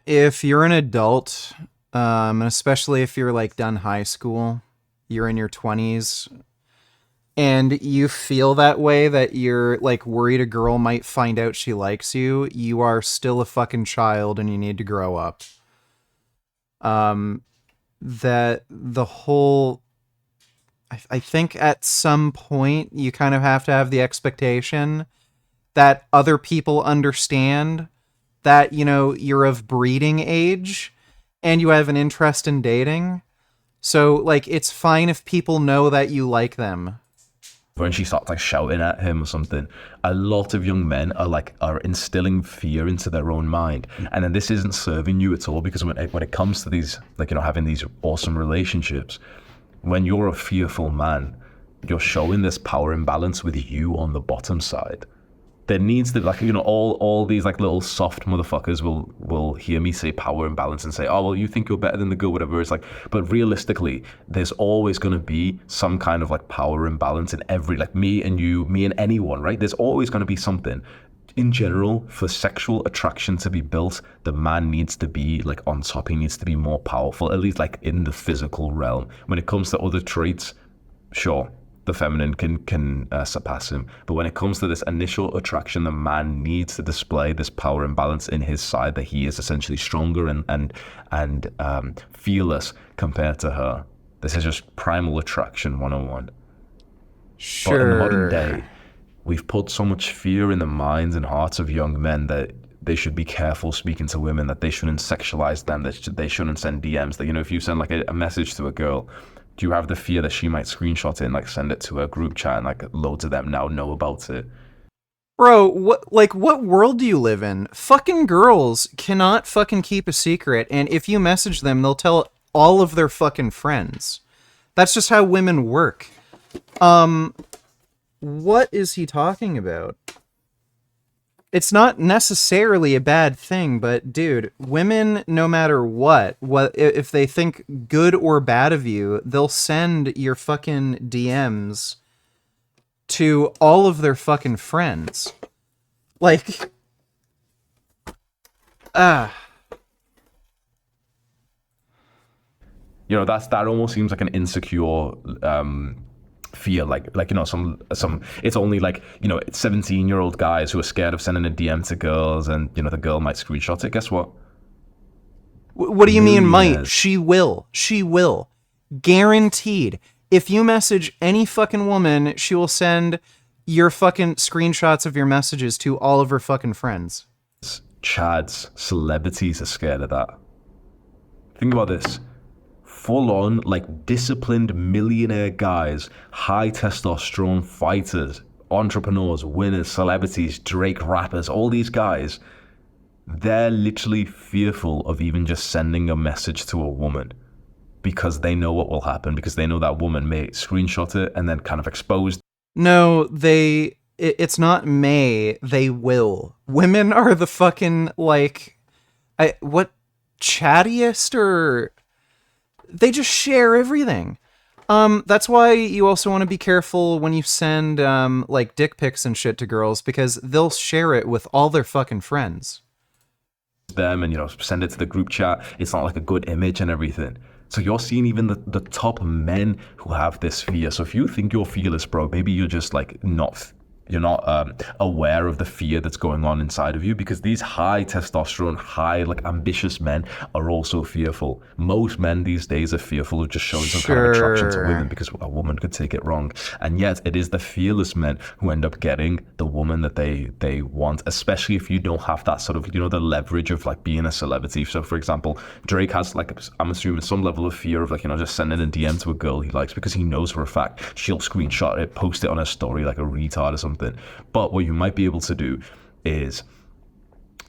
If you're an adult, and especially if you're like done high school, you're in your 20s, and you feel that way, that you're like worried a girl might find out she likes you, you are still a fucking child and you need to grow up. That the whole, I think at some point you kind of have to have the expectation that other people understand that, you know, you're of breeding age and you have an interest in dating. So like, it's fine if people know that you like them. When she starts like shouting at him or something, a lot of young men are instilling fear into their own mind, and then this isn't serving you at all, because when it comes to these, like, you know, having these awesome relationships, when you're a fearful man, you're showing this power imbalance with you on the bottom side. There needs to, like, you know, all these like little soft motherfuckers will hear me say power imbalance and say, oh well, you think you're better than the girl, whatever. It's like, but realistically, there's always going to be some kind of like power imbalance in every, like, me and you, me and anyone, right? There's always going to be something. In general, for sexual attraction to be built, the man needs to be like on top. He needs to be more powerful, at least like in the physical realm. When it comes to other traits, sure, the feminine can surpass him, but when it comes to this initial attraction, the man needs to display this power imbalance in his side, that he is essentially stronger and fearless compared to her. This is just primal attraction 101. Sure. But in the modern day, we've put so much fear in the minds and hearts of young men that they should be careful speaking to women, that they shouldn't sexualize them, that they shouldn't send DMs, that, you know, if you send like a message to a girl, do you have the fear that she might screenshot it and like send it to a group chat and like loads of them now know about it? Bro, what world do you live in? Fucking girls cannot fucking keep a secret, and if you message them, they'll tell all of their fucking friends. That's just how women work. What is he talking about? It's not necessarily a bad thing, but dude, women, no matter what if they think good or bad of you, they'll send your fucking DMs to all of their fucking friends. Like, You know, that almost seems like an insecure fear, like you know, some it's only like, you know, 17-year-old guys who are scared of sending a DM to girls, and you know the girl might screenshot it. Guess what? What do you mean might? Millionaires. She will. Guaranteed. If you message any fucking woman, she will send your fucking screenshots of your messages to all of her fucking friends. Chads, celebrities are scared of that. Think about this. Full on, like, disciplined millionaire guys, high testosterone fighters, entrepreneurs, winners, celebrities, Drake rappers, all these guys, they're literally fearful of even just sending a message to a woman because they know what will happen, because they know that woman may screenshot it and then kind of expose. No, it's not may, they will. Women are the fucking, like, chattiest, or they just share everything. That's why you also want to be careful when you send, like, dick pics and shit to girls, because they'll share it with all their fucking friends. Them and, you know, send it to the group chat. It's not like a good image and everything. So you're seeing even the top men who have this fear. So if you think you're fearless, bro, maybe you're just like you're not aware of the fear that's going on inside of you, because these high testosterone, high, like, ambitious men are also fearful. Most men these days are fearful of just showing some kind of attraction to women because a woman could take it wrong. And yet it is the fearless men who end up getting the woman that they want, especially if you don't have that sort of, you know, the leverage of like being a celebrity. So for example, Drake has, like, I'm assuming some level of fear of, like, you know, just sending a DM to a girl he likes, because he knows for a fact she'll screenshot it, post it on her story like a retard or something. But what you might be able to do is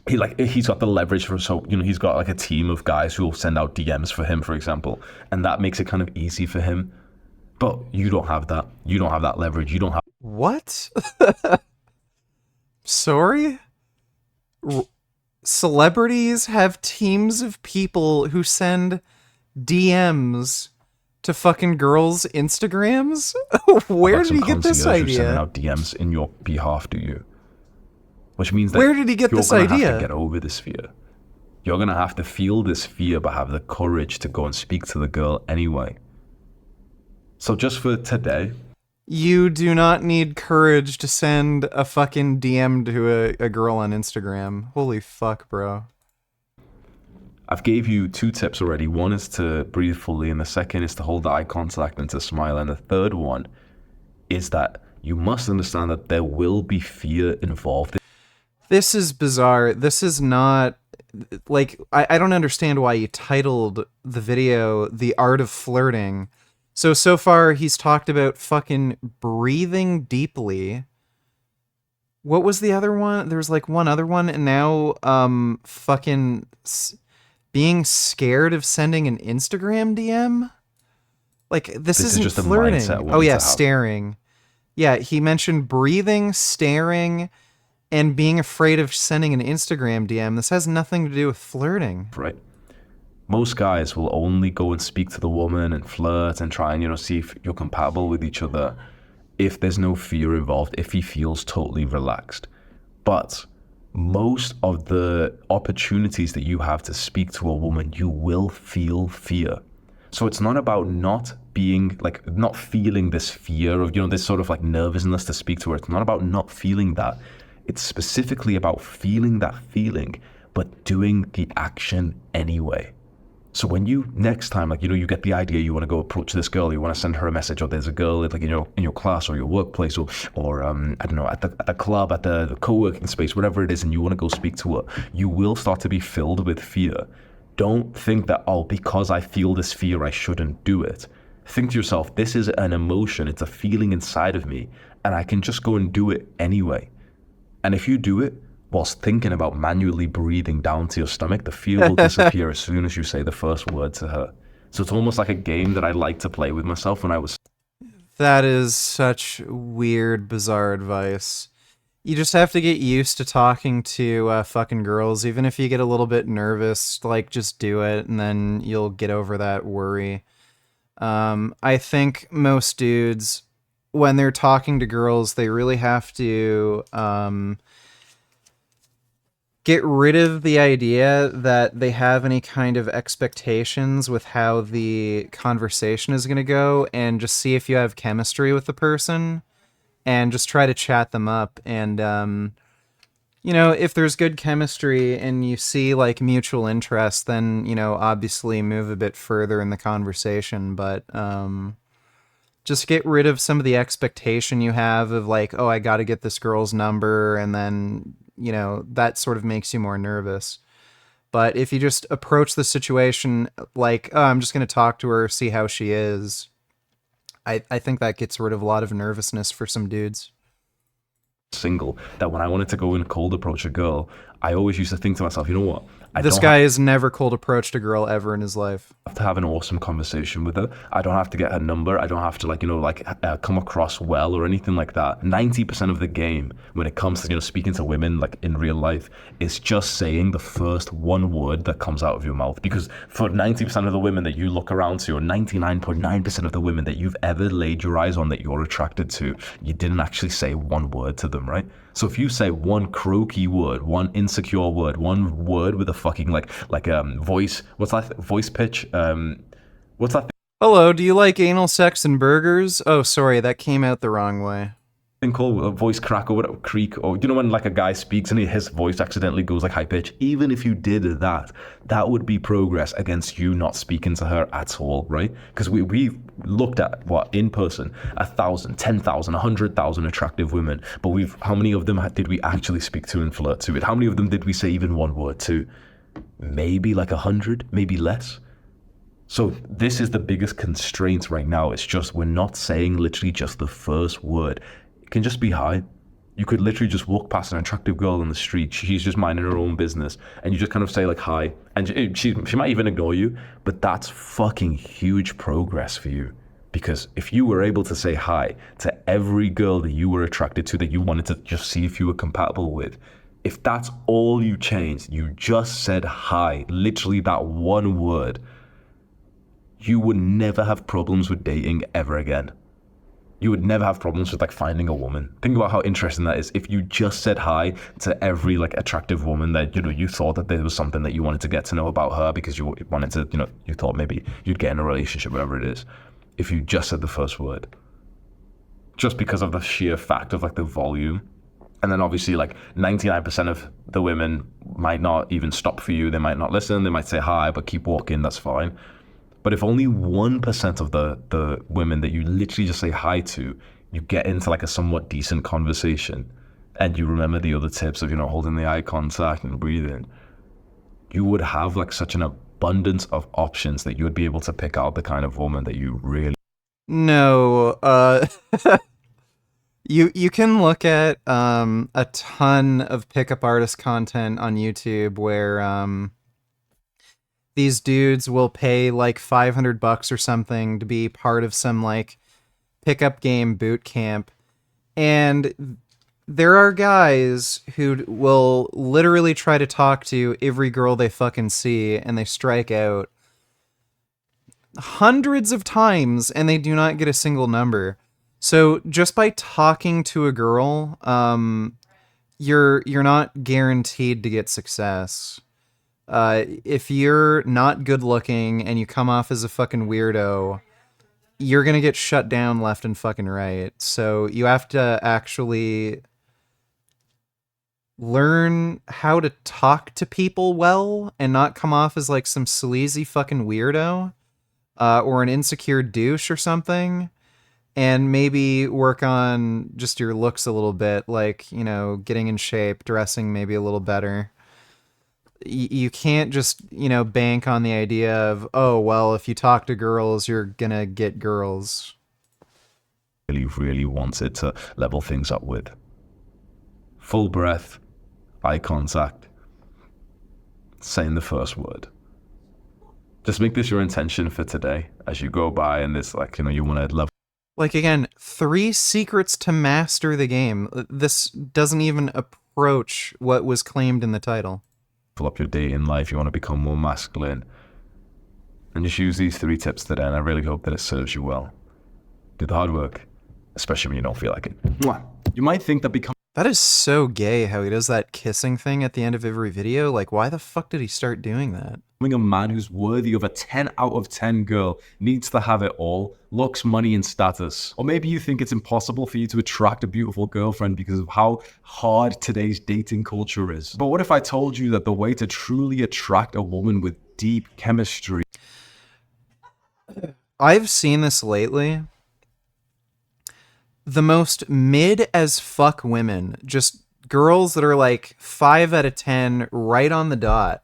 he's got the leverage for, so, you know, he's got like a team of guys who will send out DMs for him, for example, and that makes it kind of easy for him. But you don't have that. You don't have that leverage. You don't have. What? Sorry? Celebrities have teams of people who send DMs to fucking girls' Instagrams? Where did he get this idea? Sending out DMs in your behalf, do you? Which means that where did he get this idea? You're gonna have to get over this fear. You're gonna have to feel this fear, but have the courage to go and speak to the girl anyway. So just for today, you do not need courage to send a fucking DM to a girl on Instagram. Holy fuck, bro. I've gave you 2 tips already. One is to breathe fully, and the second is to hold eye contact and to smile. And the third one is that you must understand that there will be fear involved. This is bizarre. This is not, like, I don't understand why you titled the video The Art of Flirting. So far he's talked about fucking breathing deeply. What was the other one? There was like one other one, and now fucking being scared of sending an Instagram DM? Like, this isn't just flirting. Oh yeah, have. staring. Yeah, he mentioned breathing, staring, and being afraid of sending an Instagram DM. This has nothing to do with flirting. Right. Most guys will only go and speak to the woman and flirt and try and, you know, see if you're compatible with each other if there's no fear involved, if he feels totally relaxed. But most of the opportunities that you have to speak to a woman, you will feel fear. So it's not about not being, like, not feeling this fear of, you know, this sort of like nervousness to speak to her. It's not about not feeling that. It's specifically about feeling that feeling, but doing the action anyway. So when you next time, like, you know, you get the idea, you want to go approach this girl, you want to send her a message, or there's a girl like in your class or your workplace, or I don't know, at the club, at the co-working space, whatever it is, and you want to go speak to her, you will start to be filled with fear. Don't think that, oh, because I feel this fear, I shouldn't do it. Think to yourself, this is an emotion, it's a feeling inside of me, and I can just go and do it anyway. And if you do it whilst thinking about manually breathing down to your stomach, the fear will disappear as soon as you say the first word to her. So it's almost like a game that I like to play with myself when I was... That is such weird, bizarre advice. You just have to get used to talking to fucking girls. Even if you get a little bit nervous, like, just do it, and then you'll get over that worry. I think most dudes, when they're talking to girls, they really have to get rid of the idea that they have any kind of expectations with how the conversation is going to go, and just see if you have chemistry with the person, and just try to chat them up. And, you know, if there's good chemistry and you see like mutual interest, then, you know, obviously move a bit further in the conversation. But, just get rid of some of the expectation you have of like, oh, I got to get this girl's number, and then, you know, that sort of makes you more nervous. But if you just approach the situation like, oh, I'm just going to talk to her, see how she is, I think that gets rid of a lot of nervousness for some dudes. Single, that when I wanted to go and cold approach a girl, I always used to think to myself, you know what? This guy has never cold approached a girl ever in his life. I have to have an awesome conversation with her. I don't have to get her number. I don't have to come across well or anything like that. 90% of the game when it comes to, you know, speaking to women like in real life is just saying the first one word that comes out of your mouth. Because for 90% of the women that you look around to, or 99.9% of the women that you've ever laid your eyes on that you're attracted to, you didn't actually say one word to them, right? So if you say one croaky word, one insecure word, one word with a fucking voice, what's that voice pitch? What's that Hello, do you like anal sex and burgers? Oh, sorry, that came out the wrong way. thing called a voice crack or whatever, creak, or you know when like a guy speaks and his voice accidentally goes like high pitch? Even if you did that, that would be progress against you not speaking to her at all, right? Because we looked at what in person 1,000, 10,000, 100,000 attractive women, but how many of them did we actually speak to and flirt to? How many of them did we say even one word to? Maybe like 100, maybe less. So this is the biggest constraint right now. It's just we're not saying literally just the first word. It can just be hi. You could literally just walk past an attractive girl on the street. She's just minding her own business, and you just kind of say like hi, and she might even ignore you, but that's fucking huge progress for you. Because if you were able to say hi to every girl that you were attracted to, that you wanted to just see if you were compatible with, if that's all you changed, you just said hi, literally that one word, you would never have problems with dating ever again. You would never have problems with like finding a woman. Think about how interesting that is. If you just said hi to every like attractive woman that, you know, you thought that there was something that you wanted to get to know about her because you wanted to, you know, you thought maybe you'd get in a relationship, whatever it is. If you just said the first word, just because of the sheer fact of like the volume. And then obviously like 99% of the women might not even stop for you. They might not listen. They might say hi, but keep walking. That's fine. But if only 1% of the women that you literally just say hi to, you get into like a somewhat decent conversation, and you remember the other tips of, you know, holding the eye contact and breathing, you would have like such an abundance of options that you would be able to pick out the kind of woman that you really... No, you can look at a ton of pickup artist content on YouTube where these dudes will pay like $500 or something to be part of some like pickup game boot camp. And there are guys who will literally try to talk to every girl they fucking see, and they strike out hundreds of times and they do not get a single number. So just by talking to a girl, you're not guaranteed to get success. If you're not good looking and you come off as a fucking weirdo, you're gonna get shut down left and fucking right. So you have to actually learn how to talk to people well and not come off as like some sleazy fucking weirdo, or an insecure douche or something. And maybe work on just your looks a little bit, like, you know, getting in shape, dressing maybe a little better. You can't just, you know, bank on the idea of, oh, well, if you talk to girls, you're gonna get girls. Really wanted to level things up with. Full breath, eye contact, saying the first word. Just make this your intention for today as you go by, and this, like, you know, you want to level. Like, again, 3 secrets to master the game. This doesn't even approach what was claimed in the title. Up your dating life, you want to become more masculine, and just use these 3 tips today, and I really hope that it serves you well. Do the hard work, especially when you don't feel like it. You might think that becoming That is so gay how he does that kissing thing at the end of every video. Like, why the fuck did he start doing that? A man who's worthy of a 10 out of 10 girl needs to have it all: looks, money, and status. Or maybe you think it's impossible for you to attract a beautiful girlfriend because of how hard today's dating culture is. But what if I told you that the way to truly attract a woman with deep chemistry... I've seen this lately. The most mid as fuck women, just girls that are like 5 out of 10 right on the dot.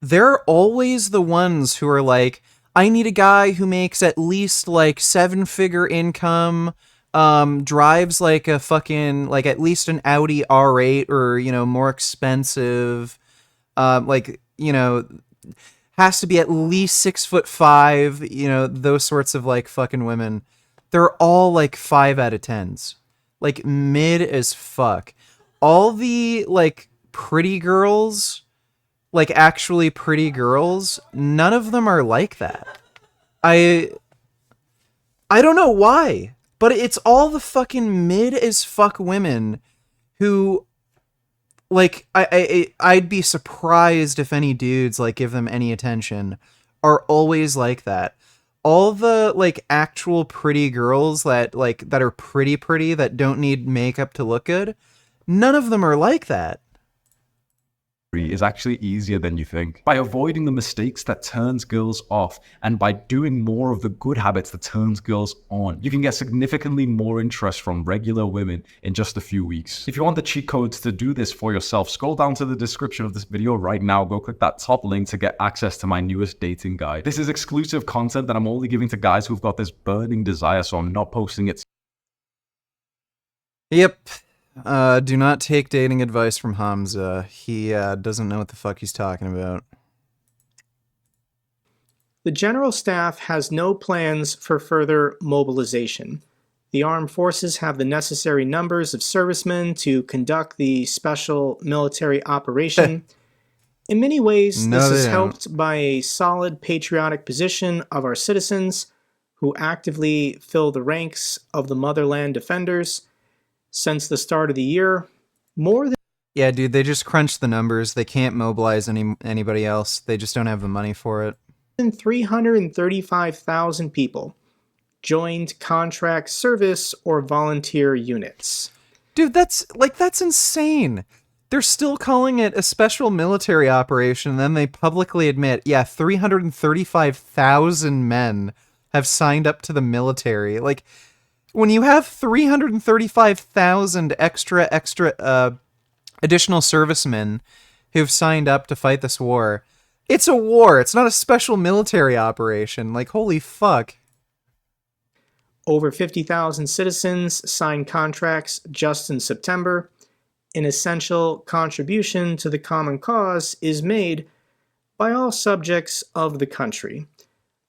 They're always the ones who are like, I need a guy who makes at least like 7-figure income, drives like a fucking, like at least an Audi R8 or, you know, more expensive, like, you know, has to be at least 6'5", you know, those sorts of like fucking women. They're all like 5 out of 10s, like mid as fuck. All the like pretty girls, like actually pretty girls, none of them are like that. I don't know why, but it's all the fucking mid as fuck women who, like, I'd be surprised if any dudes like give them any attention, are always like that. All the like actual pretty girls that like that are pretty that don't need makeup to look good, none of them are like that. Is actually easier than you think. By avoiding the mistakes that turns girls off, and by doing more of the good habits that turns girls on, you can get significantly more interest from regular women in just a few weeks. If you want the cheat codes to do this for yourself, scroll down to the description of this video right now. Go click that top link to get access to my newest dating guide. This is exclusive content that I'm only giving to guys who've got this burning desire, so I'm not posting it. Yep. Do not take dating advice from Hamza. He doesn't know what the fuck he's talking about. The General Staff has no plans for further mobilization. The armed forces have the necessary numbers of servicemen to conduct the special military operation. In many ways, this is helped by a solid patriotic position of our citizens who actively fill the ranks of the motherland defenders. Since the start of the year, more than... Yeah, dude, they just crunched the numbers. They can't mobilize anybody else. They just don't have the money for it. 335,000 people joined contract service or volunteer units. Dude, that's insane. They're still calling it a special military operation, and then they publicly admit, yeah, 335,000 men have signed up to the military. Like, when you have 335,000 extra additional servicemen who've signed up to fight this war, it's a war. It's not a special military operation. Like, holy fuck. Over 50,000 citizens signed contracts just in September. An essential contribution to the common cause is made by all subjects of the country.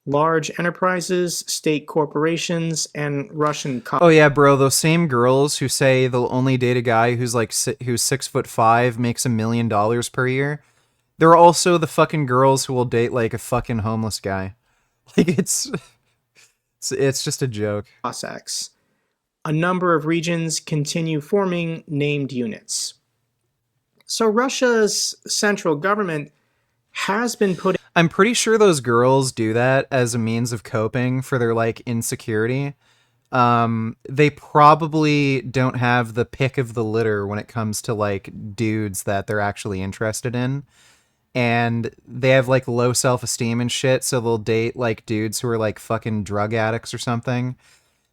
Large enterprises, state corporations, and Russian... Oh yeah, bro, those same girls who say they'll only date a guy who's like who's 6'5", makes $1 million per year. They're also the fucking girls who will date like a fucking homeless guy. Like it's just a joke. Cossacks. A number of regions continue forming named units. So Russia's central government has been putting... I'm pretty sure those girls do that as a means of coping for their, like, insecurity. They probably don't have the pick of the litter when it comes to, like, dudes that they're actually interested in. And they have, like, low self-esteem and shit, so they'll date, like, dudes who are, like, fucking drug addicts or something.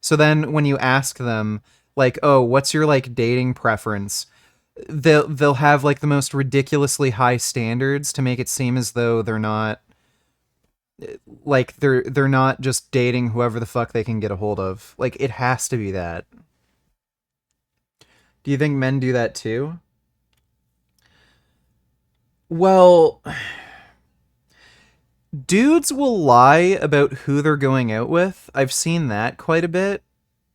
So then when you ask them, like, oh, what's your, like, dating preference? They'll have like the most ridiculously high standards to make it seem as though they're not like they're not just dating whoever the fuck they can get a hold of. Like, it has to be that. Do you think men do that too? Well, dudes will lie about who they're going out with. I've seen that quite a bit.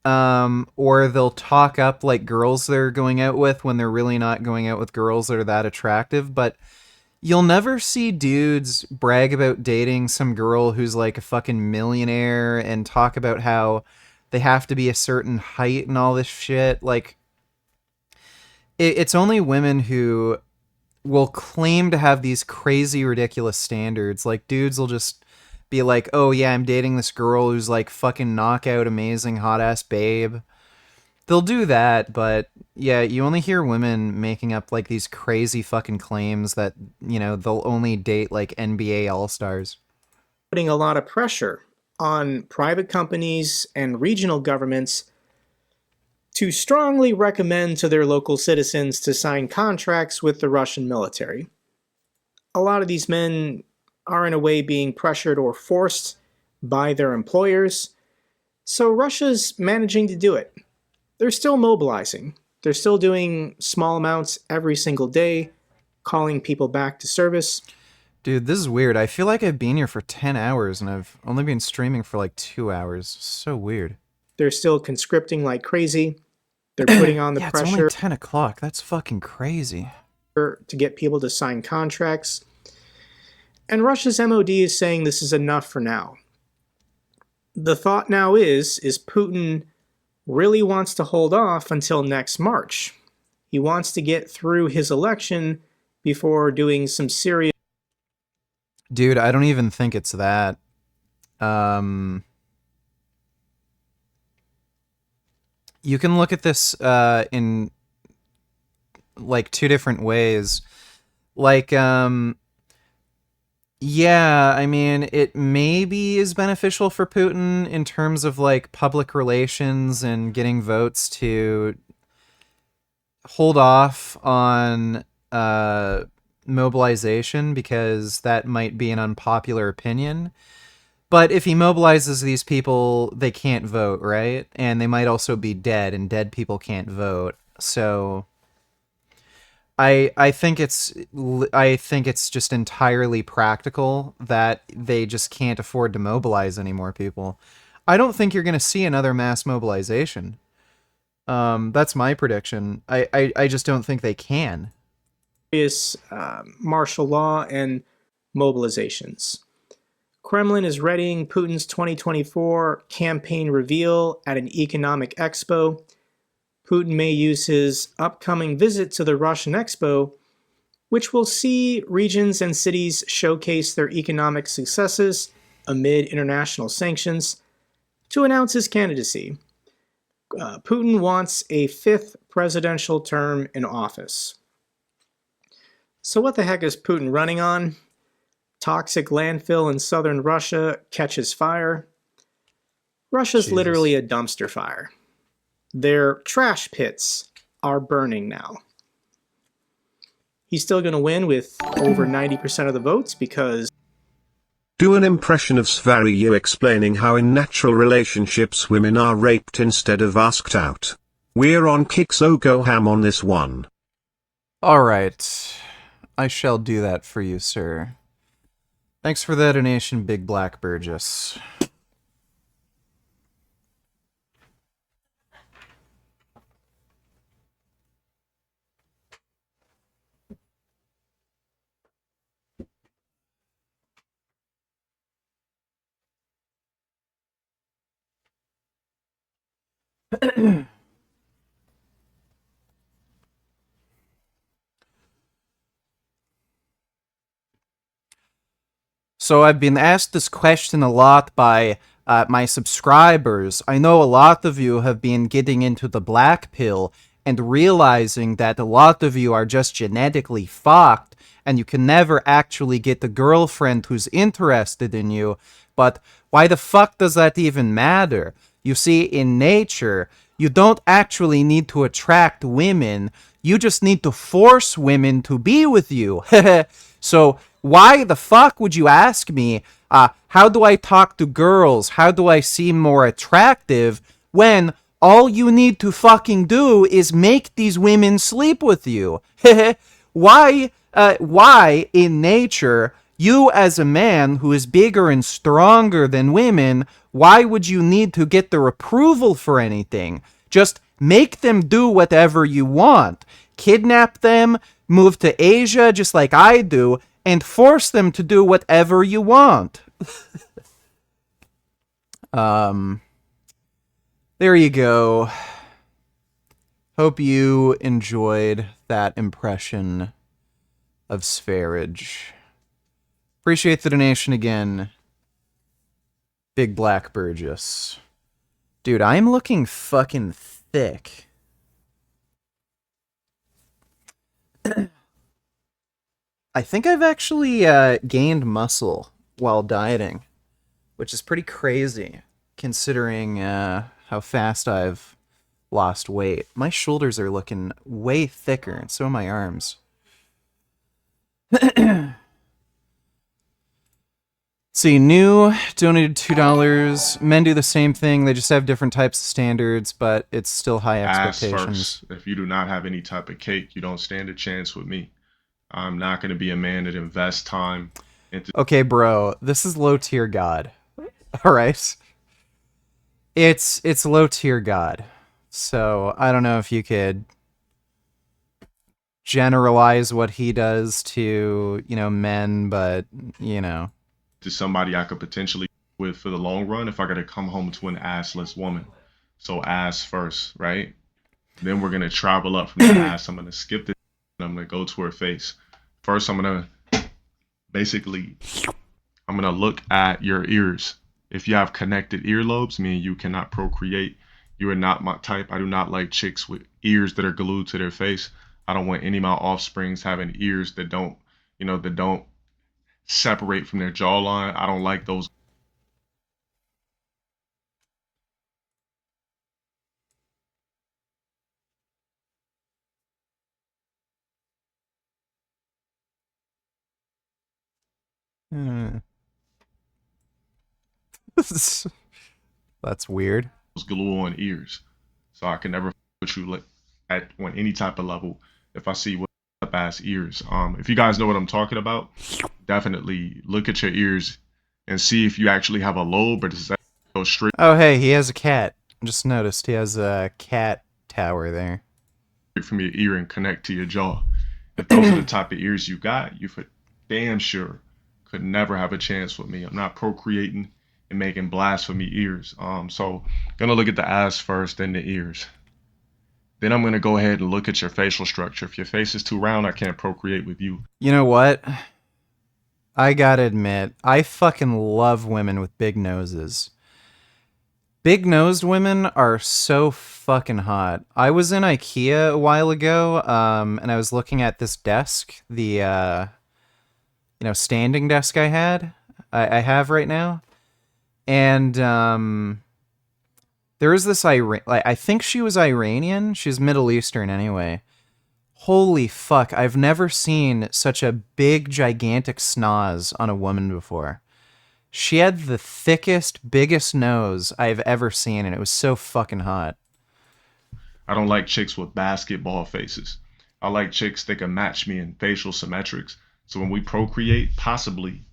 Or they'll talk up like girls they're going out with when they're really not going out with girls that are that attractive. But you'll never see dudes brag about dating some girl who's like a fucking millionaire and talk about how they have to be a certain height and all this shit. Like, it's only women who will claim to have these crazy, ridiculous standards. Like, dudes will just be like, oh yeah, I'm dating this girl who's like fucking knockout amazing hot ass babe. They'll do that, but yeah, you only hear women making up like these crazy fucking claims that, you know, they'll only date like NBA all-stars. Putting a lot of pressure on private companies and regional governments to strongly recommend to their local citizens to sign contracts with the Russian military. A lot of these men are in a way being pressured or forced by their employers, so Russia's managing to do it. They're still mobilizing. They're still doing small amounts every single day, calling people back to service. Dude, this is weird. I feel like I've been here for 10 hours and I've only been streaming for like 2 hours. So weird. They're still conscripting like crazy. They're putting on the yeah, pressure. It's only 10 o'clock. That's fucking crazy. To get people to sign contracts. And Russia's MOD is saying this is enough for now. The thought now is Putin really wants to hold off until next March. He wants to get through his election before doing some serious... Dude, I don't even think it's that. You can look at this in like 2 different ways. Like, yeah, I mean, it maybe is beneficial for Putin in terms of like public relations and getting votes to hold off on mobilization, because that might be an unpopular opinion. But if he mobilizes these people, they can't vote, right? And they might also be dead, and dead people can't vote. So I think it's just entirely practical that they just can't afford to mobilize any more people. I don't think you're going to see another mass mobilization. That's my prediction. I just don't think they can. Martial law and mobilizations. Kremlin is readying Putin's 2024 campaign reveal at an economic expo. Putin may use his upcoming visit to the Russian expo, which will see regions and cities showcase their economic successes amid international sanctions, to announce his candidacy. Putin wants a 5th presidential term in office. So what the heck is Putin running on? Toxic landfill in southern Russia catches fire. Russia's literally a dumpster fire. Their trash pits are burning now. He's still going to win with over 90% of the votes because... Do an impression of Svaryu explaining how in natural relationships women are raped instead of asked out. We're on kick, so go ham on this one. Alright. I shall do that for you, sir. Thanks for the donation, Big Black Burgess. So I've been asked this question a lot by my subscribers. I know a lot of you have been getting into the black pill and realizing that a lot of you are just genetically fucked and you can never actually get the girlfriend who's interested in you. But why the fuck does that even matter? You see, in nature, you don't actually need to attract women. You just need to force women to be with you. So why the fuck would you ask me, how do I talk to girls? How do I seem more attractive? When all you need to fucking do is make these women sleep with you. Why in nature, you as a man who is bigger and stronger than women, why would you need to get their approval for anything? Just make them do whatever you want. Kidnap them, move to Asia just like I do, and force them to do whatever you want. There you go. Hope you enjoyed that impression of spherage. Appreciate the donation again, Big Black Burgess. Dude, I'm looking fucking thick. I think I've actually gained muscle while dieting, which is pretty crazy considering how fast I've lost weight. My shoulders are looking way thicker, and so are my arms. See, new donated $2. Men do the same thing. They just have different types of standards, but it's still high expectations. First, if you do not have any type of cake, you don't stand a chance with me. I'm not going to be a man that invests time into. Okay, bro, this is low tier God. All right, it's low tier God. So I don't know if you could generalize what he does to, men, but to somebody I could potentially with for the long run if I got to come home to an assless woman. So ass first, right? Then we're gonna travel up from the ass. I'm gonna skip this and I'm gonna go to her face. First, I'm gonna look at your ears. If you have connected earlobes, meaning you cannot procreate, you are not my type. I do not like chicks with ears that are glued to their face. I don't want any of my offsprings having ears that don't separate from their jawline. I don't like those. That's weird. Glue on ears, so I can never put you at on any type of level if I see what up ass ears. If you guys know what I'm talking about, definitely look at your ears and see if you actually have a lobe or does that go straight. Oh, hey, he has a cat. I just noticed he has a cat tower there From your ear and connect to your jaw. If those are the type of ears you got, you for damn sure could never have a chance with me. I'm not procreating and making blasphemy ears. So gonna look at the ass first, then the ears. Then I'm gonna go ahead and look at your facial structure. If your face is too round, I can't procreate with you. You know what? I gotta admit, I fucking love women with big noses. Big-nosed women are so fucking hot. I was in IKEA a while ago, and I was looking at this desk, the standing desk I have right now. And there was this I think she was Iranian. She's Middle Eastern anyway. Holy fuck, I've never seen such a big, gigantic schnoz on a woman before. She had the thickest, biggest nose I've ever seen, and it was so fucking hot. I don't like chicks with basketball faces. I like chicks that can match me in facial symmetrics. So when we procreate, possibly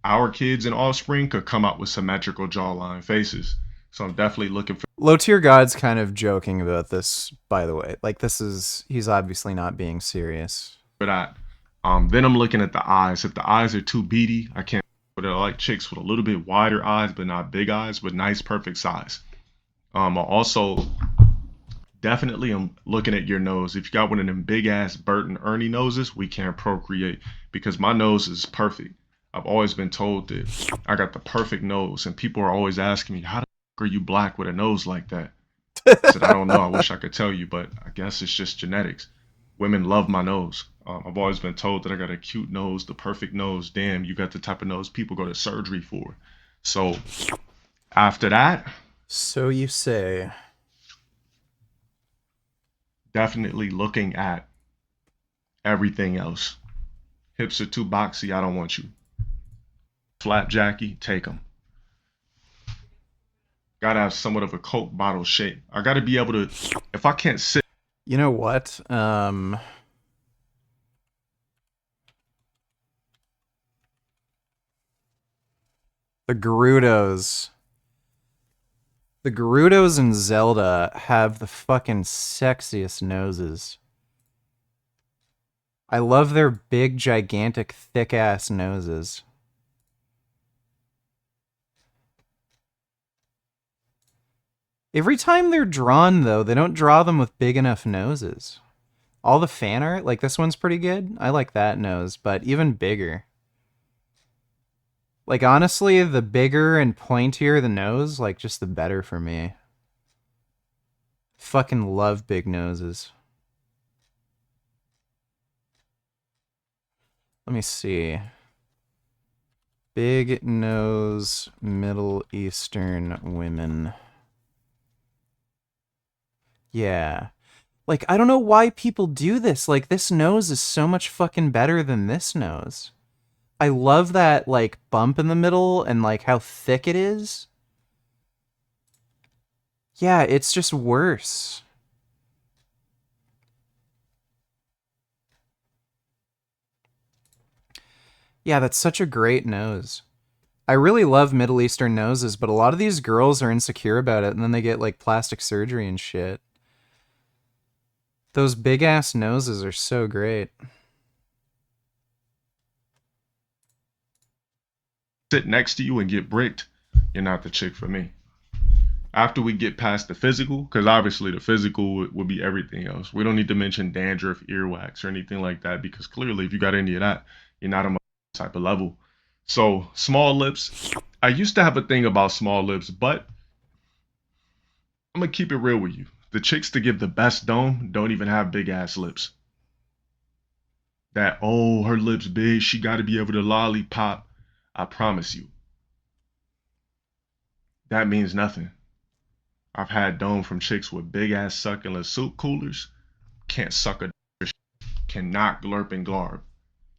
our kids and offspring could come out with symmetrical jawline faces. So I'm definitely looking for. Low Tier God's kind of joking about this, by the way. Like, he's obviously not being serious. For that. Then I'm looking at the eyes. If the eyes are too beady, I can't. But I like chicks with a little bit wider eyes, but not big eyes, but nice, perfect size. I also definitely am looking at your nose. If you got one of them big ass Bert and Ernie noses, we can't procreate because my nose is perfect. I've always been told that I got the perfect nose, and people are always asking me, how the fuck are you black with a nose like that? I said, I don't know. I wish I could tell you, but I guess it's just genetics. Women love my nose. I've always been told that I got a cute nose, the perfect nose. Damn, you got the type of nose people go to surgery for. So after that, so you say, definitely looking at everything else. Hips are too boxy. I don't want you. Flapjacky, take them. Gotta have somewhat of a Coke bottle shape. I gotta be able to, if I can't sit. You know what? The Gerudos in Zelda have the fucking sexiest noses. I love their big, gigantic, thick-ass noses. Every time they're drawn, though, they don't draw them with big enough noses. All the fan art, like this one's pretty good. I like that nose, but even bigger. Like, honestly, the bigger and pointier the nose, like, just the better for me. Fucking love big noses. Let me see. Big nose Middle Eastern women. Yeah. Like, I don't know why people do this. Like, this nose is so much fucking better than this nose. I love that, like, bump in the middle and, like, how thick it is. Yeah, it's just worse. Yeah, that's such a great nose. I really love Middle Eastern noses, but a lot of these girls are insecure about it, and then they get, like, plastic surgery and shit. Those big-ass noses are so great. Sit next to you and get bricked, you're not the chick for me. After we get past the physical, because obviously the physical would be everything else. We don't need to mention dandruff, earwax, or anything like that, because clearly if you got any of that, you're not on my type of level. So small lips, I used to have a thing about small lips, but I'm gonna keep it real with you. The chicks that give the best dome don't even have big ass lips. That, oh, her lips big, she gotta be able to lollipop. I promise you, that means nothing. I've had dome from chicks with big ass succulent soup coolers. Can't suck a cannot glurp and glarb.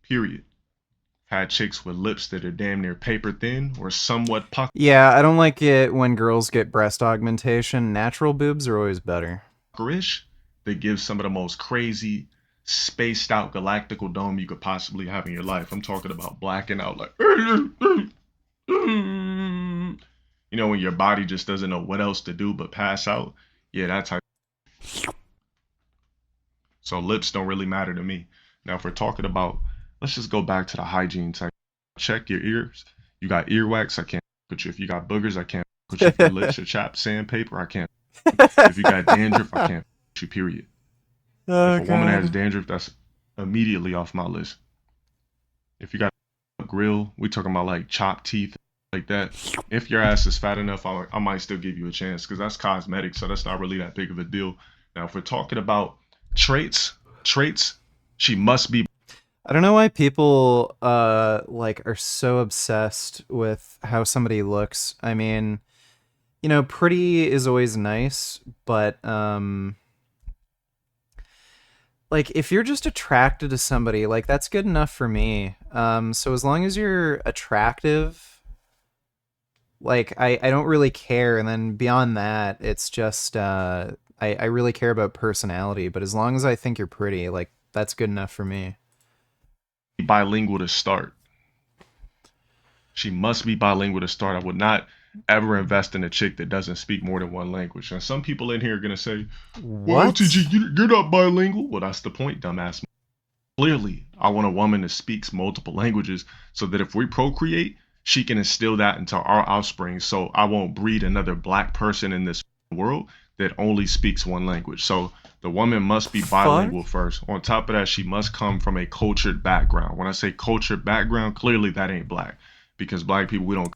Period. Had chicks with lips that are damn near paper thin or somewhat puckered. Yeah, I don't like it when girls get breast augmentation. Natural boobs are always better. That gives some of the most crazy, spaced out galactical dome you could possibly have in your life. I'm talking about blacking out like you know, when your body just doesn't know what else to do but pass out. Yeah, that type. So lips don't really matter to me. Now, if we're talking about, let's just go back to the hygiene type. Check your ears. You got earwax, I can't with you. If you got boogers, I can't with you. If your lips are chapped sandpaper, I can't. If you got dandruff, I can't with you, period. Oh, if a woman has dandruff, that's immediately off my list. If you got a grill, we talking about like chopped teeth, like that. If your ass is fat enough, I might still give you a chance because that's cosmetic, so that's not really that big of a deal. Now, if we're talking about traits, she must be. I don't know why people like are so obsessed with how somebody looks. I mean, you know, pretty is always nice, but like if you're just attracted to somebody, like that's good enough for me. So as long as you're attractive, like I don't really care. And then beyond that, it's just I really care about personality. But as long as I think you're pretty, like that's good enough for me. Bilingual to start. She must be bilingual to start. I would not ever invest in a chick that doesn't speak more than one language. And some people in here are gonna say, "Well, What? TG, you're not bilingual." Well, that's the point, dumbass. Clearly, I want a woman that speaks multiple languages so that if we procreate, she can instill that into our offspring. So I won't breed another black person in this world that only speaks one language. So the woman must be bilingual first. On top of that, she must come from a cultured background. When I say cultured background, clearly that ain't black, because black people, we don't.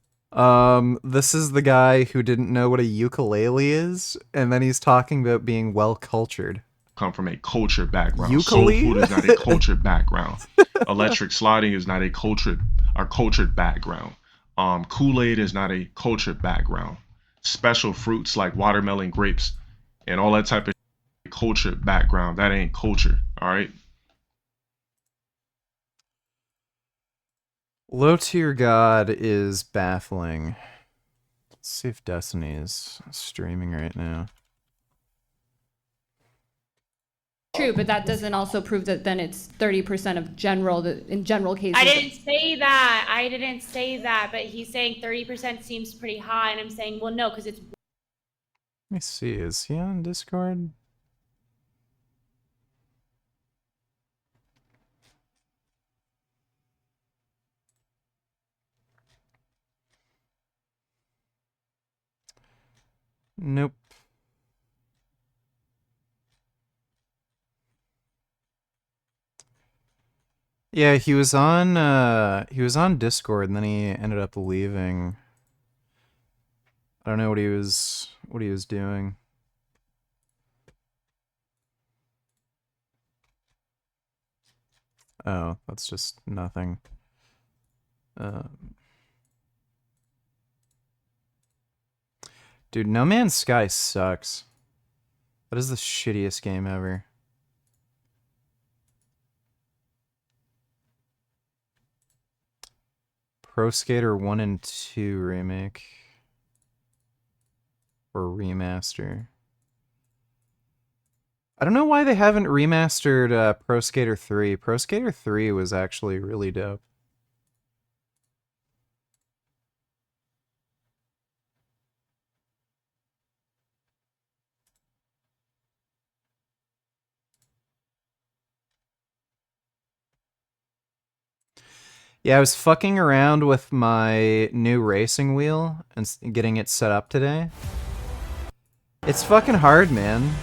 This is the guy who didn't know what a ukulele is, and then he's talking about being well cultured. Come from a cultured background. Ukulele? Soul food is not a cultured background. Electric sliding is not a cultured background. Kool-Aid is not a cultured background. Special fruits like watermelon, grapes, and all that type of cultured background. That ain't culture, all right? Low tier god is baffling. Let's see if Destiny is streaming right now. True, but that doesn't also prove that then it's 30% of general, in general cases. I didn't say that. But he's saying 30% seems pretty high, and I'm saying, well, no, because it's. Let me see, is he on Discord? Nope. Yeah, he was on Discord and then he ended up leaving. I don't know what he was doing. Oh, that's just nothing. Dude, No Man's Sky sucks. That is the shittiest game ever. Pro Skater 1 and 2 remake. Or remaster. I don't know why they haven't remastered Pro Skater 3. Pro Skater 3 was actually really dope. Yeah, I was fucking around with my new racing wheel and getting it set up today. It's fucking hard, man.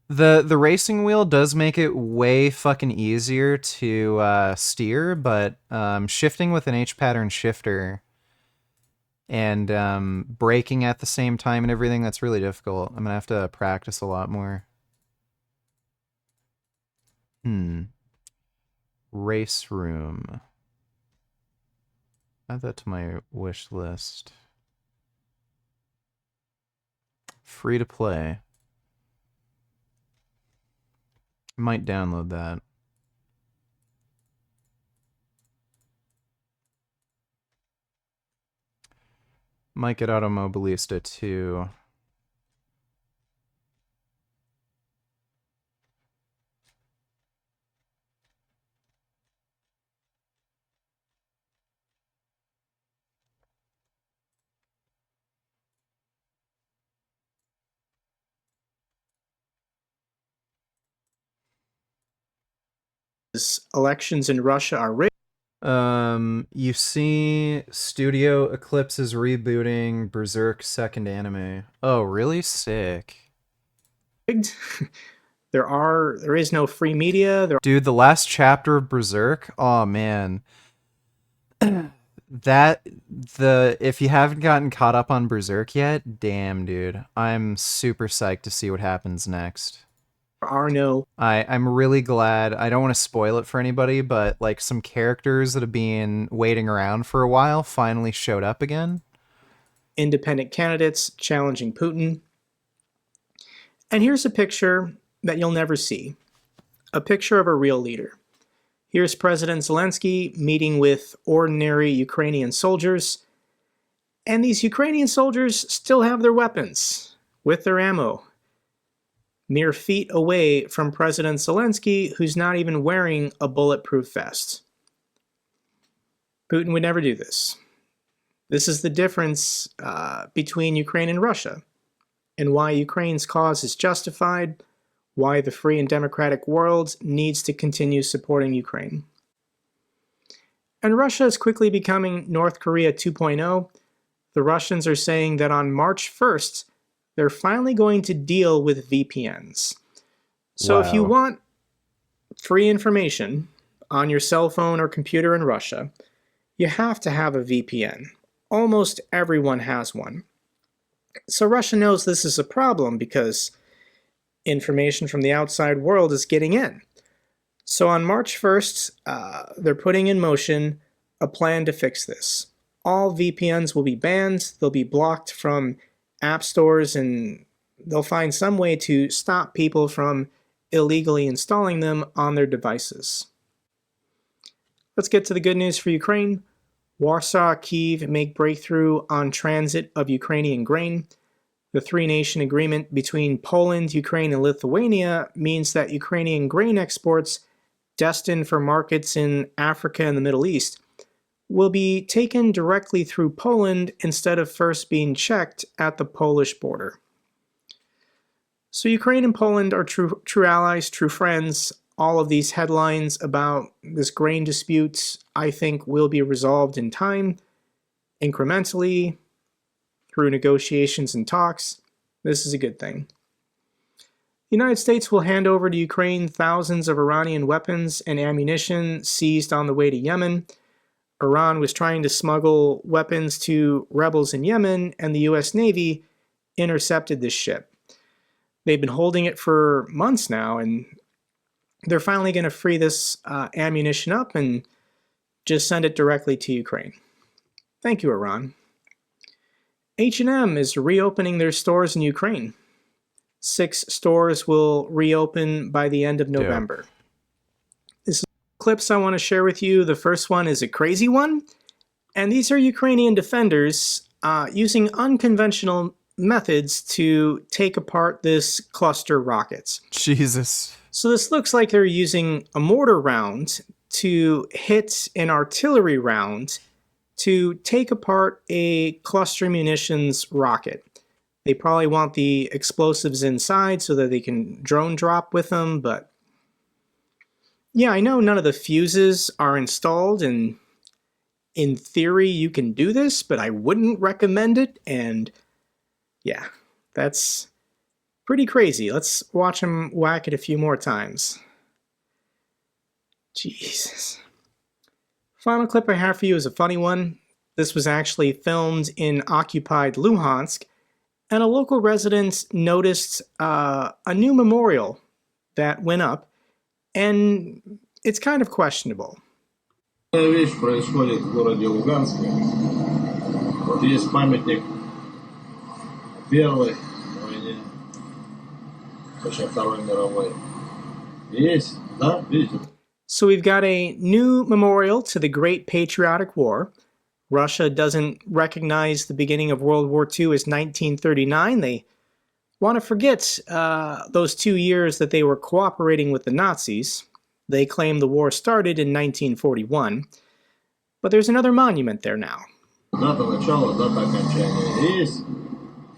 The racing wheel does make it way fucking easier to steer, but shifting with an H-pattern shifter and braking at the same time and everything, that's really difficult. I'm gonna have to practice a lot more. Race room. Add that to my wish list. Free to play. Might download that. Might get Automobilista too. Elections in Russia are rigged. You see Studio Eclipse is rebooting Berserk second anime. Oh, really? Sick. There is no free media. Dude, the last chapter of Berserk, oh man. If you haven't gotten caught up on Berserk yet, damn dude. I'm super psyched to see what happens next. I'm really glad. I don't want to spoil it for anybody, but like some characters that have been waiting around for a while finally showed up again. Independent candidates challenging Putin. And here's a picture that you'll never see. A picture of a real leader. Here's President Zelensky meeting with ordinary Ukrainian soldiers. And these Ukrainian soldiers still have their weapons with their ammo. Mere feet away from President Zelensky, who's not even wearing a bulletproof vest. Putin would never do this. This is the difference between Ukraine and Russia, and why Ukraine's cause is justified, why the free and democratic world needs to continue supporting Ukraine. And Russia is quickly becoming North Korea 2.0. The Russians are saying that on March 1st, they're finally going to deal with VPNs. So if you want free information on your cell phone or computer in Russia, you have to have a VPN. Almost everyone has one. So Russia knows this is a problem because information from the outside world is getting in. So on March 1st, they're putting in motion a plan to fix this. All VPNs will be banned, they'll be blocked from app stores, and they'll find some way to stop people from illegally installing them on their devices. Let's get to the good news for Ukraine. Warsaw, Kyiv make breakthrough on transit of Ukrainian grain. The three-nation agreement between Poland, Ukraine, and Lithuania means that Ukrainian grain exports destined for markets in Africa and the Middle East will be taken directly through Poland instead of first being checked at the Polish border. So Ukraine and Poland are true allies, true friends. All of these headlines about this grain dispute, I think, will be resolved in time, incrementally, through negotiations and talks. This is a good thing. The United States will hand over to Ukraine thousands of Iranian weapons and ammunition seized on the way to Yemen. Iran was trying to smuggle weapons to rebels in Yemen, and the U.S. Navy intercepted this ship. They've been holding it for months now, and they're finally going to free this ammunition up and just send it directly to Ukraine. Thank you, Iran. H&M is reopening their stores in Ukraine. 6 stores will reopen by the end of November. This is clips I want to share with you. The first one is a crazy one, and these are Ukrainian defenders using unconventional methods to take apart this cluster rockets. Jesus. So this looks like they're using a mortar round to hit an artillery round to take apart a cluster munitions rocket. They probably want the explosives inside so that they can drone drop with them, but yeah, I know none of the fuses are installed, and in theory you can do this, but I wouldn't recommend it, and yeah, that's pretty crazy. Let's watch them whack it a few more times. Jesus. Final clip I have for you is a funny one. This was actually filmed in occupied Luhansk, and a local resident noticed a new memorial that went up, and it's kind of questionable. Вещь происходит в городе Луганске. Вот есть памятник Первой войне, точнее Второй мировой. Есть, да, видите? So we've got a new memorial to the Great Patriotic War. Russia doesn't recognize the beginning of World War II as 1939. They want to forget those 2 years that they were cooperating with the Nazis. They claim the war started in 1941. But there's another monument there now. Дата начала, дата окончания. Есть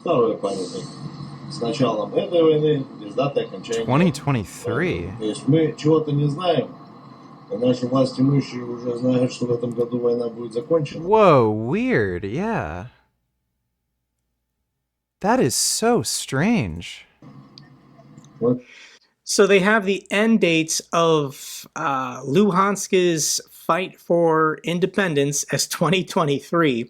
второй памятник с началом этой войны и с датой окончания. 2023. То есть мы чего-то не знаем. Наши власти имущие уже знают, что в этом году война будет закончена. Whoa, weird, yeah. That is so strange. What? So they have the end dates of Luhansk's fight for independence as 2023.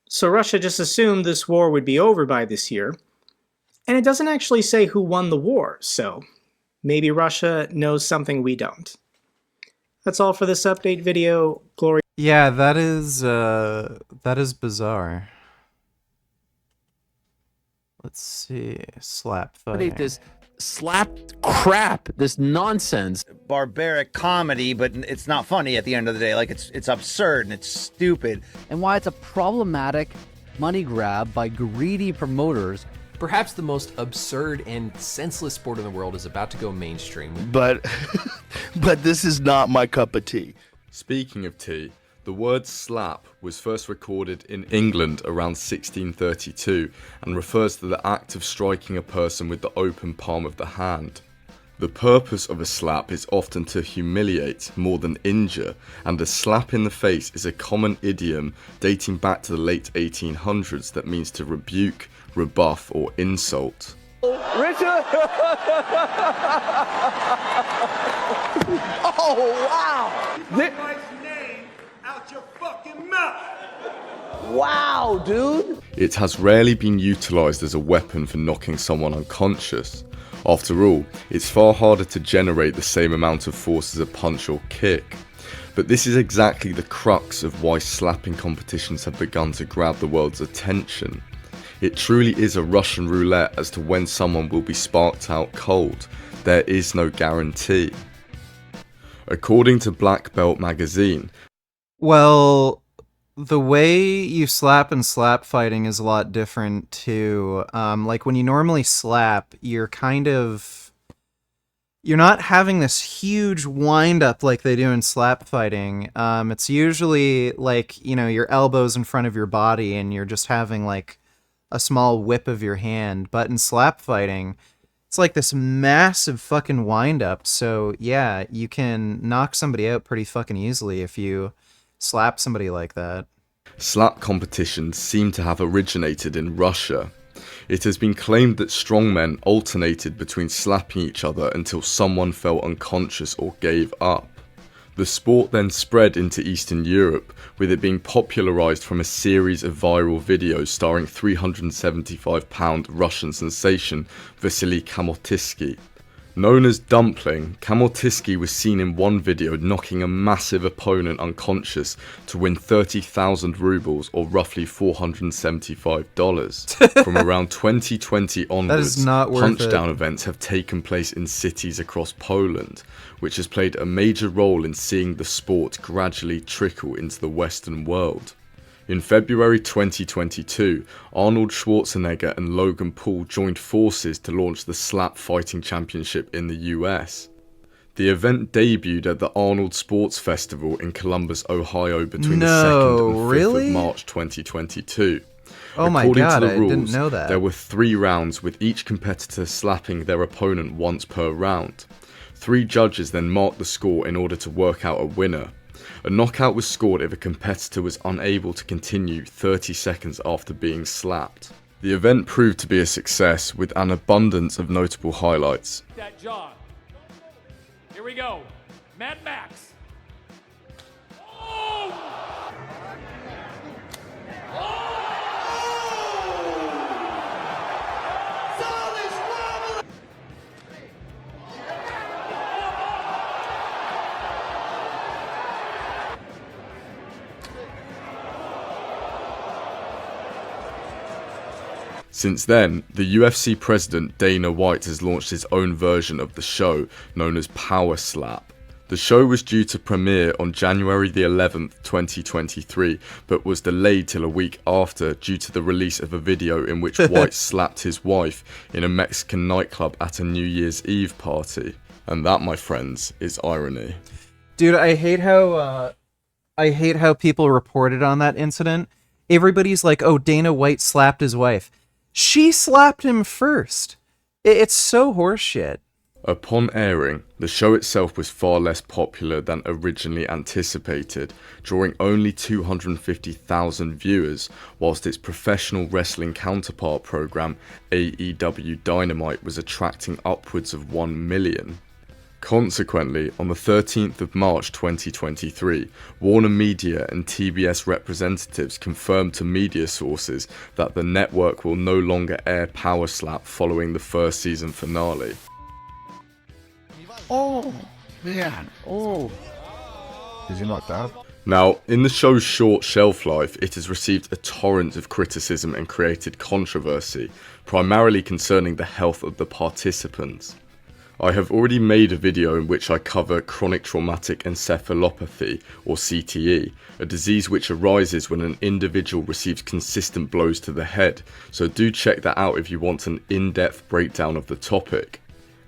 So Russia just assumed this war would be over by this year. And it doesn't actually say who won the war, so maybe Russia knows something we don't. That's all for this update video. Glory. Yeah, that is bizarre. Let's see. Slap fighting. This slap crap, this nonsense. Barbaric comedy, but it's not funny at the end of the day. Like, it's absurd and it's stupid. And why it's a problematic money grab by greedy promoters. Perhaps the most absurd and senseless sport in the world is about to go mainstream. But this is not my cup of tea. Speaking of tea, the word slap was first recorded in England around 1632 and refers to the act of striking a person with the open palm of the hand. The purpose of a slap is often to humiliate more than injure, and a slap in the face is a common idiom dating back to the late 1800s that means to rebuke, rebuff, or insult. Richard! Oh, wow! Wow, dude! It has rarely been utilised as a weapon for knocking someone unconscious. After all, it's far harder to generate the same amount of force as a punch or kick. But this is exactly the crux of why slapping competitions have begun to grab the world's attention. It truly is a Russian roulette as to when someone will be sparked out cold. There is no guarantee. According to Black Belt magazine, well, the way you slap and slap fighting is a lot different too. Like when you normally slap, you're not having this huge wind up like they do in slap fighting. It's usually like, you know, your elbows in front of your body and you're just having like a small whip of your hand. But in slap fighting, it's like this massive fucking wind up. So yeah, you can knock somebody out pretty fucking easily if you slap somebody like that. Slap competitions seem to have originated in Russia. It has been claimed that strongmen alternated between slapping each other until someone fell unconscious or gave up. The sport then spread into Eastern Europe, with it being popularised from a series of viral videos starring 375-pound Russian sensation Vasily Kamotysky. Known as Dumpling, Kamotysky was seen in one video knocking a massive opponent unconscious to win 30,000 rubles, or roughly $475. From around 2020 onwards, punch-down events have taken place in cities across Poland, which has played a major role in seeing the sport gradually trickle into the Western world. In February 2022, Arnold Schwarzenegger and Logan Paul joined forces to launch the Slap Fighting Championship in the US. The event debuted at the Arnold Sports Festival in Columbus, Ohio between the 2nd and 5th of March 2022. Oh my According god, to the I rules, didn't know that. there were 3 rounds, with each competitor slapping their opponent once per round. 3 judges then marked the score in order to work out a winner. A knockout was scored if a competitor was unable to continue 30 seconds after being slapped. The event proved to be a success, with an abundance of notable highlights. That jaw. Here we go. Mad Max. Oh! Since then, the UFC president Dana White has launched his own version of the show, known as Power Slap. The show was due to premiere on January the 11th, 2023, but was delayed till a week after due to the release of a video in which White slapped his wife in a Mexican nightclub at a New Year's Eve party. And that, my friends, is irony. Dude, I hate how people reported on that incident. Everybody's like, "Oh, Dana White slapped his wife." She slapped him first. It's so horseshit. Upon airing, the show itself was far less popular than originally anticipated, drawing only 250,000 viewers, whilst its professional wrestling counterpart program, AEW Dynamite, was attracting upwards of 1 million. Consequently, on the 13th of March 2023, Warner Media and TBS representatives confirmed to media sources that the network will no longer air Power Slap following the first season finale. Oh, man. Oh. Is he knocked out? Now, in the show's short shelf life, it has received a torrent of criticism and created controversy, primarily concerning the health of the participants. I have already made a video in which I cover chronic traumatic encephalopathy, or CTE, a disease which arises when an individual receives consistent blows to the head, so do check that out if you want an in-depth breakdown of the topic.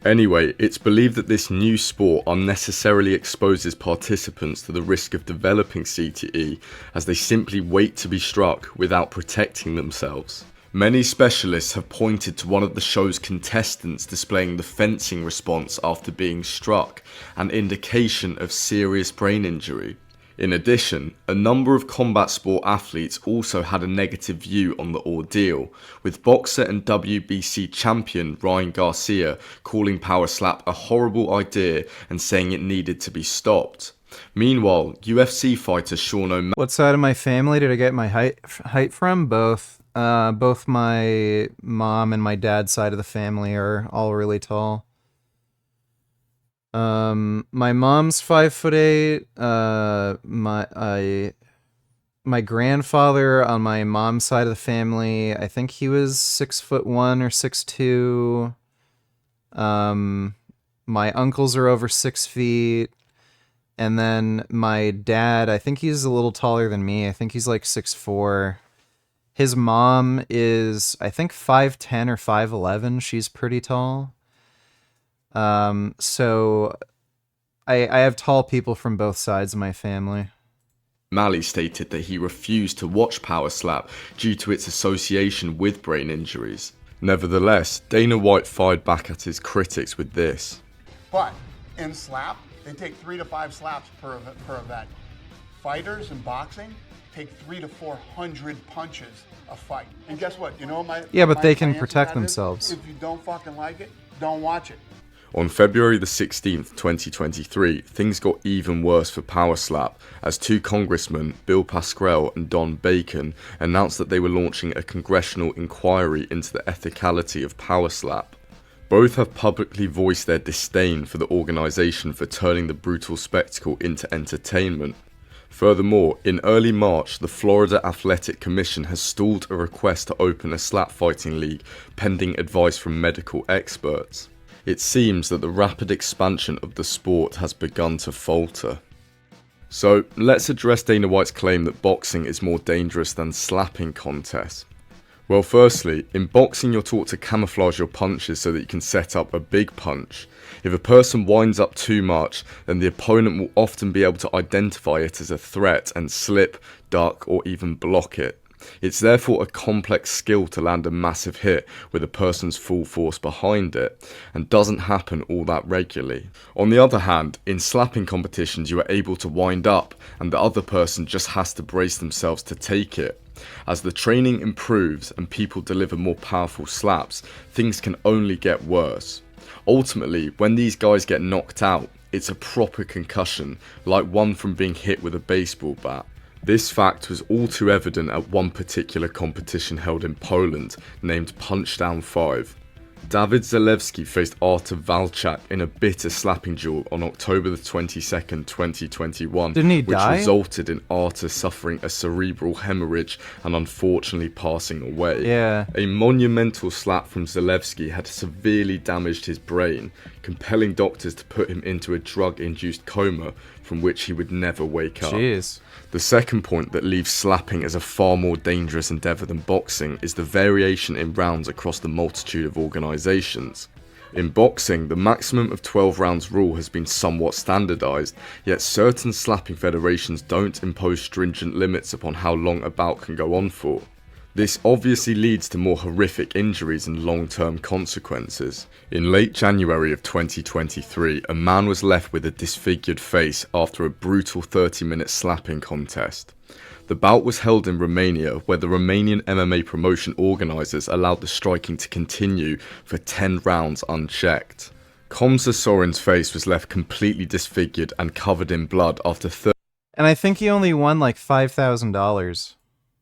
Anyway, it's believed that this new sport unnecessarily exposes participants to the risk of developing CTE, as they simply wait to be struck without protecting themselves. Many specialists have pointed to one of the show's contestants displaying the fencing response after being struck, an indication of serious brain injury. In addition, a number of combat sport athletes also had a negative view on the ordeal, with boxer and WBC champion Ryan Garcia calling Power Slap a horrible idea and saying it needed to be stopped. Meanwhile, UFC fighter Sean O'Malley... What side of my family did I get my height from? Both. Both my mom and my dad's side of the family are all really tall. My mom's 5'8". My grandfather on my mom's side of the family, I think he was 6'1" or 6'2". My uncles are over 6 feet. And then my dad, I think he's a little taller than me. I think he's like 6'4". His mom is, I think, 5'10" or 5'11". She's pretty tall. So I have tall people from both sides of my family. Malley stated that he refused to watch Power Slap due to its association with brain injuries. Nevertheless, Dana White fired back at his critics with this. But in slap, they take 3 to 5 slaps per event. Fighters in boxing take 300 to 400 punches a fight. And guess what? You know my Yeah, but my- they my can answer to protect that is, themselves. if you don't fucking like it, don't watch it. On February the 16th, 2023, things got even worse for Power Slap as two congressmen, Bill Pascrell and Don Bacon, announced that they were launching a congressional inquiry into the ethicality of Power Slap. Both have publicly voiced their disdain for the organisation for turning the brutal spectacle into entertainment. Furthermore, in early March, the Florida Athletic Commission has stalled a request to open a slap fighting league pending advice from medical experts. It seems that the rapid expansion of the sport has begun to falter. So, let's address Dana White's claim that boxing is more dangerous than slapping contests. Well, firstly, in boxing you're taught to camouflage your punches so that you can set up a big punch. If a person winds up too much, then the opponent will often be able to identify it as a threat and slip, duck, or even block it. It's therefore a complex skill to land a massive hit with a person's full force behind it, and doesn't happen all that regularly. On the other hand, in slapping competitions you are able to wind up, and the other person just has to brace themselves to take it. As the training improves and people deliver more powerful slaps, things can only get worse. Ultimately, when these guys get knocked out, it's a proper concussion, like one from being hit with a baseball bat. This fact was all too evident at one particular competition held in Poland, named Punchdown 5. Dawid Zalewski faced Artur Walczak in a bitter slapping duel on October the 22nd, 2021, Didn't he which die? resulted in Artur suffering a cerebral hemorrhage and unfortunately passing away. Yeah. A monumental slap from Zalewski had severely damaged his brain, compelling doctors to put him into a drug-induced coma from which he would never wake up. Jeez. The second point that leaves slapping as a far more dangerous endeavour than boxing is the variation in rounds across the multitude of organisations. In boxing, the maximum of 12 rounds rule has been somewhat standardised, yet certain slapping federations don't impose stringent limits upon how long a bout can go on for. This obviously leads to more horrific injuries and long-term consequences. In late January of 2023, a man was left with a disfigured face after a brutal 30-minute slapping contest. The bout was held in Romania, where the Romanian MMA promotion organisers allowed the striking to continue for 10 rounds unchecked. Hamza Sorin's face was left completely disfigured and covered in blood after And I think he only won like $5,000.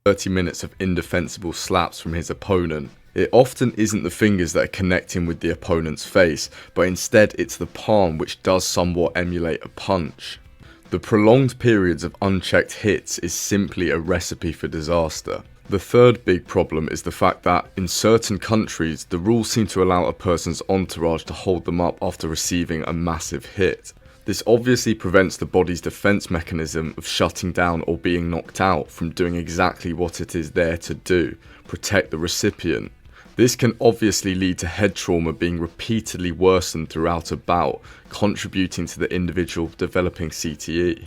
30 minutes of indefensible slaps from his opponent. It often isn't the fingers that are connecting with the opponent's face, but instead it's the palm which does somewhat emulate a punch. The prolonged periods of unchecked hits is simply a recipe for disaster. The third big problem is the fact that, in certain countries, the rules seem to allow a person's entourage to hold them up after receiving a massive hit. This obviously prevents the body's defense mechanism of shutting down or being knocked out from doing exactly what it is there to do, protect the recipient. This can obviously lead to head trauma being repeatedly worsened throughout a bout, contributing to the individual developing CTE.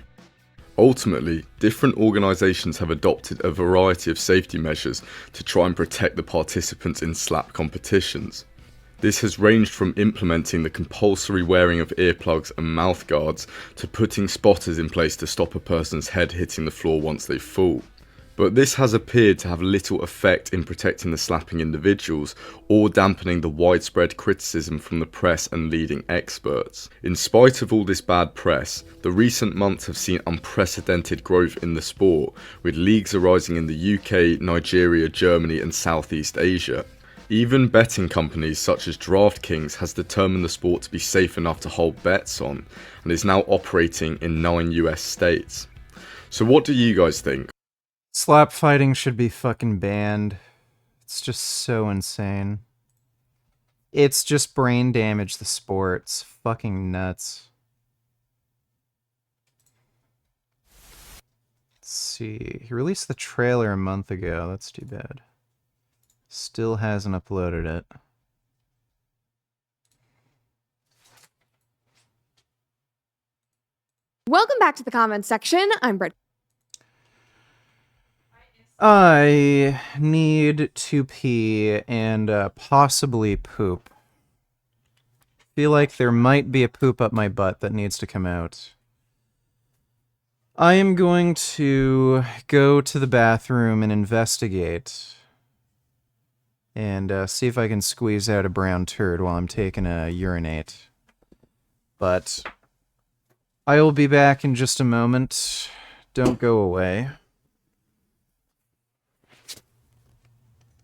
Ultimately, different organisations have adopted a variety of safety measures to try and protect the participants in slap competitions. This has ranged from implementing the compulsory wearing of earplugs and mouth guards to putting spotters in place to stop a person's head hitting the floor once they fall. But this has appeared to have little effect in protecting the slapping individuals or dampening the widespread criticism from the press and leading experts. In spite of all this bad press, the recent months have seen unprecedented growth in the sport, with leagues arising in the UK, Nigeria, Germany and Southeast Asia. Even betting companies such as DraftKings has determined the sport to be safe enough to hold bets on, and is now operating in 9 US states. So what do you guys think? Slap fighting should be fucking banned. It's just so insane. It's just brain damage, the sport. It's fucking nuts. Let's see. He released the trailer a month ago. That's too bad. Still hasn't uploaded it. Welcome back to the comments section. I'm Britt. I need to pee and possibly poop. Feel like there might be a poop up my butt that needs to come out. I am going to go to the bathroom and investigate. And see if I can squeeze out a brown turd while I'm taking a urinate. But I will be back in just a moment. Don't go away.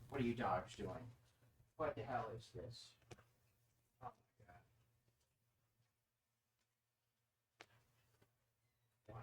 What are you dogs doing? What the hell is this? Oh my god. Wow.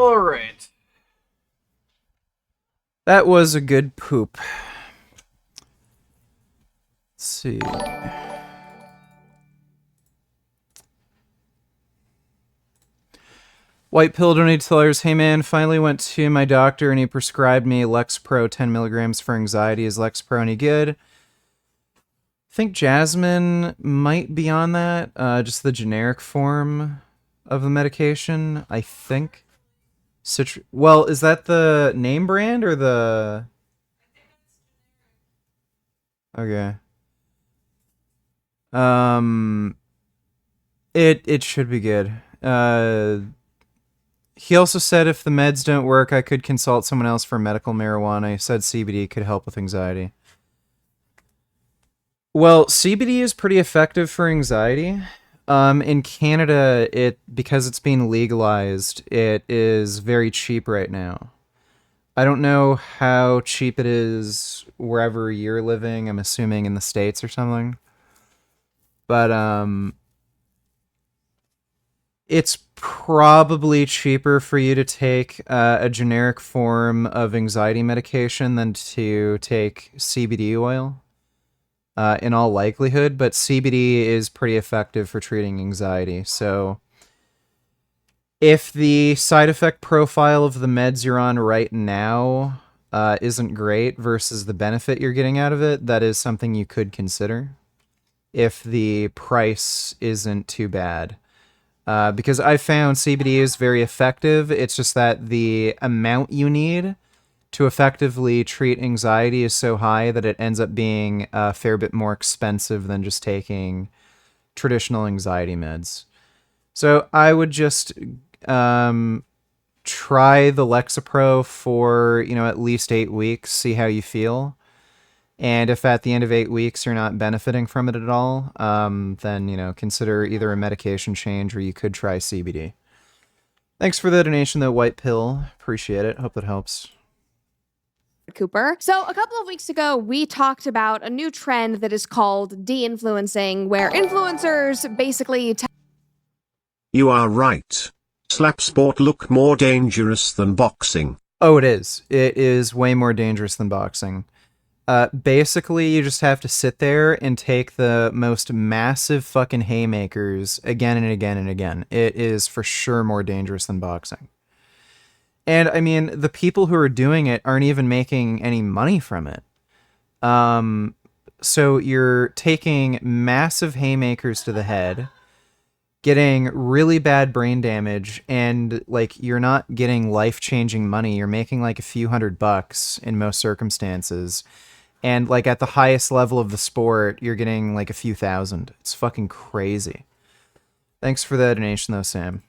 All right. That was a good poop. Let's see. White Pill donated $2. Hey man, finally went to my doctor and he prescribed me Lexapro 10 milligrams for anxiety. Is Lexapro any good? I think Jasmine might be on that. Just the generic form of the medication, I think. Well, is that the name brand or the... Okay. It should be good. He also said if the meds don't work, I could consult someone else for medical marijuana. He said CBD could help with anxiety. Well, CBD is pretty effective for anxiety. In Canada, because it's being legalized, it is very cheap right now. I don't know how cheap it is wherever you're living. I'm assuming in the States or something. But it's probably cheaper for you to take a generic form of anxiety medication than to take CBD oil. In all likelihood, but CBD is pretty effective for treating anxiety. So if the side effect profile of the meds you're on right now isn't great versus the benefit you're getting out of it, that is something you could consider if the price isn't too bad. Because I found CBD is very effective. It's just that the amount you need to effectively treat anxiety is so high that it ends up being a fair bit more expensive than just taking traditional anxiety meds. So I would just try the Lexapro for, at least 8 weeks, see how you feel. And if at the end of 8 weeks you're not benefiting from it at all, then, consider either a medication change or you could try CBD. Thanks for the donation, though, White Pill. Appreciate it. Hope that helps. Cooper. So a couple of weeks ago, we talked about a new trend that is called de-influencing, where influencers basically You are right. Slap sport look more dangerous than boxing. Oh, it is. It is way more dangerous than boxing. Basically, you just have to sit there and take the most massive fucking haymakers again and again and again. It is for sure more dangerous than boxing. And, I mean, the people who are doing it aren't even making any money from it. So you're taking massive haymakers to the head, getting really bad brain damage, and, you're not getting life-changing money. You're making, a few $100 in most circumstances. And, at the highest level of the sport, you're getting, a few thousand. It's fucking crazy. Thanks for the donation, though, Sam.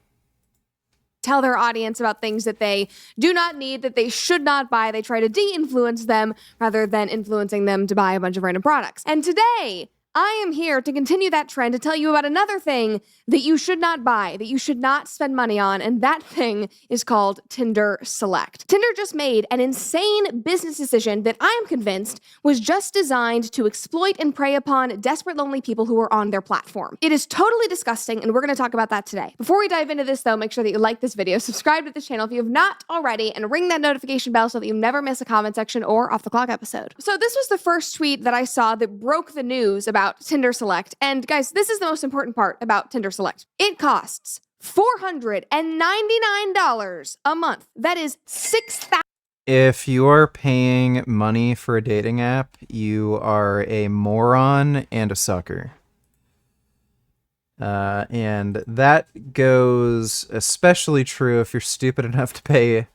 tell their audience about things that they do not need, that they should not buy. They try to de-influence them rather than influencing them to buy a bunch of random products. And today, I am here to continue that trend to tell you about another thing that you should not buy, that you should not spend money on, and that thing is called Tinder Select. Tinder just made an insane business decision that I am convinced was just designed to exploit and prey upon desperate, lonely people who are on their platform. It is totally disgusting, and we're going to talk about that today. Before we dive into this, though, make sure that you like this video, subscribe to this channel if you have not already, and ring that notification bell so that you never miss a comment section or off the clock episode. So this was the first tweet that I saw that broke the news about Tinder Select. And guys, this is the most important part about Tinder Select. It costs $499 a month. That is $6,000. If you are paying money for a dating app, you are a moron and a sucker. And that goes especially true if you're stupid enough to pay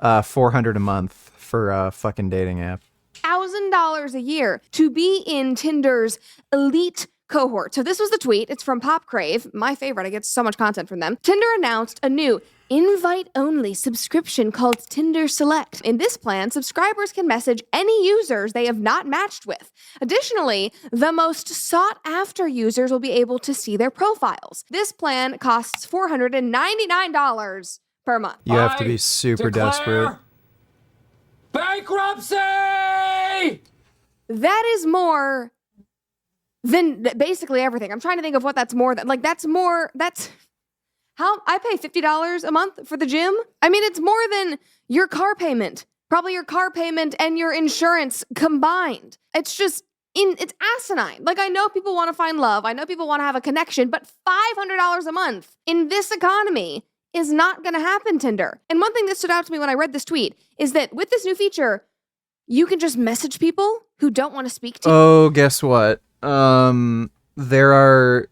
$400 a month for a fucking dating app. $1,000 a year to be in Tinder's elite cohort. So this was the tweet. It's from Pop Crave, my favorite. I get so much content from them. Tinder announced a new invite-only subscription called Tinder Select. In this plan, subscribers can message any users they have not matched with. Additionally, the most sought-after users will be able to see their profiles. This plan costs $499 per month. You have to be super desperate. Bankruptcy! That is more than basically everything. I'm trying to think of what that's more than. That's I pay $50 a month for the gym. I mean, it's more than your car payment. Probably your car payment and your insurance combined. It's just, it's asinine. Like, I know people want to find love. I know people want to have a connection, but $500 a month in this economy is not going to happen, Tinder. And one thing that stood out to me when I read this tweet is that with this new feature, you can just message people who don't want to speak to you. Oh, guess what? There are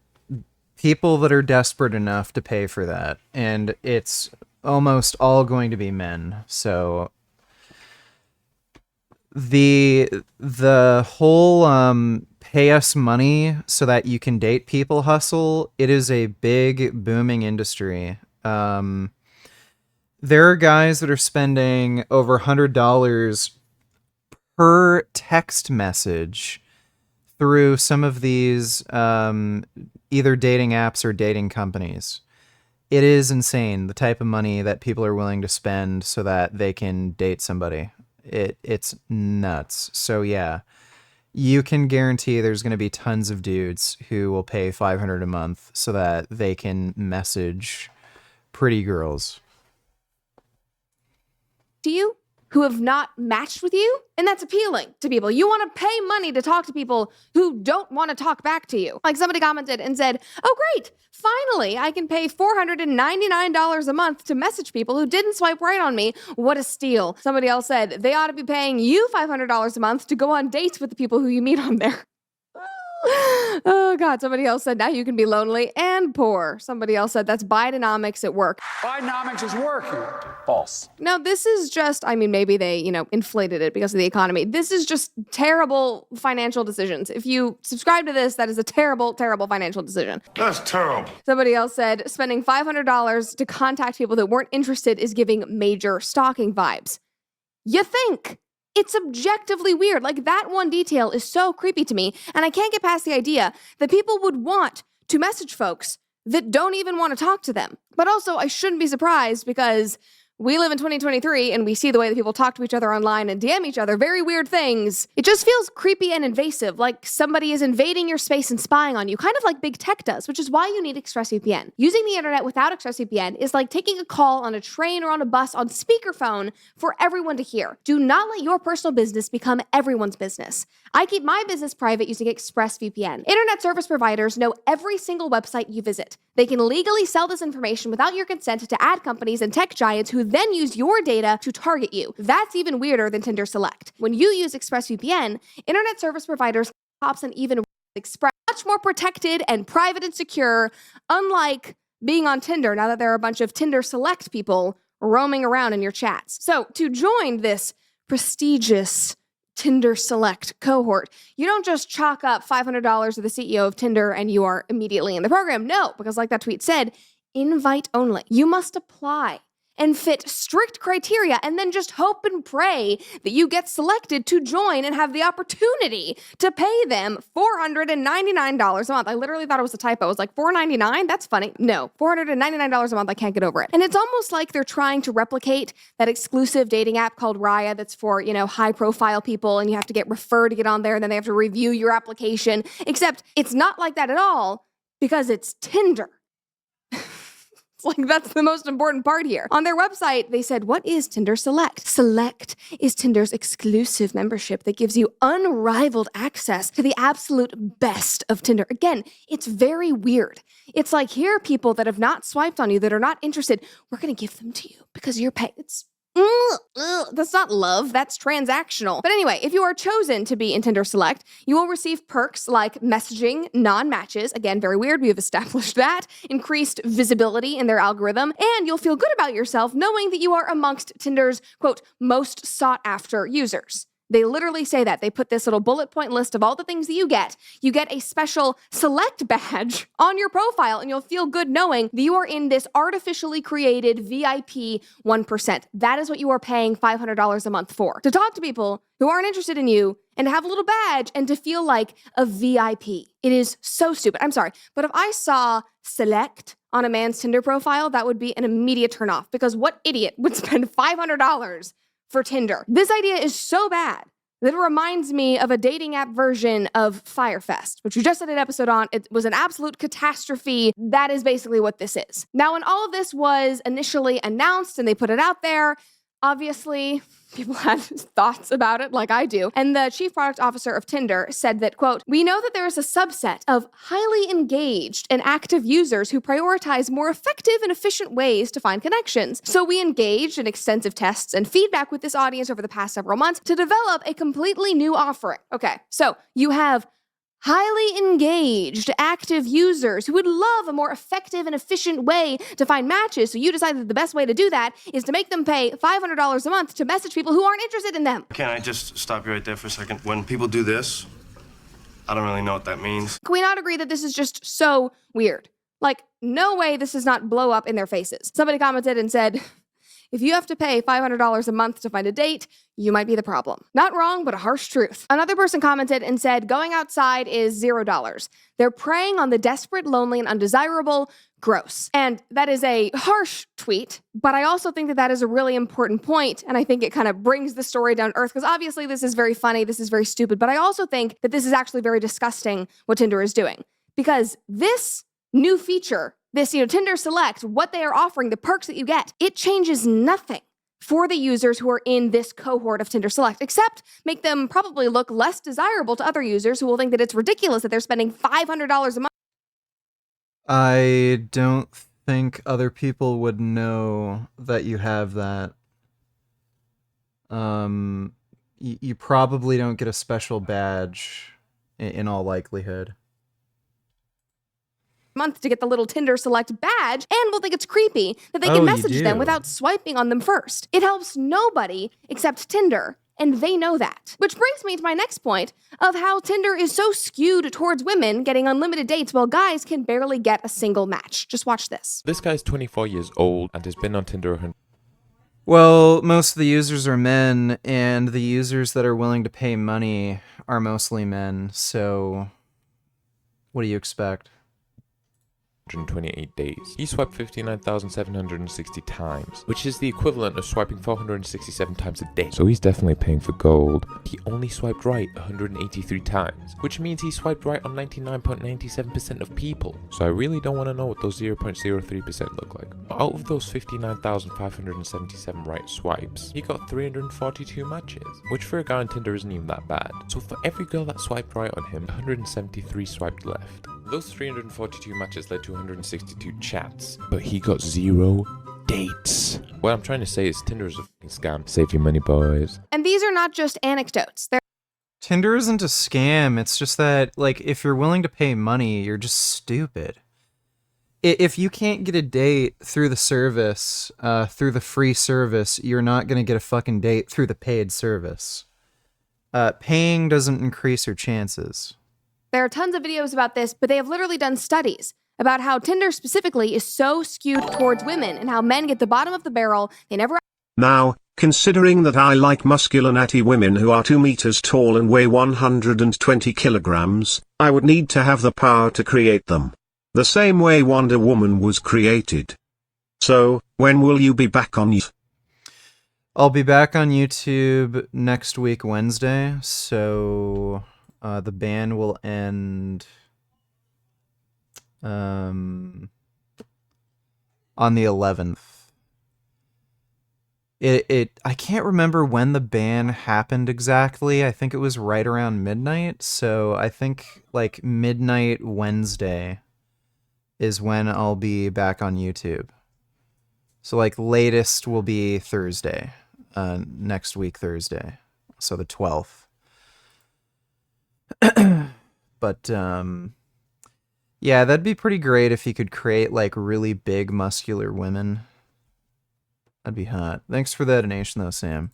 people that are desperate enough to pay for that, and it's almost all going to be men. So the whole pay us money so that you can date people hustle, it is a big booming industry. There are guys that are spending over $100 per text message through some of these either dating apps or dating companies. It is insane the type of money that people are willing to spend so that they can date somebody. It's nuts. So yeah, you can guarantee there's going to be tons of dudes who will pay $500 a month so that they can message pretty girls. To you who have not matched with you, and that's appealing to people. You want to pay money to talk to people who don't want to talk back to you. Like somebody commented and said, oh great, finally I can pay $499 a month to message people who didn't swipe right on me. What a steal. Somebody else said they ought to be paying you $500 a month to go on dates with the people who you meet on there. Oh God, somebody else said now you can be lonely and poor. Somebody else said that's Bidenomics at work. Bidenomics is working. False. Now, this is just, I mean, maybe they, inflated it because of the economy. This is just terrible financial decisions. If you subscribe to this, that is a terrible, terrible financial decision. That's terrible. Somebody else said spending $500 to contact people that weren't interested is giving major stalking vibes. You think? It's objectively weird. Like, that one detail is so creepy to me, and I can't get past the idea that people would want to message folks that don't even want to talk to them. But also, I shouldn't be surprised because we live in 2023 and we see the way that people talk to each other online and DM each other very weird things. It just feels creepy and invasive, like somebody is invading your space and spying on you, kind of like big tech does, which is why you need ExpressVPN. Using the internet without ExpressVPN is like taking a call on a train or on a bus on speakerphone for everyone to hear. Do not let your personal business become everyone's business. I keep my business private using ExpressVPN. Internet service providers know every single website you visit. They can legally sell this information without your consent to ad companies and tech giants who then use your data to target you. That's even weirder than Tinder Select. When you use ExpressVPN, internet service providers pops and even Express much more protected and private and secure, unlike being on Tinder now that there are a bunch of Tinder Select people roaming around in your chats. So to join this prestigious Tinder Select cohort, you don't just chalk up $500 to the CEO of Tinder and you are immediately in the program. No, because like that tweet said, invite only. You must apply and fit strict criteria and then just hope and pray that you get selected to join and have the opportunity to pay them $499 a month. I literally thought it was a typo. I was like, $499? That's funny. No, $499 a month. I can't get over it. And it's almost like they're trying to replicate that exclusive dating app called Raya that's for, high profile people and you have to get referred to get on there and then they have to review your application. Except it's not like that at all because it's Tinder. Like, that's the most important part here. On their website, they said, what is Tinder Select? Select is Tinder's exclusive membership that gives you unrivaled access to the absolute best of Tinder. Again, it's very weird. It's like, here are people that have not swiped on you, that are not interested. We're going to give them to you because you're paying. That's not love, that's transactional. But anyway, if you are chosen to be in Tinder Select, you will receive perks like messaging, non-matches, again, very weird, we have established that, increased visibility in their algorithm, and you'll feel good about yourself knowing that you are amongst Tinder's, quote, most sought after users. They literally say that. They put this little bullet point list of all the things that you get. You get a special select badge on your profile, and you'll feel good knowing that you are in this artificially created VIP 1%. That is what you are paying $500 a month for. To talk to people who aren't interested in you and to have a little badge and to feel like a VIP. It is so stupid. I'm sorry. But if I saw select on a man's Tinder profile, that would be an immediate turnoff because what idiot would spend $500 for Tinder? This idea is so bad that reminds me of a dating app version of Firefest, which we just did an episode on. It was an absolute catastrophe. That is basically what this is. Now, when all of this was initially announced and they put it out there, obviously, people had thoughts about it like I do. And the chief product officer of Tinder said that, quote, "We know that there is a subset of highly engaged and active users who prioritize more effective and efficient ways to find connections. So we engaged in extensive tests and feedback with this audience over the past several months to develop a completely new offering." Okay, so you have highly engaged, active users who would love a more effective and efficient way to find matches, so you decided that the best way to do that is to make them pay $500 a month to message people who aren't interested in them. Can I just stop you right there for a second? When people do this, I don't really know what that means. Can we not agree that this is just so weird? Like, no way this does not blow up in their faces. Somebody commented and said, if you have to pay $500 a month to find a date, you might be the problem. Not wrong, but a harsh truth. Another person commented and said, going outside is $0. They're preying on the desperate, lonely, and undesirable. Gross. And that is a harsh tweet, but I also think that that is a really important point, and I think it kind of brings the story down to earth, because obviously this is very funny, this is very stupid, but I also think that this is actually very disgusting what Tinder is doing. Because this new feature, this, Tinder Select, what they are offering, the perks that you get, it changes nothing for the users who are in this cohort of Tinder Select, except make them probably look less desirable to other users who will think that it's ridiculous that they're spending $500 a month. I don't think other people would know that you have that. You probably don't get a special badge in all likelihood. Month to get the little Tinder Select badge, and will think it's creepy that they can message them without swiping on them first. It helps nobody except Tinder, and they know that. Which brings me to my next point of how Tinder is so skewed towards women getting unlimited dates while guys can barely get a single match. Just watch this. This guy's 24 years old and has been on Tinder. Well, most of the users are men, and the users that are willing to pay money are mostly men, so what do you expect? 128 days. He swiped 59,760 times, which is the equivalent of swiping 467 times a day. So he's definitely paying for gold. He only swiped right 183 times, which means he swiped right on 99.97% of people. So I really don't want to know what those 0.03% look like. Out of those 59,577 right swipes, he got 342 matches, which for a guy on Tinder isn't even that bad. So for every girl that swiped right on him, 173 swiped left. Those 342 matches led to 162 chats, but he got 0 dates. What I'm trying to say is Tinder is a f***ing scam. Save your money, boys. And these are not just anecdotes. Tinder isn't a scam. It's just that, like, if you're willing to pay money, you're just stupid. If you can't get a date through the service, through the free service, you're not going to get a fucking date through the paid service. Paying doesn't increase your chances. There are tons of videos about this, but they have literally done studies about how Tinder specifically is so skewed towards women and how men get the bottom of the barrel. They never... Now, considering that I like muscular natty women who are 2 meters tall and weigh 120 kilograms, I would need to have the power to create them. The same way Wonder Woman was created. So, when will you be back on YouTube? I'll be back on YouTube next week, Wednesday, so... the ban will end on the 11th. I can't remember when the ban happened exactly. I think it was right around midnight, so I think like midnight Wednesday is when I'll be back on YouTube. So like latest will be Thursday, next week Thursday, so the 12th. But yeah, that'd be pretty great if you could create like really big muscular women. That'd be hot. Thanks for that donation though, Sam.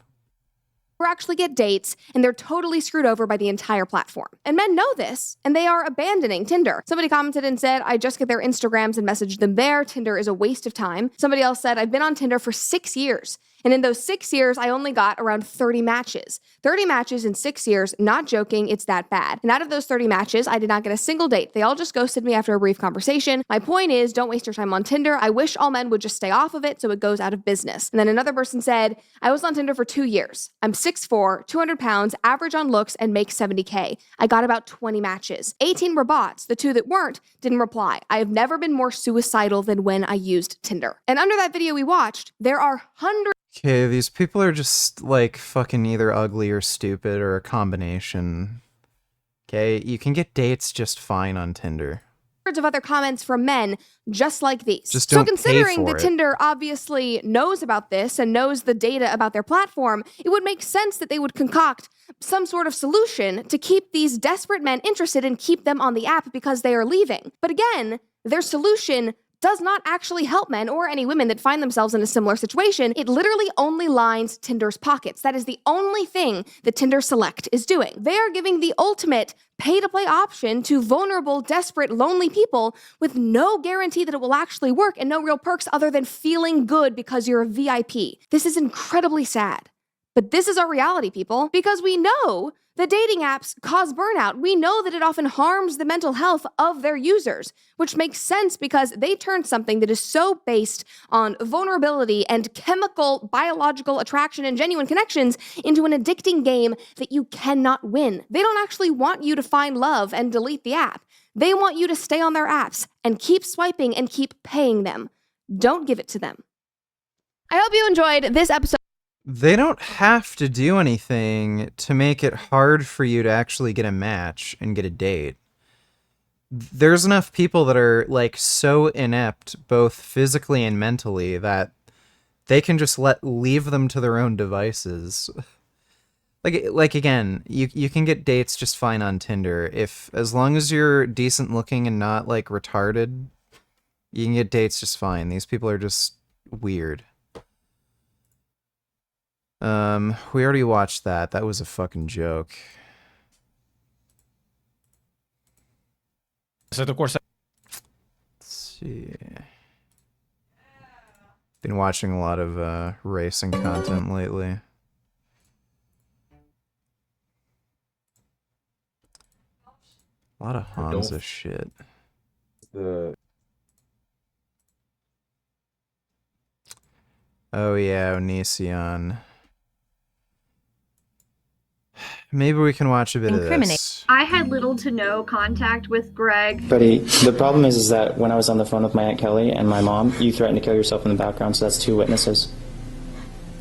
actually get dates, and they're totally screwed over by the entire platform. And men know this, and they are abandoning Tinder. Somebody commented and said, I just get their Instagrams and message them there. Tinder is a waste of time. Somebody else said, I've been on Tinder for 6 years. And in those 6 years, I only got around 30 matches. 30 matches in 6 years, not joking, it's that bad. And out of those 30 matches, I did not get a single date. They all just ghosted me after a brief conversation. My point is, don't waste your time on Tinder. I wish all men would just stay off of it so it goes out of business. And then another person said, I was on Tinder for 2 years. I'm 6'4", 200 pounds, average on looks, and make $70K. I got about 20 matches. 18 were bots. The 2 that weren't didn't reply. I have never been more suicidal than when I used Tinder. And under that video we watched, there are hundreds. Okay, these people are just, like, fucking either ugly or stupid or a combination. Okay, you can get dates just fine on Tinder. Of other comments from men just like these. Just don't so considering pay for that it. Tinder obviously knows about this and knows the data about their platform, it would make sense that they would concoct some sort of solution to keep these desperate men interested and keep them on the app because they are leaving. But again, their solution does not actually help men or any women that find themselves in a similar situation. It literally only lines Tinder's pockets. That is the only thing that Tinder Select is doing. They are giving the ultimate pay-to-play option to vulnerable, desperate, lonely people with no guarantee that it will actually work and no real perks other than feeling good because you're a VIP. This is incredibly sad. But this is our reality, people, because we know that dating apps cause burnout. We know that it often harms the mental health of their users, which makes sense because they turned something that is so based on vulnerability and chemical, biological attraction and genuine connections into an addicting game that you cannot win. They don't actually want you to find love and delete the app. They want you to stay on their apps and keep swiping and keep paying them. Don't give it to them. I hope you enjoyed this episode. They don't have to do anything to make it hard for you to actually get a match and get a date. There's enough people that are, like, so inept, both physically and mentally, that they can just leave them to their own devices. Like again, you can get dates just fine on Tinder. As long as you're decent looking and not, like, retarded, you can get dates just fine. These people are just weird. We already watched that. That was a fucking joke. So of course. Let's see. Been watching a lot of racing content lately. A lot of Hamza shit. Oh yeah, Onision. Maybe we can watch a bit of this. I had little to no contact with Greg. Buddy, the problem is that when I was on the phone with my Aunt Kelly and my mom, you threatened to kill yourself in the background, so that's 2 witnesses.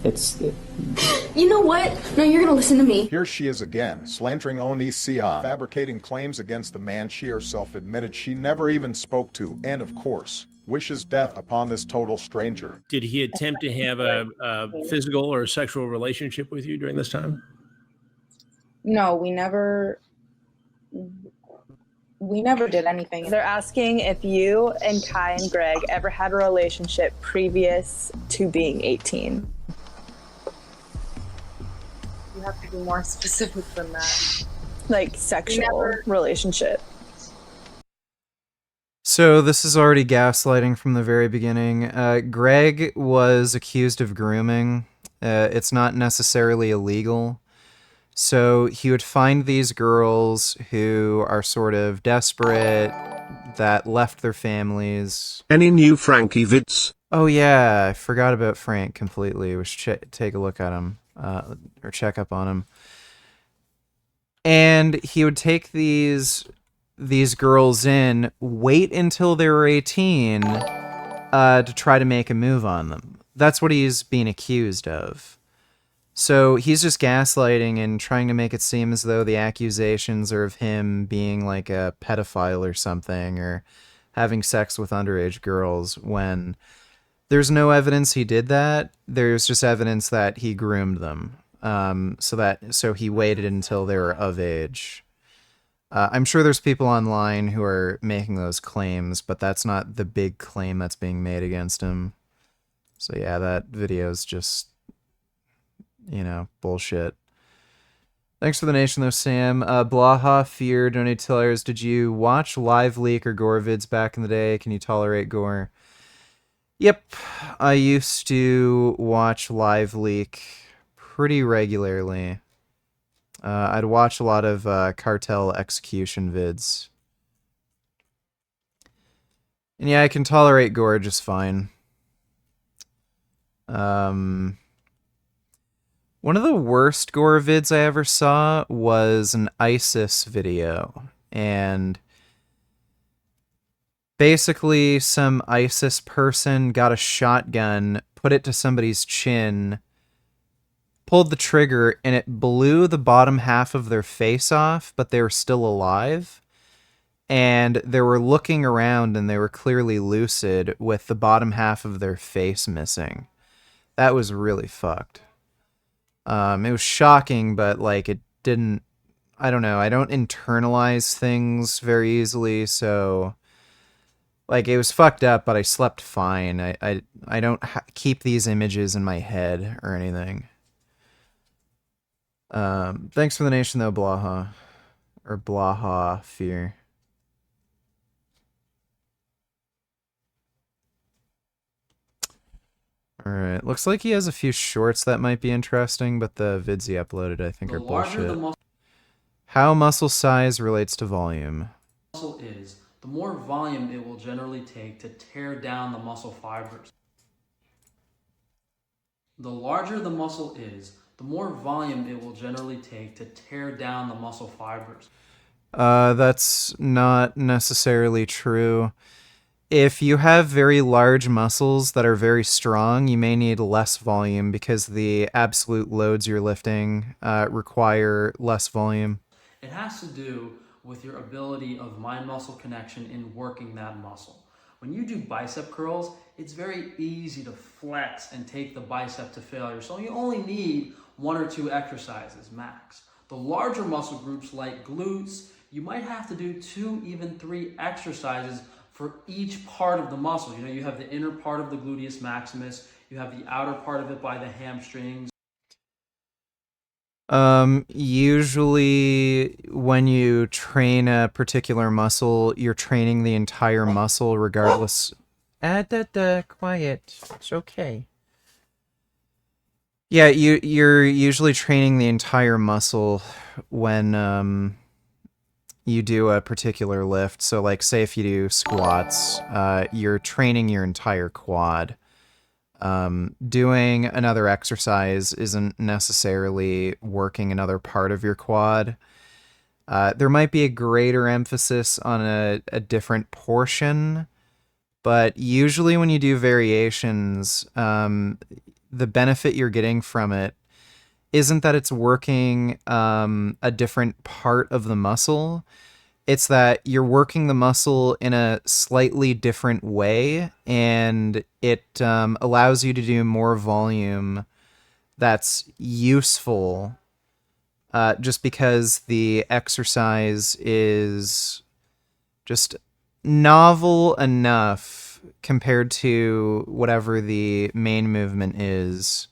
You know what? No, you're gonna listen to me. Here she is again, slandering Onision, fabricating claims against the man she herself admitted she never even spoke to, and of course, wishes death upon this total stranger. Did he attempt to have a physical or sexual relationship with you during this time? No, we never did anything. They're asking if you and Kai and Greg ever had a relationship previous to being 18. You have to be more specific than that. Like sexual relationship. So this is already gaslighting from the very beginning. Greg was accused of grooming. It's not necessarily illegal. So he would find these girls who are sort of desperate, that left their families. Any new Frankie vids? Oh yeah, I forgot about Frank completely. We should take a look at him, or check up on him. And he would take these girls in, wait until they were 18, to try to make a move on them. That's what he's being accused of. So he's just gaslighting and trying to make it seem as though the accusations are of him being like a pedophile or something, or having sex with underage girls, when there's no evidence he did that. There's just evidence that he groomed them. So he waited until they were of age. I'm sure there's people online who are making those claims, but that's not the big claim that's being made against him. So yeah, that video is just, bullshit. Thanks for the nation though, Sam. Blaha, Fear, donate $2. Did you watch Live Leak or gore vids back in the day? Can you tolerate gore? Yep, I used to watch Live Leak pretty regularly. I'd watch a lot of cartel execution vids. And yeah, I can tolerate gore just fine. One of the worst gore vids I ever saw was an ISIS video. And basically, some ISIS person got a shotgun, put it to somebody's chin, pulled the trigger, and it blew the bottom half of their face off, but they were still alive. And they were looking around, and they were clearly lucid with the bottom half of their face missing. That was really fucked. It was shocking, but, like, it didn't... I don't know. I don't internalize things very easily, so... Like, it was fucked up, but I slept fine. I don't keep these images in my head or anything. Thanks for the nation, though, Blaha. Or Blaha Fear. Alright, looks like he has a few shorts that might be interesting, but the vids he uploaded I think are bullshit. How muscle size relates to volume. Muscle is, the more volume it will generally take to tear down the muscle fibers. The larger the muscle is, the more volume it will generally take to tear down the muscle fibers. That's not necessarily true. If you have very large muscles that are very strong, you may need less volume because the absolute loads you're lifting require less volume. It has to do with your ability of mind-muscle connection in working that muscle. When you do bicep curls, it's very easy to flex and take the bicep to failure, so you only need 1 or 2 exercises max. The larger muscle groups like glutes, you might have to do 2, even 3 exercises for each part of the muscle. You know, you have the inner part of the gluteus maximus, you have the outer part of it by the hamstrings. Usually when you train a particular muscle, you're training the entire muscle regardless. Quiet. It's okay. Yeah, you're usually training the entire muscle when you do a particular lift. So like say if you do squats, you're training your entire quad. Doing another exercise isn't necessarily working another part of your quad. There might be a greater emphasis on a different portion, but usually when you do variations, the benefit you're getting from it isn't that it's working a different part of the muscle. It's that you're working the muscle in a slightly different way, and it allows you to do more volume that's useful just because the exercise is just novel enough compared to whatever the main movement is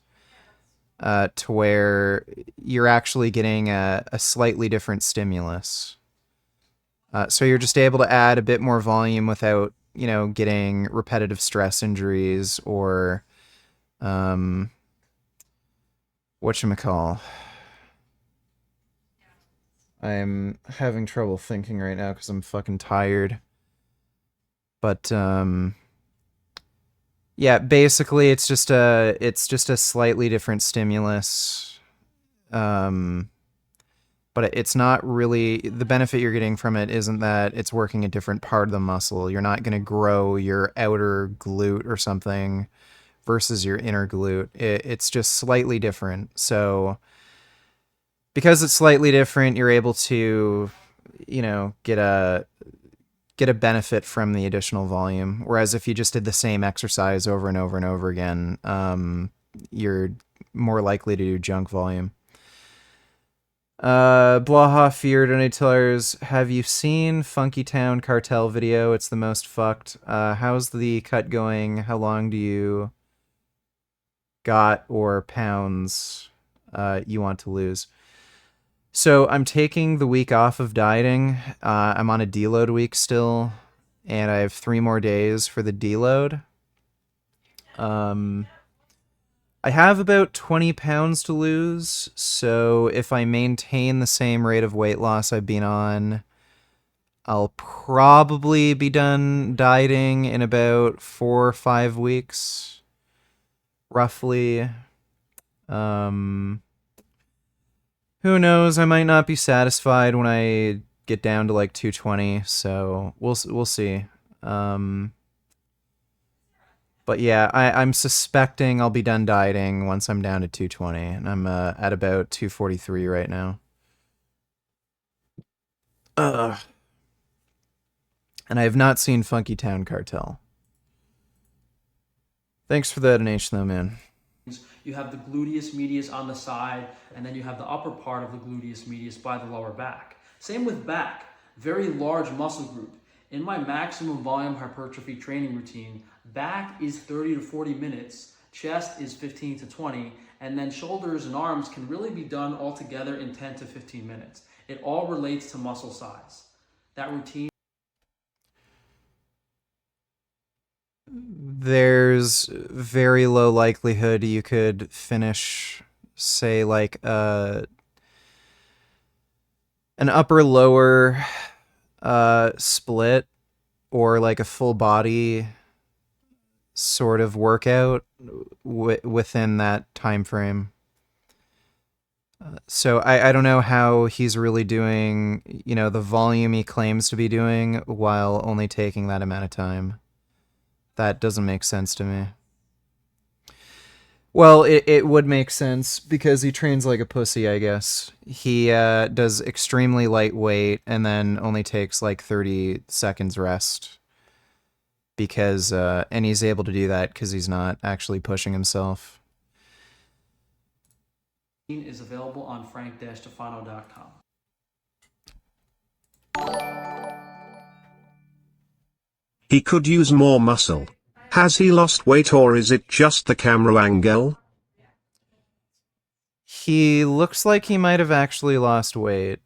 to where you're actually getting a slightly different stimulus. So you're just able to add a bit more volume without, you know, getting repetitive stress injuries or, whatchamacall. I'm having trouble thinking right now because I'm fucking tired. But, yeah, basically it's just a slightly different stimulus. But it's not really, the benefit you're getting from it isn't that it's working a different part of the muscle. You're not going to grow your outer glute or something versus your inner glute. It's just slightly different. So because it's slightly different, you're able to, you know, get a benefit from the additional volume. Whereas if you just did the same exercise over and over and over again, you're more likely to do junk volume. Blaha Fear donators, have you seen Funky Town Cartel video? It's the most fucked. How's the cut going? How long do you got or pounds you want to lose? So I'm taking the week off of dieting. I'm on a deload week still, and I have 3 more days for the deload. I have about 20 pounds to lose, so if I maintain the same rate of weight loss I've been on, I'll probably be done dieting in about 4 or 5 weeks, roughly. Who knows? I might not be satisfied when I get down to like 220, so we'll see. But yeah, I'm suspecting I'll be done dieting once I'm down to 220, and I'm at about 243 right now. And I have not seen Funky Town Cartel. Thanks for the donation, though, man. You have the gluteus medius on the side, and then you have the upper part of the gluteus medius by the lower back. Same with back, very large muscle group. In my maximum volume hypertrophy training routine, back is 30 to 40 minutes, chest is 15 to 20, and then shoulders and arms can really be done all together in 10 to 15 minutes. It all relates to muscle size. That routine. There's very low likelihood you could finish, say, like an upper lower split or like a full body sort of workout within that time frame. So I don't know how he's really doing, the volume he claims to be doing while only taking that amount of time. That doesn't make sense to me. Well, it would make sense because he trains like a pussy, I guess. He does extremely lightweight and then only takes like 30 seconds rest. Because, and he's able to do that because he's not actually pushing himself. Is available on frank-tufano.com. He could use more muscle. Has he lost weight or is it just the camera angle? He looks like he might have actually lost weight.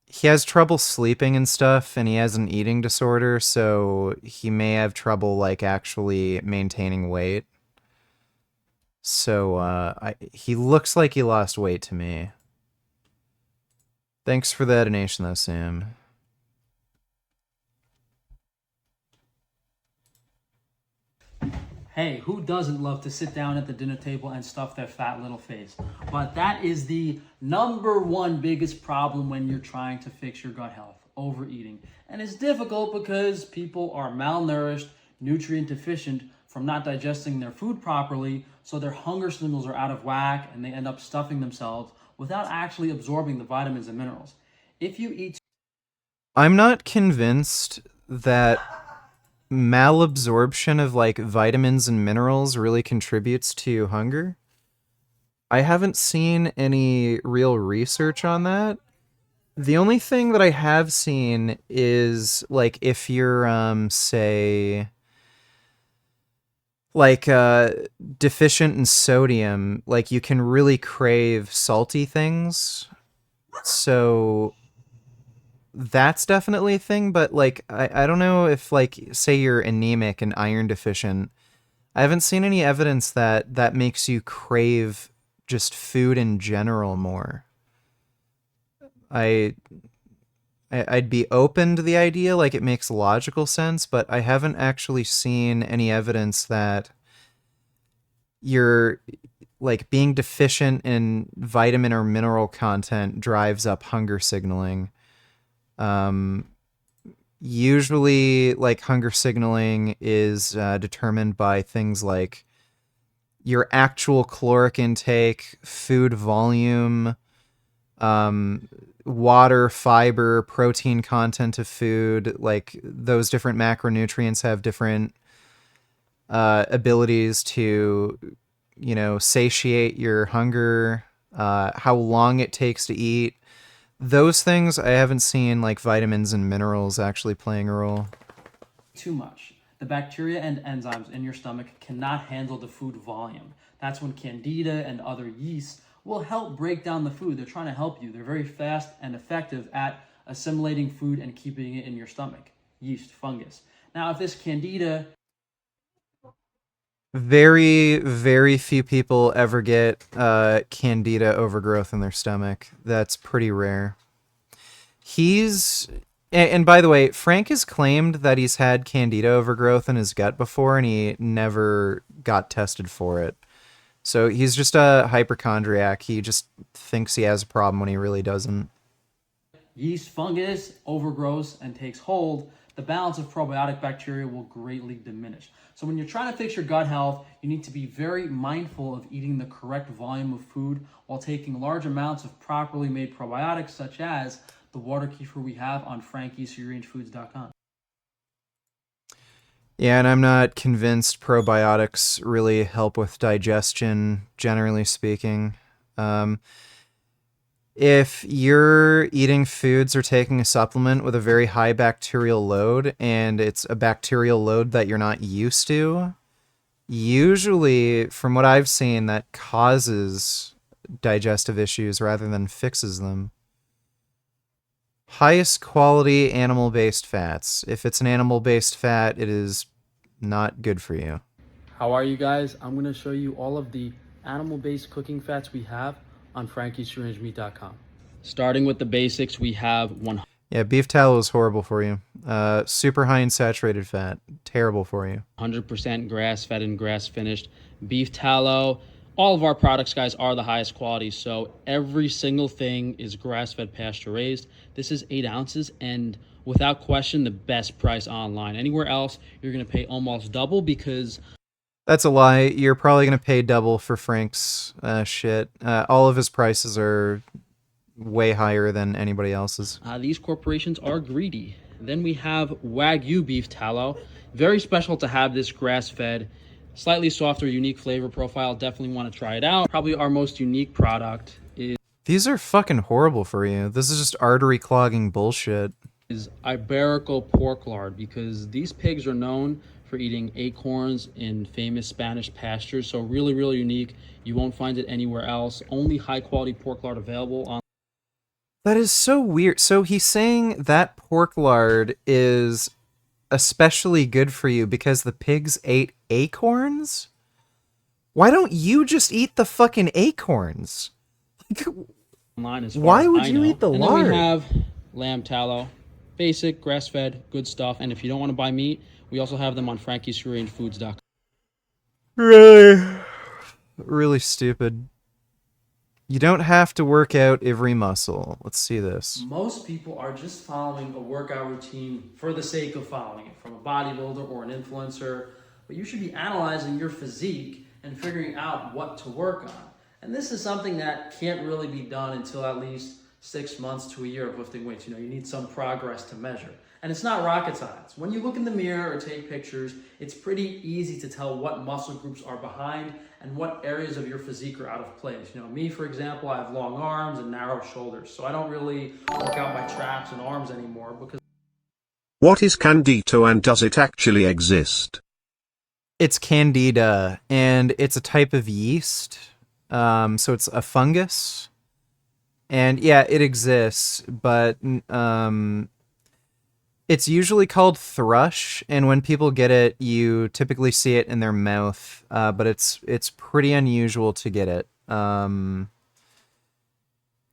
He has trouble sleeping and stuff, and he has an eating disorder, so he may have trouble, like, actually maintaining weight. So, he looks like he lost weight to me. Thanks for the donation, though, Sam. Hey, who doesn't love to sit down at the dinner table and stuff their fat little face? But that is the #1 biggest problem when you're trying to fix your gut health, overeating. And it's difficult because people are malnourished, nutrient deficient from not digesting their food properly, so their hunger signals are out of whack and they end up stuffing themselves without actually absorbing the vitamins and minerals. If you eat... I'm not convinced that malabsorption of like vitamins and minerals really contributes to hunger. I haven't seen any real research on that. The only thing that I have seen is like if you're say like deficient in sodium, like you can really crave salty things. So that's definitely a thing, but like I don't know if like say you're anemic and iron deficient. I haven't seen any evidence that that makes you crave just food in general more. I'd be open to the idea, like it makes logical sense, but I haven't actually seen any evidence that you're like being deficient in vitamin or mineral content drives up hunger signaling. Usually like hunger signaling is determined by things like your actual caloric intake, food volume, water, fiber, protein content of food. Like those different macronutrients have different abilities to, satiate your hunger, how long it takes to eat. Those things I haven't seen like vitamins and minerals actually playing a role. Too much. The bacteria and enzymes in your stomach cannot handle the food volume. That's when candida and other yeasts will help break down the food. They're trying to help you. They're very fast and effective at assimilating food and keeping it in your stomach. Yeast, fungus. Now, if this candida... Very, very few people ever get candida overgrowth in their stomach. That's pretty rare. And by the way, Frank has claimed that he's had candida overgrowth in his gut before, and he never got tested for it. So he's just a hypochondriac. He just thinks he has a problem when he really doesn't. Yeast fungus overgrows and takes hold, the balance of probiotic bacteria will greatly diminish. So when you're trying to fix your gut health, you need to be very mindful of eating the correct volume of food while taking large amounts of properly made probiotics, such as the water kefir we have on frankie'sfreerangefoods.com. Yeah, and I'm not convinced probiotics really help with digestion, generally speaking. If you're eating foods or taking a supplement with a very high bacterial load, and it's a bacterial load that you're not used to, usually, from what I've seen, that causes digestive issues rather than fixes them. Highest quality animal-based fats. If it's an animal-based fat, it is not good for you. How are you guys? I'm going to show you all of the animal-based cooking fats we have on frankie'sfreerangefoods.com. Starting with the basics, we have one. Yeah, beef tallow is horrible for you. Super high in saturated fat. Terrible for you. 100% grass-fed and grass-finished beef tallow. All of our products, guys, are the highest quality, so every single thing is grass-fed, pasture-raised. This is 8 ounces, and without question, the best price online. Anywhere else, you're going to pay almost double because... That's a lie. You're probably going to pay double for Frank's shit. All of his prices are way higher than anybody else's. These corporations are greedy. Then we have Wagyu beef tallow. Very special to have this grass-fed, slightly softer, unique flavor profile. Definitely want to try it out. Probably our most unique product is... These are fucking horrible for you. This is just artery clogging bullshit. Is Iberico pork lard, because these pigs are known for eating acorns in famous Spanish pastures. So really, really unique. You won't find it anywhere else. Only high quality pork lard available on... That is so weird. So he's saying that pork lard is especially good for you because the pigs ate acorns? Why don't you just eat the fucking acorns? Why would you eat the lard? And then we have lamb tallow. Basic, grass-fed, good stuff. And if you don't want to buy meat, we also have them on frankie'sfreerangefoods.com. Really stupid. You don't have to work out every muscle. Let's see this. Most people are just following a workout routine for the sake of following it, from a bodybuilder or an influencer. But you should be analyzing your physique and figuring out what to work on. And this is something that can't really be done until at least 6 months to a year of lifting weights. You need some progress to measure. And it's not rocket science. When you look in the mirror or take pictures, it's pretty easy to tell what muscle groups are behind and what areas of your physique are out of place. Me, for example, I have long arms and narrow shoulders, so I don't really work out my traps and arms anymore because... What is Candida and does it actually exist? It's Candida, and it's a type of yeast. So it's a fungus. And yeah, it exists, but it's usually called thrush, and when people get it, you typically see it in their mouth, but it's pretty unusual to get it.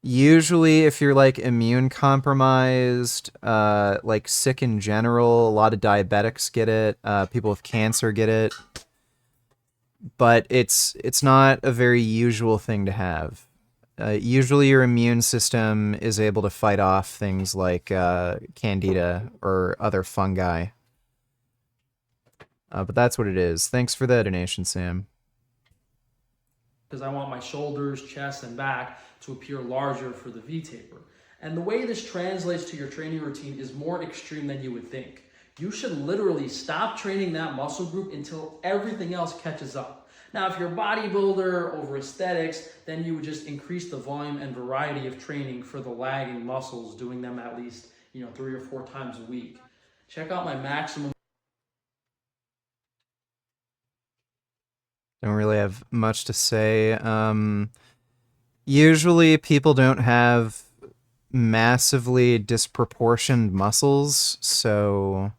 Usually, if you're like immune compromised, like sick in general, a lot of diabetics get it, people with cancer get it, but it's not a very usual thing to have. Usually your immune system is able to fight off things like Candida or other fungi. But that's what it is. Thanks for the donation, Sam. Because I want my shoulders, chest, and back to appear larger for the V-taper. And the way this translates to your training routine is more extreme than you would think. You should literally stop training that muscle group until everything else catches up. Now, if you're a bodybuilder over aesthetics, then you would just increase the volume and variety of training for the lagging muscles, doing them at least, 3 or 4 times a week. Check out my maximum. Don't really have much to say. Usually people don't have massively disproportioned muscles, so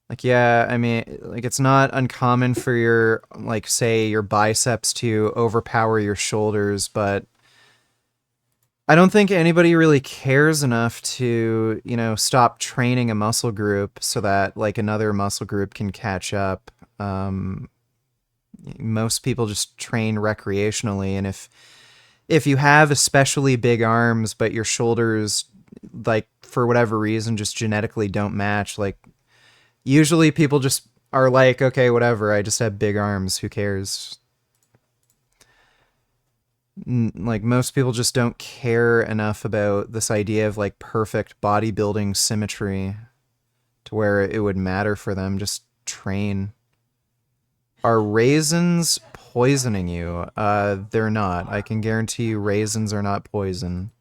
Like, yeah, I mean, like, it's not uncommon for your, like, say, your biceps to overpower your shoulders, but I don't think anybody really cares enough to, you know, stop training a muscle group so that, like, another muscle group can catch up. Most people just train recreationally, and if you have especially big arms, but your shoulders, like, for whatever reason, just genetically don't match, like, usually people just are like, okay, whatever, I just have big arms, who cares? Like, most people just don't care enough about this idea of, like, perfect bodybuilding symmetry to where it would matter for them. Just train. Are raisins poisoning you? They're not. I can guarantee you raisins are not poison.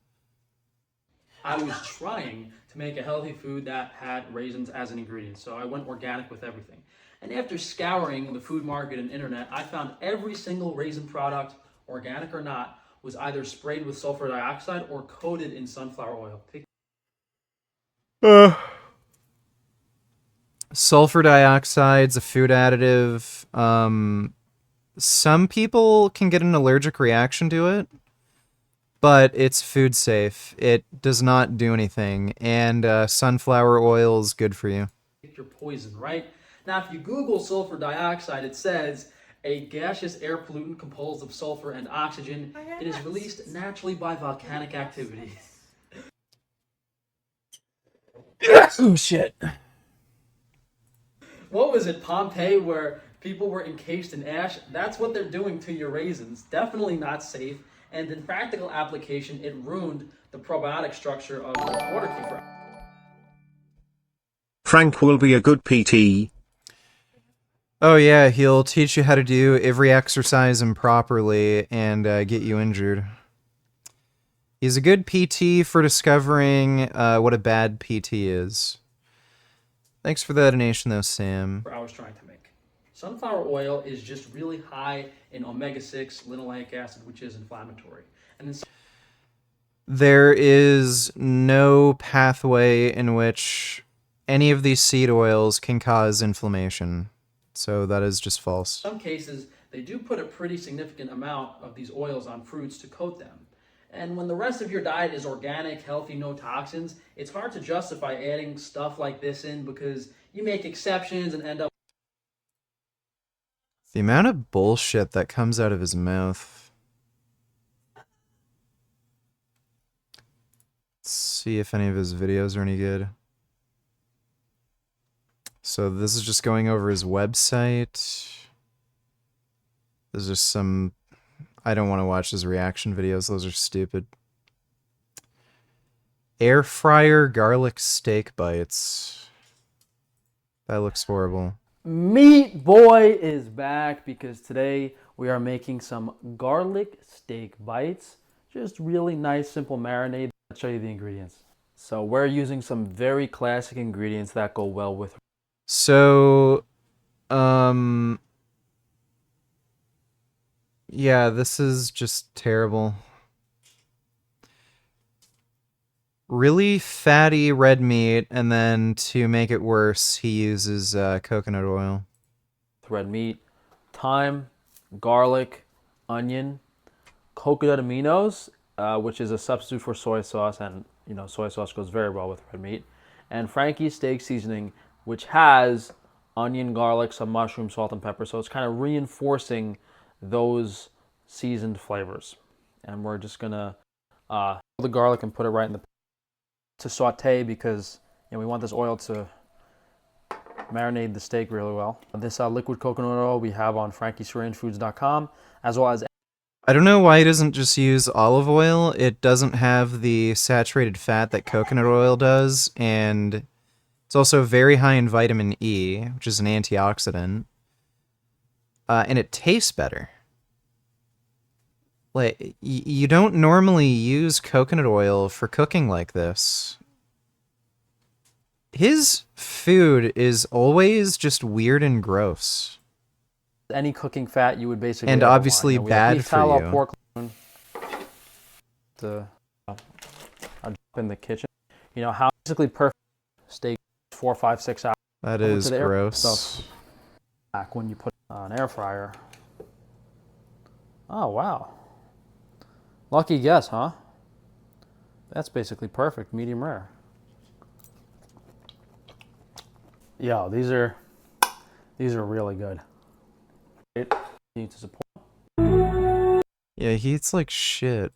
I was trying to make a healthy food that had raisins as an ingredient, so I went organic with everything. And after scouring the food market and internet, I found every single raisin product, organic or not, was either sprayed with sulfur dioxide or coated in sunflower oil. Sulfur dioxide's a food additive. Some people can get an allergic reaction to it, but it's food safe. It does not do anything, and sunflower oil is good for you. Your poison, right? Now, if you Google sulfur dioxide, it says a gaseous air pollutant composed of sulfur and oxygen. It is released naturally by volcanic activity. Oh, shit. What was it, Pompeii, where people were encased in ash? That's what they're doing to your raisins. Definitely not safe. And in practical application, it ruined the probiotic structure of the water keeper. Frank will be a good PT. Oh yeah, he'll teach you how to do every exercise improperly and get you injured. He's a good PT for discovering what a bad PT is. Thanks for the donation though, Sam. I was trying to make. Sunflower oil is just really high in omega-6 linoleic acid, which is inflammatory. And then There is no pathway in which any of these seed oils can cause inflammation. So that is just false. in some cases, they do put a pretty significant amount of these oils on fruits to coat them. And when the rest of your diet is organic, healthy, no toxins, it's hard to justify adding stuff like this in because you make exceptions and end up. The amount of bullshit that comes out of his mouth. Let's see if any of his videos are any good. So this is just going over his website. There's just some... I don't want to watch his reaction videos. Those are stupid. Air fryer garlic steak bites. That looks horrible. Meat Boy is back because today we are making some garlic steak bites. Just really nice, simple marinade. I'll show you the ingredients. So we're using some very classic ingredients that go well with. So, yeah, this is just terrible. Really fatty red meat, and then to make it worse, he uses coconut oil. Red meat, thyme, garlic, onion, coconut aminos, which is a substitute for soy sauce, and soy sauce goes very well with red meat, and Frankie's steak seasoning, which has onion, garlic, some mushroom, salt, and pepper. So it's kind of reinforcing those seasoned flavors. And we're just gonna the garlic and put it right in the to saute because we want this oil to marinate the steak really well. This liquid coconut oil we have on frankiesyrianfoods.com, as well as. I don't know why he doesn't just use olive oil. It doesn't have the saturated fat that coconut oil does, and it's also very high in vitamin E, which is an antioxidant, and it tastes better. Like, you don't normally use coconut oil for cooking like this. His food is always just weird and gross. Any cooking fat you would basically and obviously bad for you. Pork to in the kitchen. How basically perfect steak 4, 5, 6 hours That over is to the air gross. stuff back when you put an air fryer. Oh, wow. Lucky guess, huh? That's basically perfect, medium rare. Yo, these are really good. Need to support. Yeah, he eats like shit.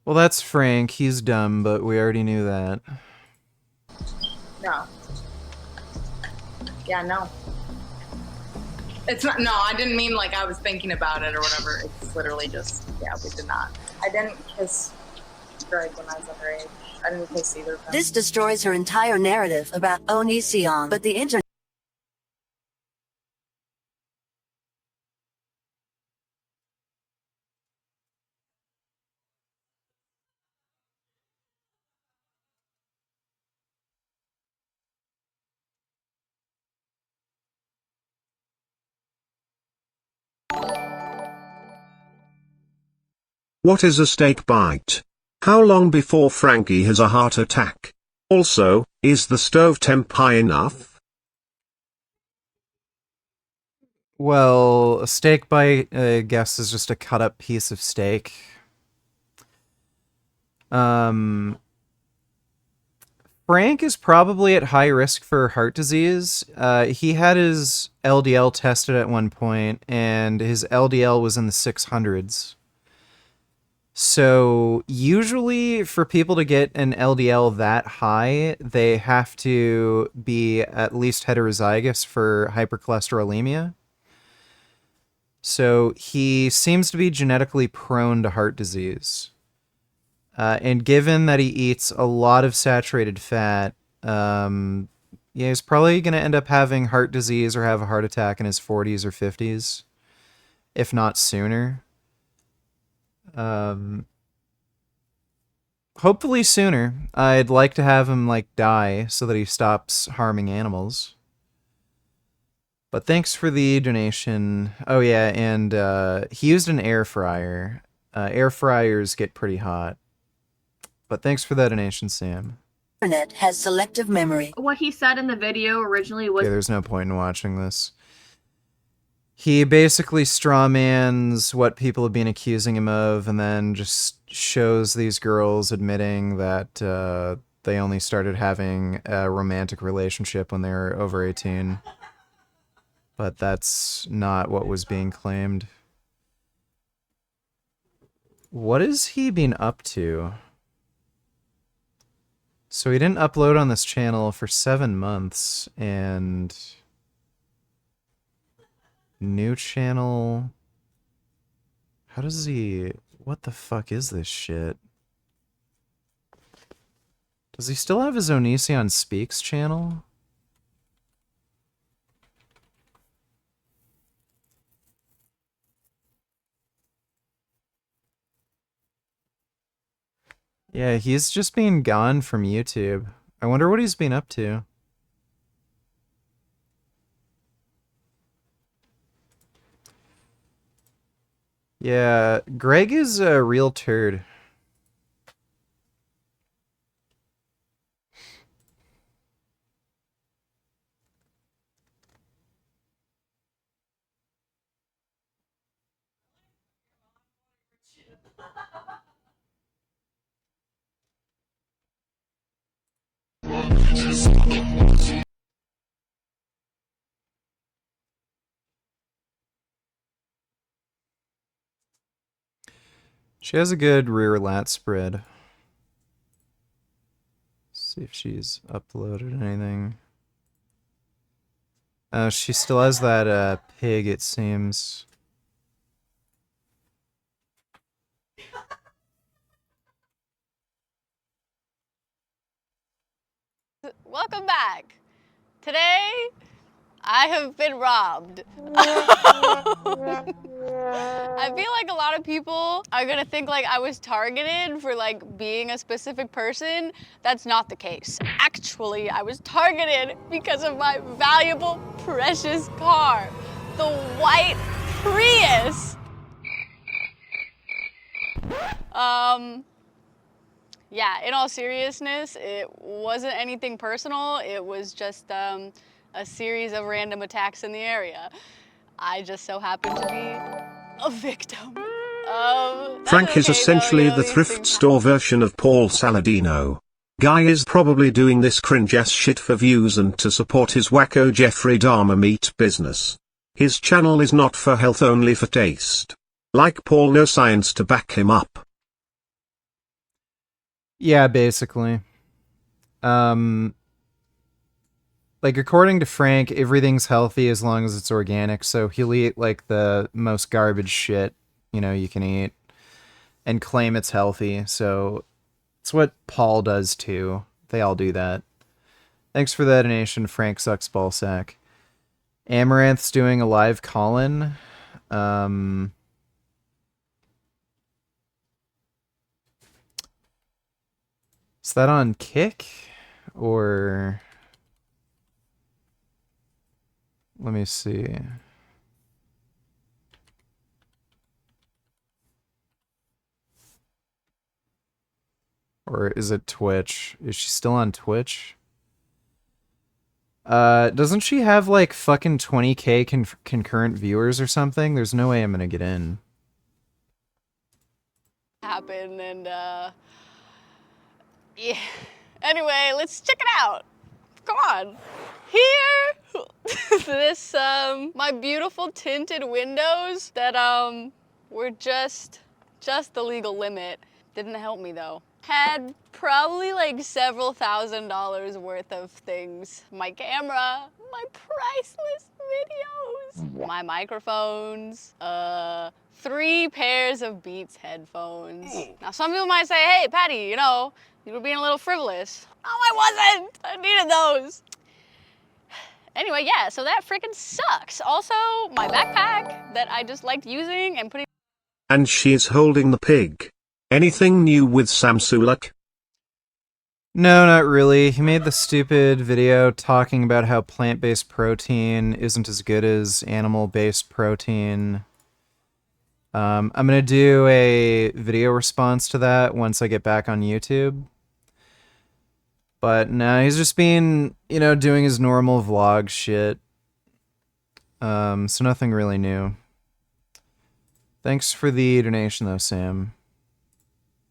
Well, that's Frank. He's dumb, but we already knew that. No. Yeah, no. It's not, no, I didn't mean like I was thinking about it or whatever. It's literally just, yeah, we did not. I didn't kiss Greg when I was underage. I didn't kiss either of them. This destroys her entire narrative about Onision, but the internet. What is a steak bite? How long before Frankie has a heart attack? Also, is the stove temp high enough? Well, a steak bite, I guess, is just a cut up piece of steak. Frank is probably at high risk for heart disease. He had his LDL tested at one point, and his LDL was in the 600s. So usually for people to get an LDL that high, they have to be at least heterozygous for hypercholesterolemia. So he seems to be genetically prone to heart disease. And given that he eats a lot of saturated fat, yeah, he's probably going to end up having heart disease or have a heart attack in his 40s or 50s, if not sooner. Hopefully sooner. I'd like to have him like die so that he stops harming animals. But thanks for the donation. Oh yeah, and he used an air fryer. Air fryers get pretty hot. But thanks for that donation, Sam. Internet has selective memory. What he said in the video originally was. Yeah, there's no point in watching this. He basically strawmans what people have been accusing him of, and then just shows these girls admitting that they only started having a romantic relationship when they were over 18. But that's not what was being claimed. What has he been up to? So he didn't upload on this channel for 7 months, and new channel. How does he... What the fuck is this shit? Does he still have his Onision Speaks channel? Yeah, he's just been gone from YouTube. I wonder what he's been up to. Yeah, Greg is a real turd. She has a good rear lat spread. Let's see if she's uploaded anything. She still has that pig, it seems. Welcome back. Today, I have been robbed. I feel like a lot of people are gonna think like I was targeted for like being a specific person. That's not the case. Actually, I was targeted because of my valuable, precious car, the white Prius. yeah, in all seriousness, it wasn't anything personal. It was just a series of random attacks in the area. I just so happened to be a victim. Frank is okay, essentially though, the these thrift things store version of Paul Saladino. Guy is probably doing this cringe-ass shit for views and to support his wacko Jeffrey Dahmer meat business. His channel is not for health, only for taste. Like Paul, no science to back him up. Yeah, basically. Like, according to Frank, everything's healthy as long as it's organic, so he'll eat, like, the most garbage shit, you know, you can eat, and claim it's healthy, so it's what Paul does, too. They all do that. Thanks for the donation, Frank Sucks Ballsack. Amaranth's doing a live call-in. Is that on Kick? Or... let me see. Or is it Twitch? Is she still on Twitch? Doesn't she have like fucking 20k concurrent viewers or something? There's no way I'm gonna get in. happen, and yeah. Anyway, let's check it out. Come on. Here, this, my beautiful tinted windows that, were just the legal limit. Didn't help me, though. Had probably, like, several $1,000s worth of things. My camera, my priceless videos, my microphones, 3 pairs of Beats headphones. Now, some people might say, hey, Patty, you know, you were being a little frivolous. No, I wasn't. I needed those. Anyway, yeah, so that freaking sucks. Also, my backpack that I just liked using and putting. And she's holding the pig. Anything new with Samsulak? No, not really. He made the stupid video talking about how plant-based protein isn't as good as animal-based protein. I'm gonna do a video response to that once I get back on YouTube. But no, he's just been, you know, doing his normal vlog shit. So nothing really new. Thanks for the donation though, Sam.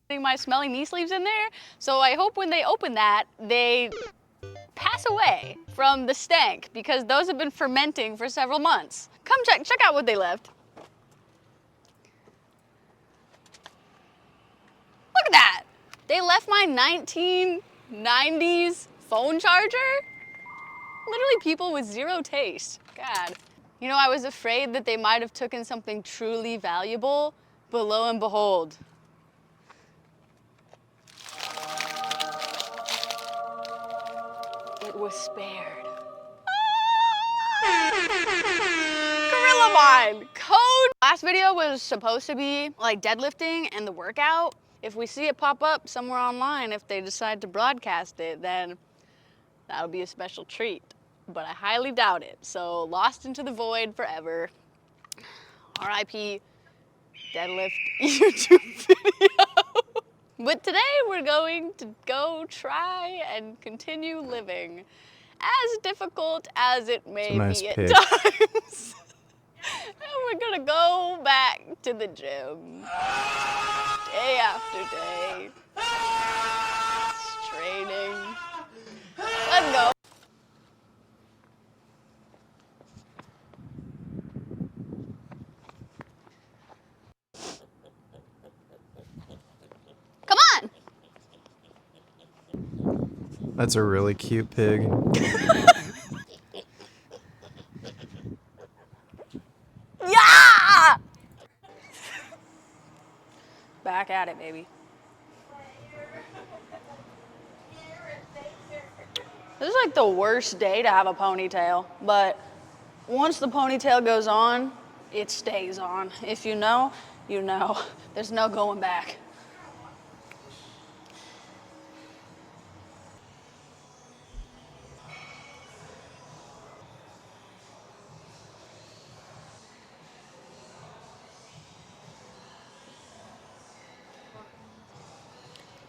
My smelly knee sleeves in there, so I hope when they open that, they pass away from the stank, because those have been fermenting for several months. Come check out what they left. Look at that! They left my 1990s phone charger? Literally people with zero taste. God. You know, I was afraid that they might have taken something truly valuable, but lo and behold, it was spared. Gorilla Mind! Code! Last video was supposed to be like deadlifting and the workout. If we see it pop up somewhere online, if they decide to broadcast it, then that'll be a special treat. But I highly doubt it. So lost into the void forever. R.I.P. deadlift YouTube video. But today we're going to go try and continue living, as difficult as it may nice be at pig. times. And we're gonna go back to the gym, day after day, training. Let's go. Come on! That's a really cute pig. Yeah! Back at it, baby. This is like the worst day to have a ponytail, but once the ponytail goes on, it stays on. If you know, you know. There's no going back.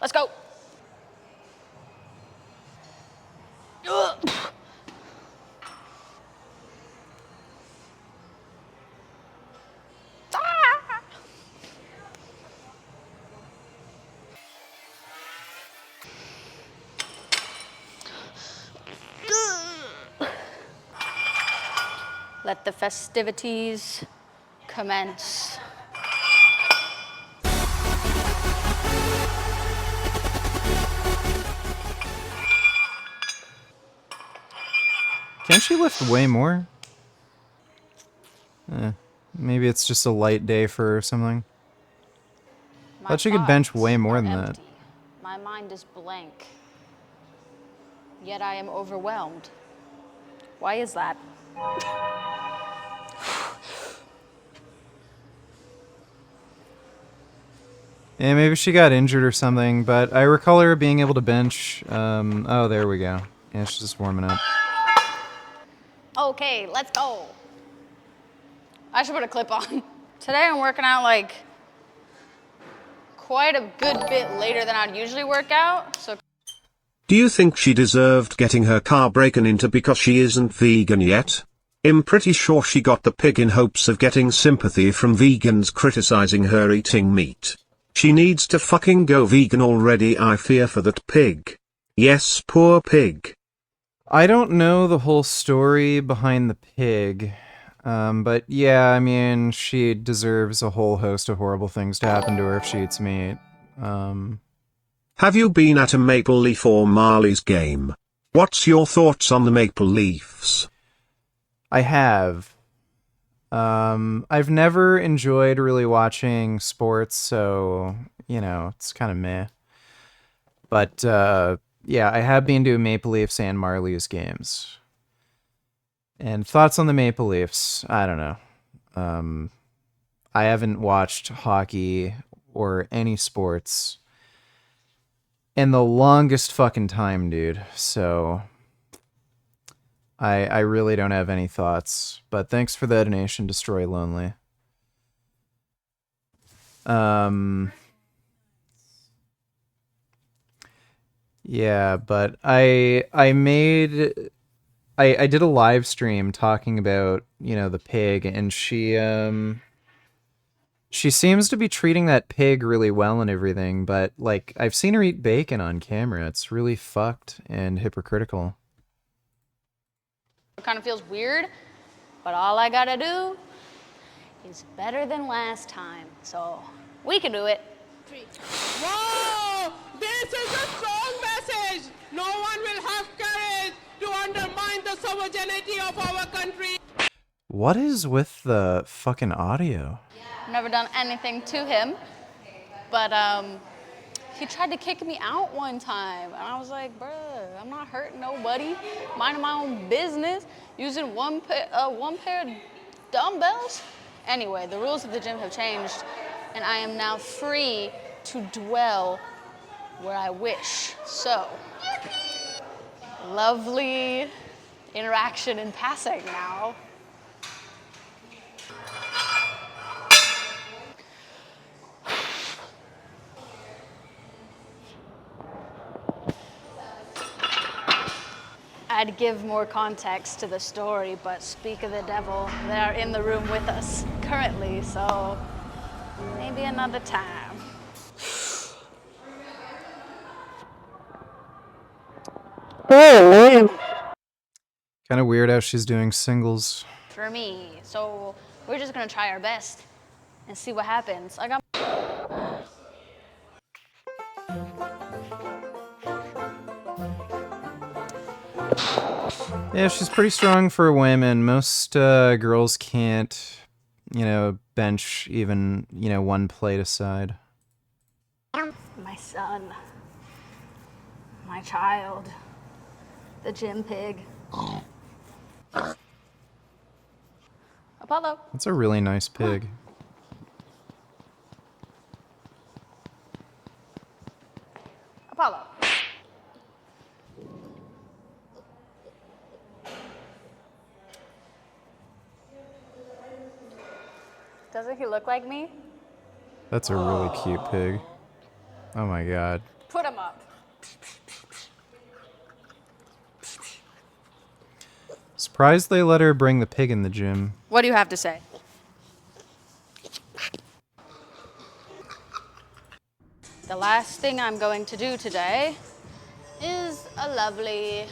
Let's go. Let the festivities commence. Can't she lift way more? Maybe it's just a light day for her or something. Thought she could bench way more than that. My mind is blank. Yet I am overwhelmed. Why is that? Yeah, maybe she got injured or something, but I recall her being able to bench. Oh, there we go. Yeah, she's just warming up. Okay, let's go. I should put a clip on. Today I'm working out like quite a good bit later than I'd usually work out, so. Do you think she deserved getting her car broken into because she isn't vegan yet? I'm pretty sure she got the pig in hopes of getting sympathy from vegans criticizing her eating meat. She needs to fucking go vegan already. I fear for that pig. Yes, poor pig. I don't know the whole story behind the pig, but yeah, I mean, she deserves a whole host of horrible things to happen to her if she eats meat. Have you been at a Maple Leaf or Marley's game? What's your thoughts on the Maple Leafs? I have. I've never enjoyed really watching sports, so, you know, it's kind of meh. But, yeah, I have been to Maple Leafs and Marley's games. And thoughts on the Maple Leafs? I don't know. I haven't watched hockey or any sports in the longest fucking time, dude. So I really don't have any thoughts. But thanks for the donation, Destroy Lonely. Yeah, but I did a live stream talking about, you know, the pig, and she seems to be treating that pig really well and everything, but like I've seen her eat bacon on camera. It's really fucked and hypocritical. It kind of feels weird, but all I gotta do is better than last time. So we can do it. Wow! This is a strong message! No one will have courage to undermine the sovereignty of our country. What is with the fucking audio? I've never done anything to him, but he tried to kick me out one time, and I was like, bruh, I'm not hurting nobody, minding my own business, using one pair of dumbbells. Anyway, the rules of the gym have changed, and I am now free to dwell where I wish. So, lovely interaction in passing now. I'd give more context to the story, but speak of the devil, they are in the room with us currently, so maybe another time. Kind of weird how she's doing singles. For me, so we're just gonna try our best and see what happens. I got. Yeah, she's pretty strong for women. Most girls can't, you know, bench even, you know, one plate aside. My son, my child, the gym pig. Apollo. That's a really nice pig. Apollo. Doesn't he look like me? That's a really cute pig. Oh my god. Put him up. Surprised they let her bring the pig in the gym. What do you have to say? The last thing I'm going to do today is a lovely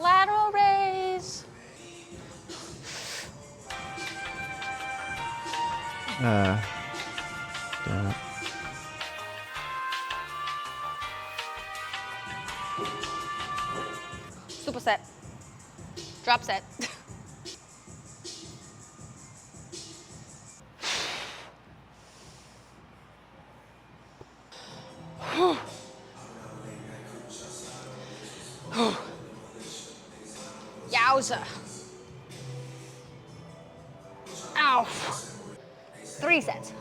lateral raise. Damn it. Super set. Drop set. Yowza. Ow. 3 sets.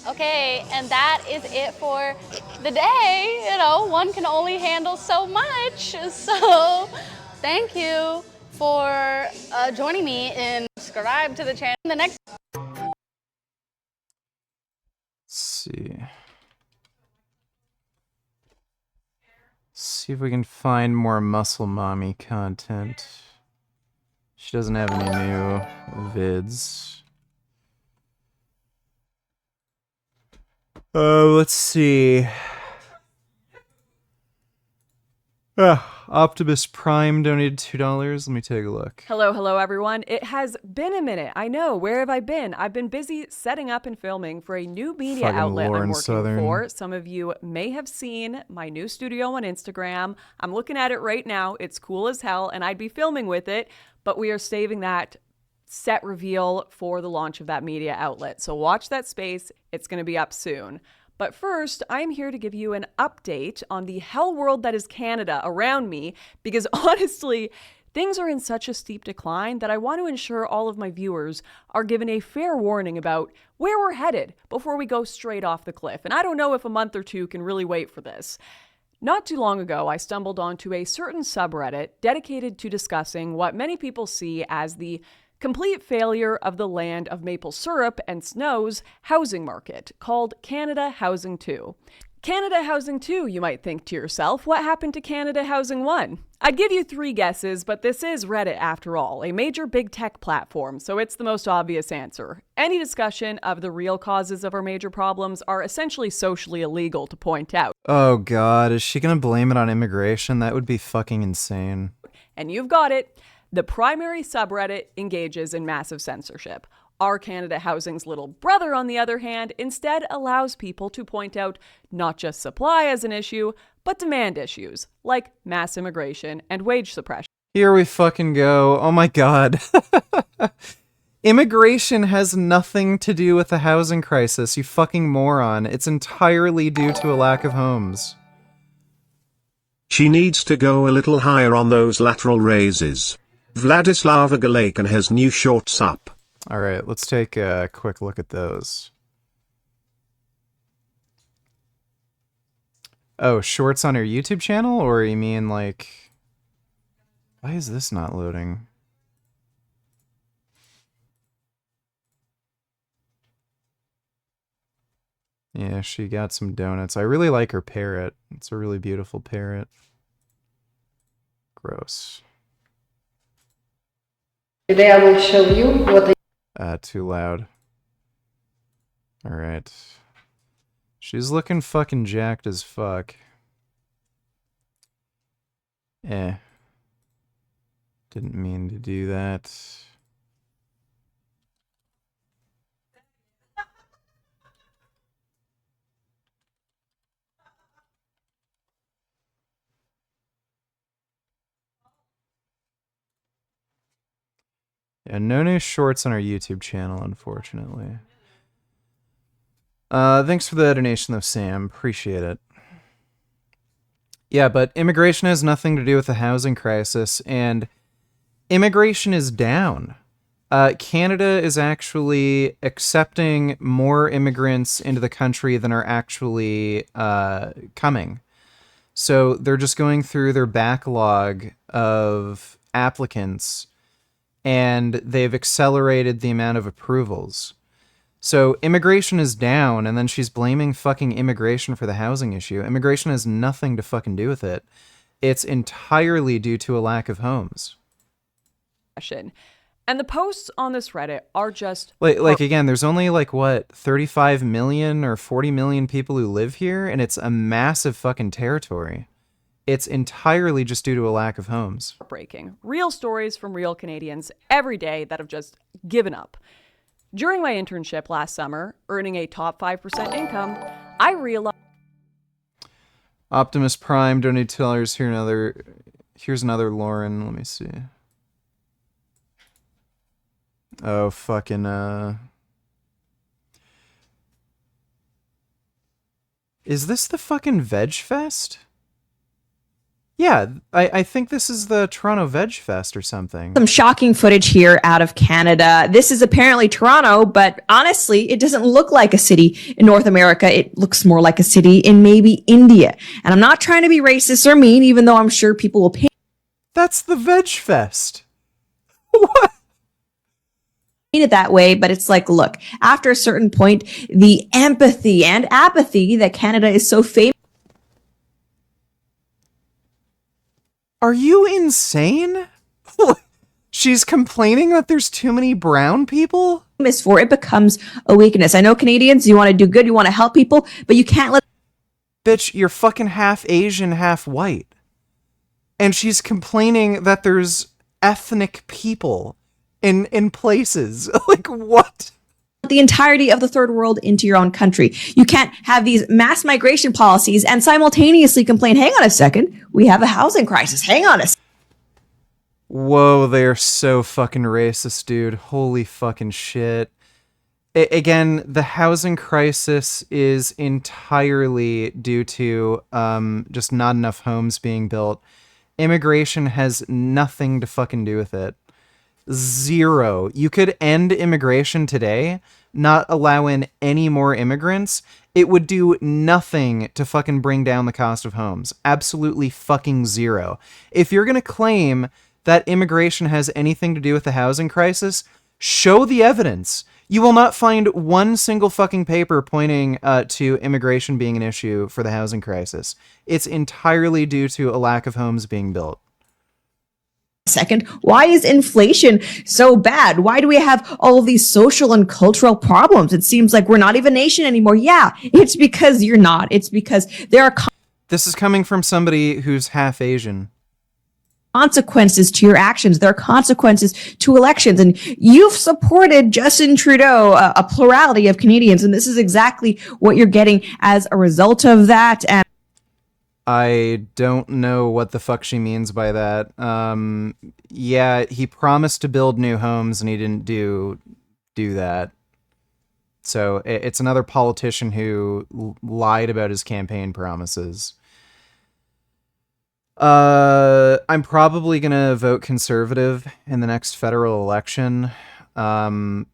Okay, and that is it for the day. You know, one can only handle so much. So thank you for joining me and subscribe to the channel. The next. Let's see. See if we can find more Muscle Mommy content. She doesn't have any new vids. Let's see. Optimus Prime donated $2. Let me take a look. Hello, everyone. It has been a minute. I know. Where have I been? I've been busy setting up and filming for a new media Fucking outlet Lauren I'm working Southern. for. Some of you may have seen my new studio on Instagram. I'm looking at it right now. It's cool as hell, and I'd be filming with it, but we are saving that set reveal for the launch of that media outlet. So watch that space. It's going to be up soon. But first, I'm here to give you an update on the hell world that is Canada around me, because honestly, things are in such a steep decline that I want to ensure all of my viewers are given a fair warning about where we're headed before we go straight off the cliff. And I don't know if a month or two can really wait for this. Not too long ago, I stumbled onto a certain subreddit dedicated to discussing what many people see as the complete failure of the land of maple syrup and snow's housing market, called Canada Housing 2. Canada Housing 2, you might think to yourself, what happened to Canada Housing 1? I'd give you 3 guesses, but this is Reddit after all, a major big tech platform, so it's the most obvious answer. Any discussion of the real causes of our major problems are essentially socially illegal to point out. Oh god, is she gonna blame it on immigration? That would be fucking insane. And you've got it. The primary subreddit engages in massive censorship. Our Canada Housing's little brother, on the other hand, instead allows people to point out not just supply as an issue, but demand issues, like mass immigration and wage suppression. Here we fucking go. Oh my god. Immigration has nothing to do with the housing crisis, you fucking moron. It's entirely due to a lack of homes. She needs to go a little higher on those lateral raises. Vladislava Galakan has new shorts up. Alright, let's take a quick look at those. Oh, shorts on her YouTube channel? Or you mean like... Why is this not loading? Yeah, she got some donuts. I really like her parrot. It's a really beautiful parrot. Gross. Today I will show you what Too loud. Alright. She's looking fucking jacked as fuck. Didn't mean to do that. Yeah, no new shorts on our YouTube channel, unfortunately. Thanks for the donation, though, Sam. Appreciate it. Yeah, but immigration has nothing to do with the housing crisis, and immigration is down. Canada is actually accepting more immigrants into the country than are actually coming. So they're just going through their backlog of applicants, and they've accelerated the amount of approvals. So immigration is down, and then she's blaming fucking immigration for the housing issue. Immigration has nothing to fucking do with it. It's entirely due to a lack of homes. And the posts on this Reddit are just Like again, there's only like what 35 million or 40 million people who live here, and it's a massive fucking territory. It's entirely just due to a lack of homes. heartbreaking. Real stories from real Canadians every day that have just given up. During my internship last summer, earning a top 5% income, I realized Optimus Prime donated $2. Here's another Lauren. Let me see. Oh, fucking, Is this the fucking Veg Fest? Yeah, I think this is the Toronto Veg Fest or something. Some shocking footage here out of Canada. This is apparently Toronto, but honestly, it doesn't look like a city in North America. It looks more like a city in maybe India. And I'm not trying to be racist or mean, even though I'm sure people will paint That's the Veg Fest. it that way, but it's like, look, after a certain point, the empathy and apathy that Canada is so famous Are you insane? She's complaining that there's too many brown people? for, it becomes a weakness. I know Canadians, you want to do good, you want to help people, but you can't let Bitch, you're fucking half Asian, half white. And she's complaining that there's ethnic people in places. Like, what? the entirety of the third world into your own country. You can't have these mass migration policies and simultaneously complain, hang on a second, we have a housing crisis. Hang on a second. Whoa, they are so fucking racist, dude. Holy fucking shit. Again, the housing crisis is entirely due to just not enough homes being built. Immigration has nothing to fucking do with it. Zero. You could end immigration today, not allow in any more immigrants. It would do nothing to fucking bring down the cost of homes. Absolutely fucking zero. If you're gonna claim that immigration has anything to do with the housing crisis, show the evidence. You will not find one single fucking paper pointing to immigration being an issue for the housing crisis. It's entirely due to a lack of homes being built. Second, why is inflation so bad? Why do we have all of these social and cultural problems? It seems like we're not even a nation anymore. Yeah, it's because you're not. It's because there are This is coming from somebody who's half Asian. Consequences to your actions. There are consequences to elections. And you've supported Justin Trudeau, a plurality of Canadians. And this is exactly what you're getting as a result of that. And I don't know what the fuck she means by that. Yeah, he promised to build new homes and he didn't do that. So it's another politician who lied about his campaign promises. I'm probably gonna vote Conservative in the next federal election. Who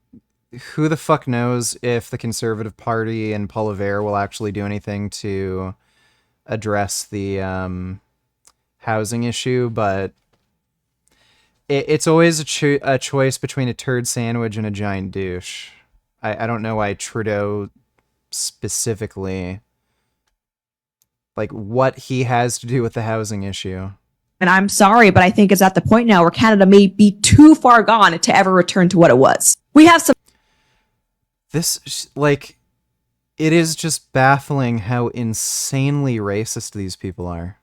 the fuck knows if the Conservative Party and Paul Revere will actually do anything to address the housing issue, but it's always a choice between a turd sandwich and a giant douche. I don't know why Trudeau specifically, like, what he has to do with the housing issue. And I'm sorry, but I think it's at the point now where Canada may be too far gone to ever return to what it was. We have some... This, like, it is just baffling how insanely racist these people are.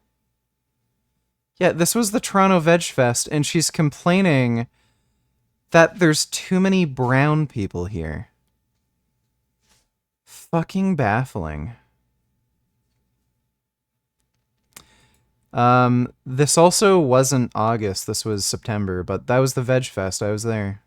Yeah, this was the Toronto Veg Fest, and she's complaining that there's too many brown people here. Fucking baffling. This also wasn't August, this was September, but that was the Veg Fest, I was there.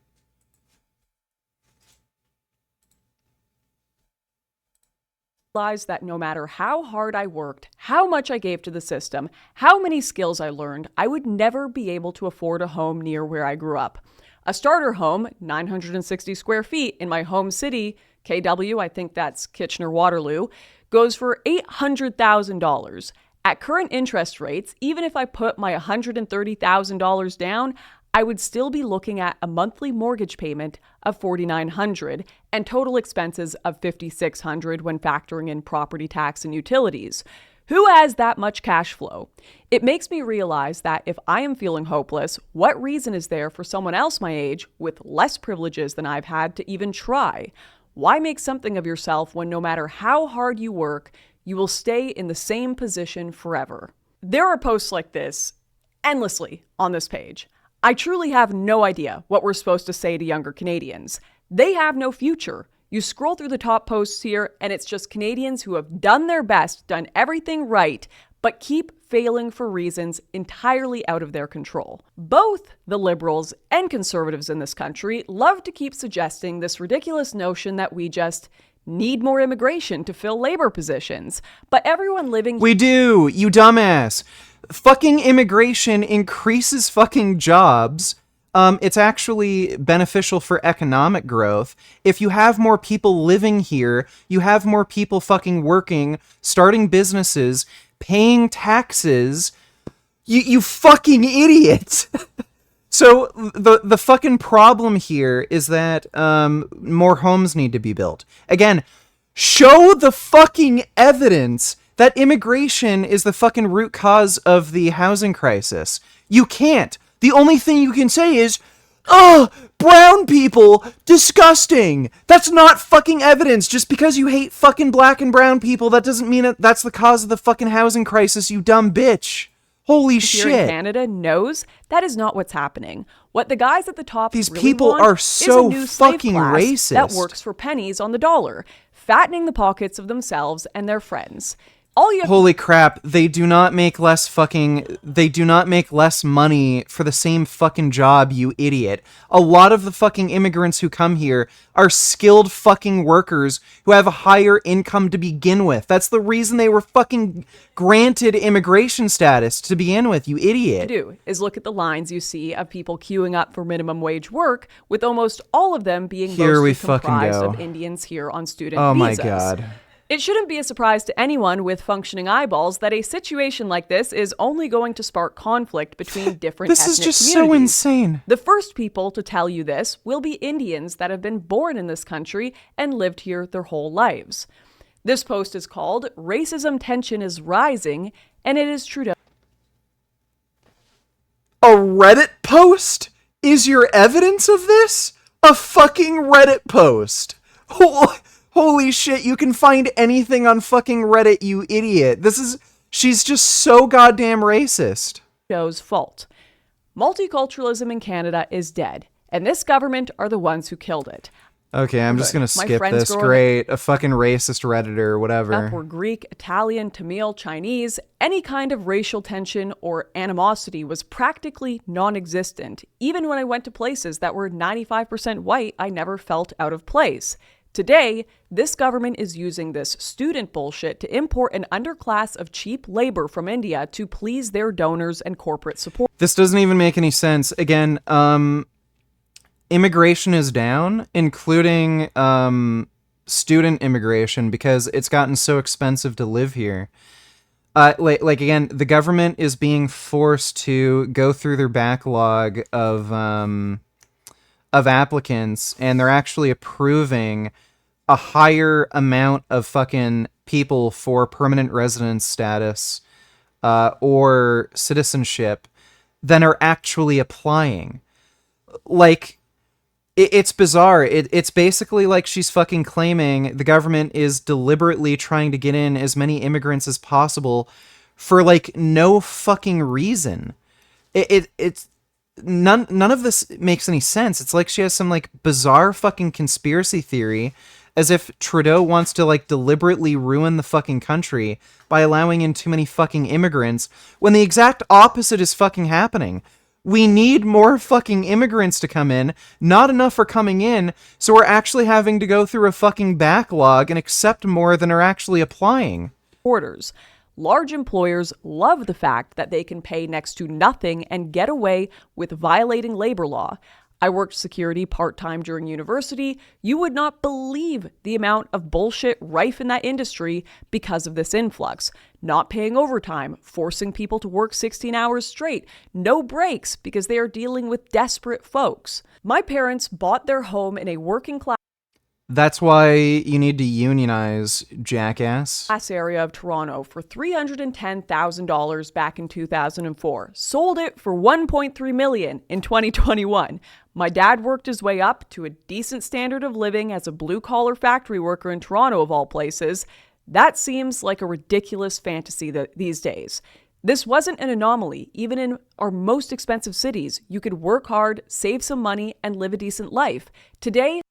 Realized that no matter how hard I worked, how much I gave to the system, how many skills I learned, I would never be able to afford a home near where I grew up. A starter home, 960 square feet in my home city, KW, I think that's Kitchener-Waterloo, goes for $800,000. At current interest rates, even if I put my $130,000 down, I would still be looking at a monthly mortgage payment of $4,900 and total expenses of $5,600 when factoring in property tax and utilities. Who has that much cash flow? It makes me realize that if I am feeling hopeless, what reason is there for someone else my age with less privileges than I've had to even try? Why make something of yourself when no matter how hard you work, you will stay in the same position forever? There are posts like this endlessly on this page. I truly have no idea what we're supposed to say to younger Canadians. They have no future. You scroll through the top posts here, and it's just Canadians who have done their best, done everything right, but keep failing for reasons entirely out of their control. Both the Liberals and Conservatives in this country love to keep suggesting this ridiculous notion that we just need more immigration to fill labor positions. But everyone living... We do, you dumbass. Fucking immigration increases fucking jobs. It's actually beneficial for economic growth. If you have more people living here, you have more people fucking working, starting businesses, paying taxes. You fucking idiot. So the fucking problem here is that more homes need to be built. Again, show the fucking evidence that immigration is the fucking root cause of the housing crisis. You can't. The only thing you can say is, oh, brown people, disgusting. That's not fucking evidence. Just because you hate fucking black and brown people, that doesn't mean that's the cause of the fucking housing crisis, you dumb bitch. Holy shit. Here in Canada knows that is not what's happening. What the guys at the top These really people want are is so a new slave fucking class racist. that works for pennies on the dollar, fattening the pockets of themselves and their friends. All you Holy crap, they do not make less money for the same fucking job, you idiot. A lot of the fucking immigrants who come here are skilled fucking workers who have a higher income to begin with. That's the reason they were fucking granted immigration status to begin with, you idiot. do is look at the lines you see of people queuing up for minimum wage work, with almost all of them being Here we mostly fucking comprised go. of Indians here on student Oh my visas. god. It shouldn't be a surprise to anyone with functioning eyeballs that a situation like this is only going to spark conflict between different This ethnic is just so communities. insane. The first people to tell you this will be Indians that have been born in this country and lived here their whole lives. This post is called Racism Tension is Rising, and it is Trudeau. A Reddit post is your evidence of this? A fucking Reddit post. Holy shit, you can find anything on fucking Reddit, you idiot. She's just so goddamn racist. Trudeau's fault. Multiculturalism in Canada is dead, and this government are the ones who killed it. Okay, I'm just gonna My skip friends this. growing Great. A fucking racist Redditor, up whatever. were Greek, Italian, Tamil, Chinese. Any kind of racial tension or animosity was practically non-existent. Even when I went to places that were 95% white, I never felt out of place. Today, this government is using this student bullshit to import an underclass of cheap labor from India to please their donors and corporate support. This doesn't even make any sense. Again, immigration is down, including student immigration, because it's gotten so expensive to live here. Like again, the government is being forced to go through their backlog of applicants, and they're actually approving a higher amount of fucking people for permanent residence status or citizenship than are actually applying. Like, it's bizarre. It's basically like she's fucking claiming the government is deliberately trying to get in as many immigrants as possible for, like, no fucking reason. It's none of this makes any sense. It's like she has some, like, bizarre fucking conspiracy theory, as if Trudeau wants to, like, deliberately ruin the fucking country by allowing in too many fucking immigrants, when the exact opposite is fucking happening. We need more fucking immigrants to come in. Not enough are coming in, so we're actually having to go through a fucking backlog and accept more than are actually applying. Orders. Large employers love the fact that they can pay next to nothing and get away with violating labor law. I worked security part-time during university. You would not believe the amount of bullshit rife in that industry because of this influx. Not paying overtime, forcing people to work 16 hours straight, no breaks because they are dealing with desperate folks. My parents bought their home in a working class. That's why you need to unionize, jackass. Area of Toronto for $310,000 back in 2004. Sold it for $1.3 million in 2021. My dad worked his way up to a decent standard of living as a blue-collar factory worker in Toronto, of all places. That seems like a ridiculous fantasy these days. This wasn't an anomaly. Even in our most expensive cities, you could work hard, save some money, and live a decent life. Today,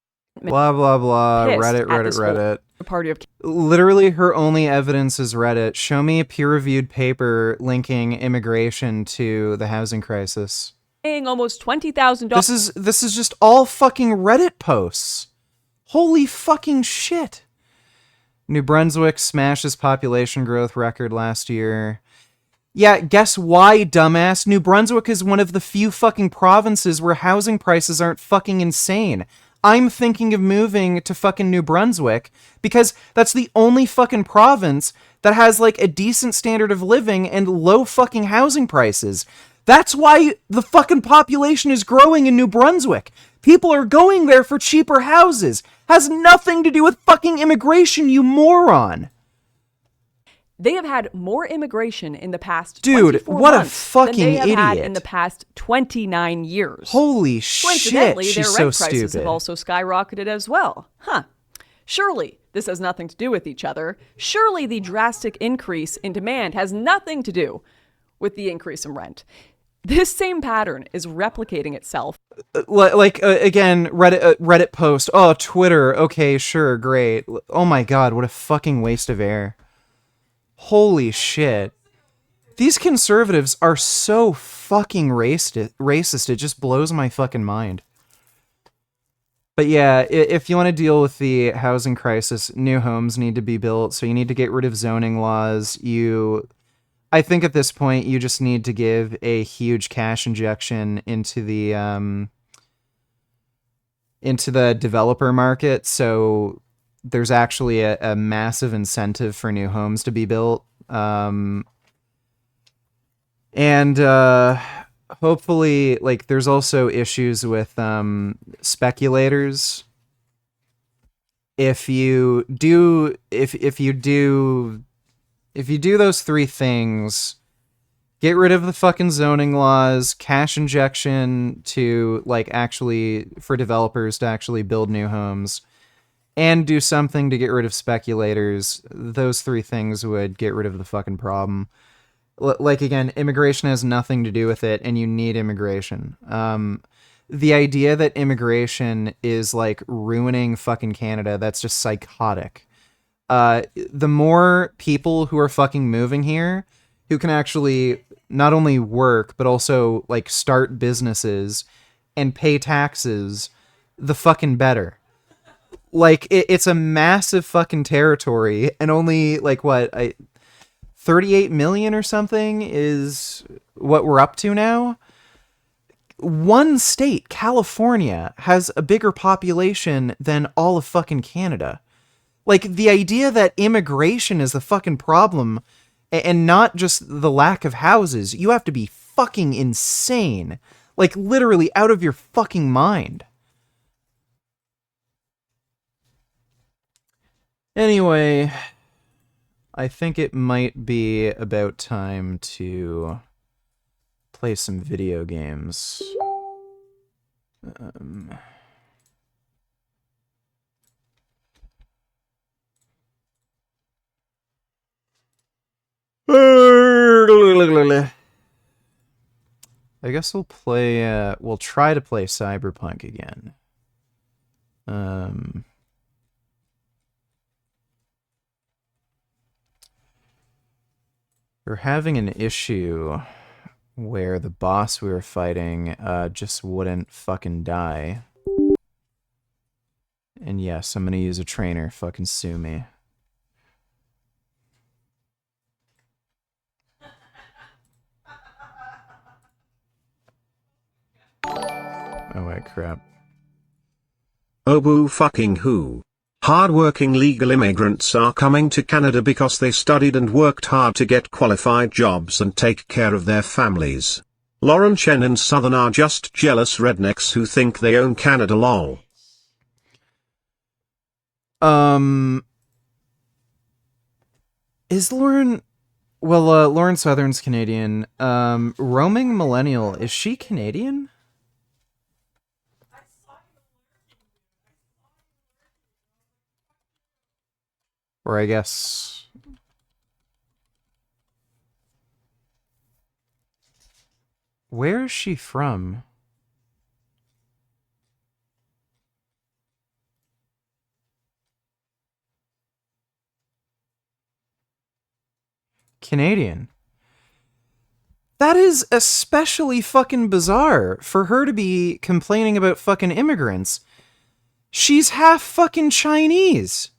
blah, blah, blah. Reddit. Party of Literally, her only evidence is Reddit. Show me a peer-reviewed paper linking immigration to the housing crisis. Paying almost $20,000. This is just all fucking Reddit posts. Holy fucking shit. New Brunswick smashes population growth record last year. Yeah, guess why, dumbass? New Brunswick is one of the few fucking provinces where housing prices aren't fucking insane. I'm thinking of moving to fucking New Brunswick because that's the only fucking province that has like a decent standard of living and low fucking housing prices. That's why the fucking population is growing in New Brunswick. People are going there for cheaper houses. Has nothing to do with fucking immigration, you moron. They have had more immigration in the past Dude, what a fucking than they have had idiot. in the past 29 years. Holy shit, Coincidentally, she's their so rent prices stupid. have also skyrocketed as well. Huh. Surely this has nothing to do with each other. Surely the drastic increase in demand has nothing to do with the increase in rent. This same pattern is replicating itself. Again, Reddit post. Oh, Twitter. Okay, sure, great. Oh my god, what a fucking waste of air. Holy shit. These conservatives are so fucking racist. It just blows my fucking mind. But yeah, if you want to deal with the housing crisis, new homes need to be built, so you need to get rid of zoning laws. I think at this point, you just need to give a huge cash injection into the developer market, so there's actually a massive incentive for new homes to be built. Hopefully, like, there's also issues with speculators. If you do those three things, get rid of the fucking zoning laws, cash injection to, like, actually, for developers to actually build new homes, and do something to get rid of speculators, those three things would get rid of the fucking problem. Like, again, immigration has nothing to do with it, and you need immigration. The idea that immigration is, like, ruining fucking Canada, that's just psychotic. The more people who are fucking moving here, who can actually not only work, but also, like, start businesses and pay taxes, the fucking better. Like, it's a massive fucking territory, and only, like, 38 million or something is what we're up to now? One state, California, has a bigger population than all of fucking Canada. Like, the idea that immigration is the fucking problem, and not just the lack of houses, you have to be fucking insane. Like, literally out of your fucking mind. Anyway, I think it might be about time to play some video games. I guess we'll try to play Cyberpunk again. We're having an issue where the boss we were fighting just wouldn't fucking die. And yes, I'm gonna use a trainer. Fucking sue me. Oh wait, crap. Oh boo fucking who. Hard-working legal immigrants are coming to Canada because they studied and worked hard to get qualified jobs and take care of their families. Lauren Chen and Southern are just jealous rednecks who think they own Canada lol. Is Lauren... Well, Lauren Southern's Canadian. Roaming Millennial, is she Canadian? Or I guess... Where is she from? Canadian. That is especially fucking bizarre for her to be complaining about fucking immigrants. She's half fucking Chinese.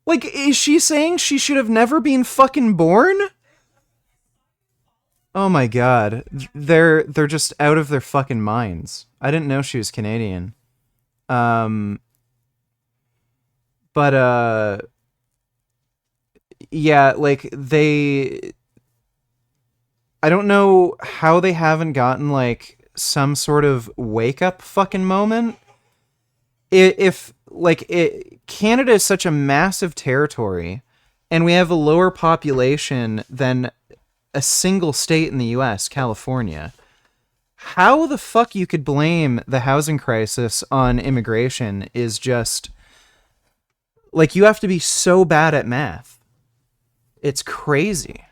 Like, is she saying she should have never been fucking born? Oh my god. They're just out of their fucking minds. I didn't know she was Canadian. Yeah, like, I don't know how they haven't gotten, like, some sort of wake-up fucking moment. Canada is such a massive territory, and we have a lower population than a single state in the US, California. How the fuck you could blame the housing crisis on immigration is just... Like, you have to be so bad at math. It's crazy.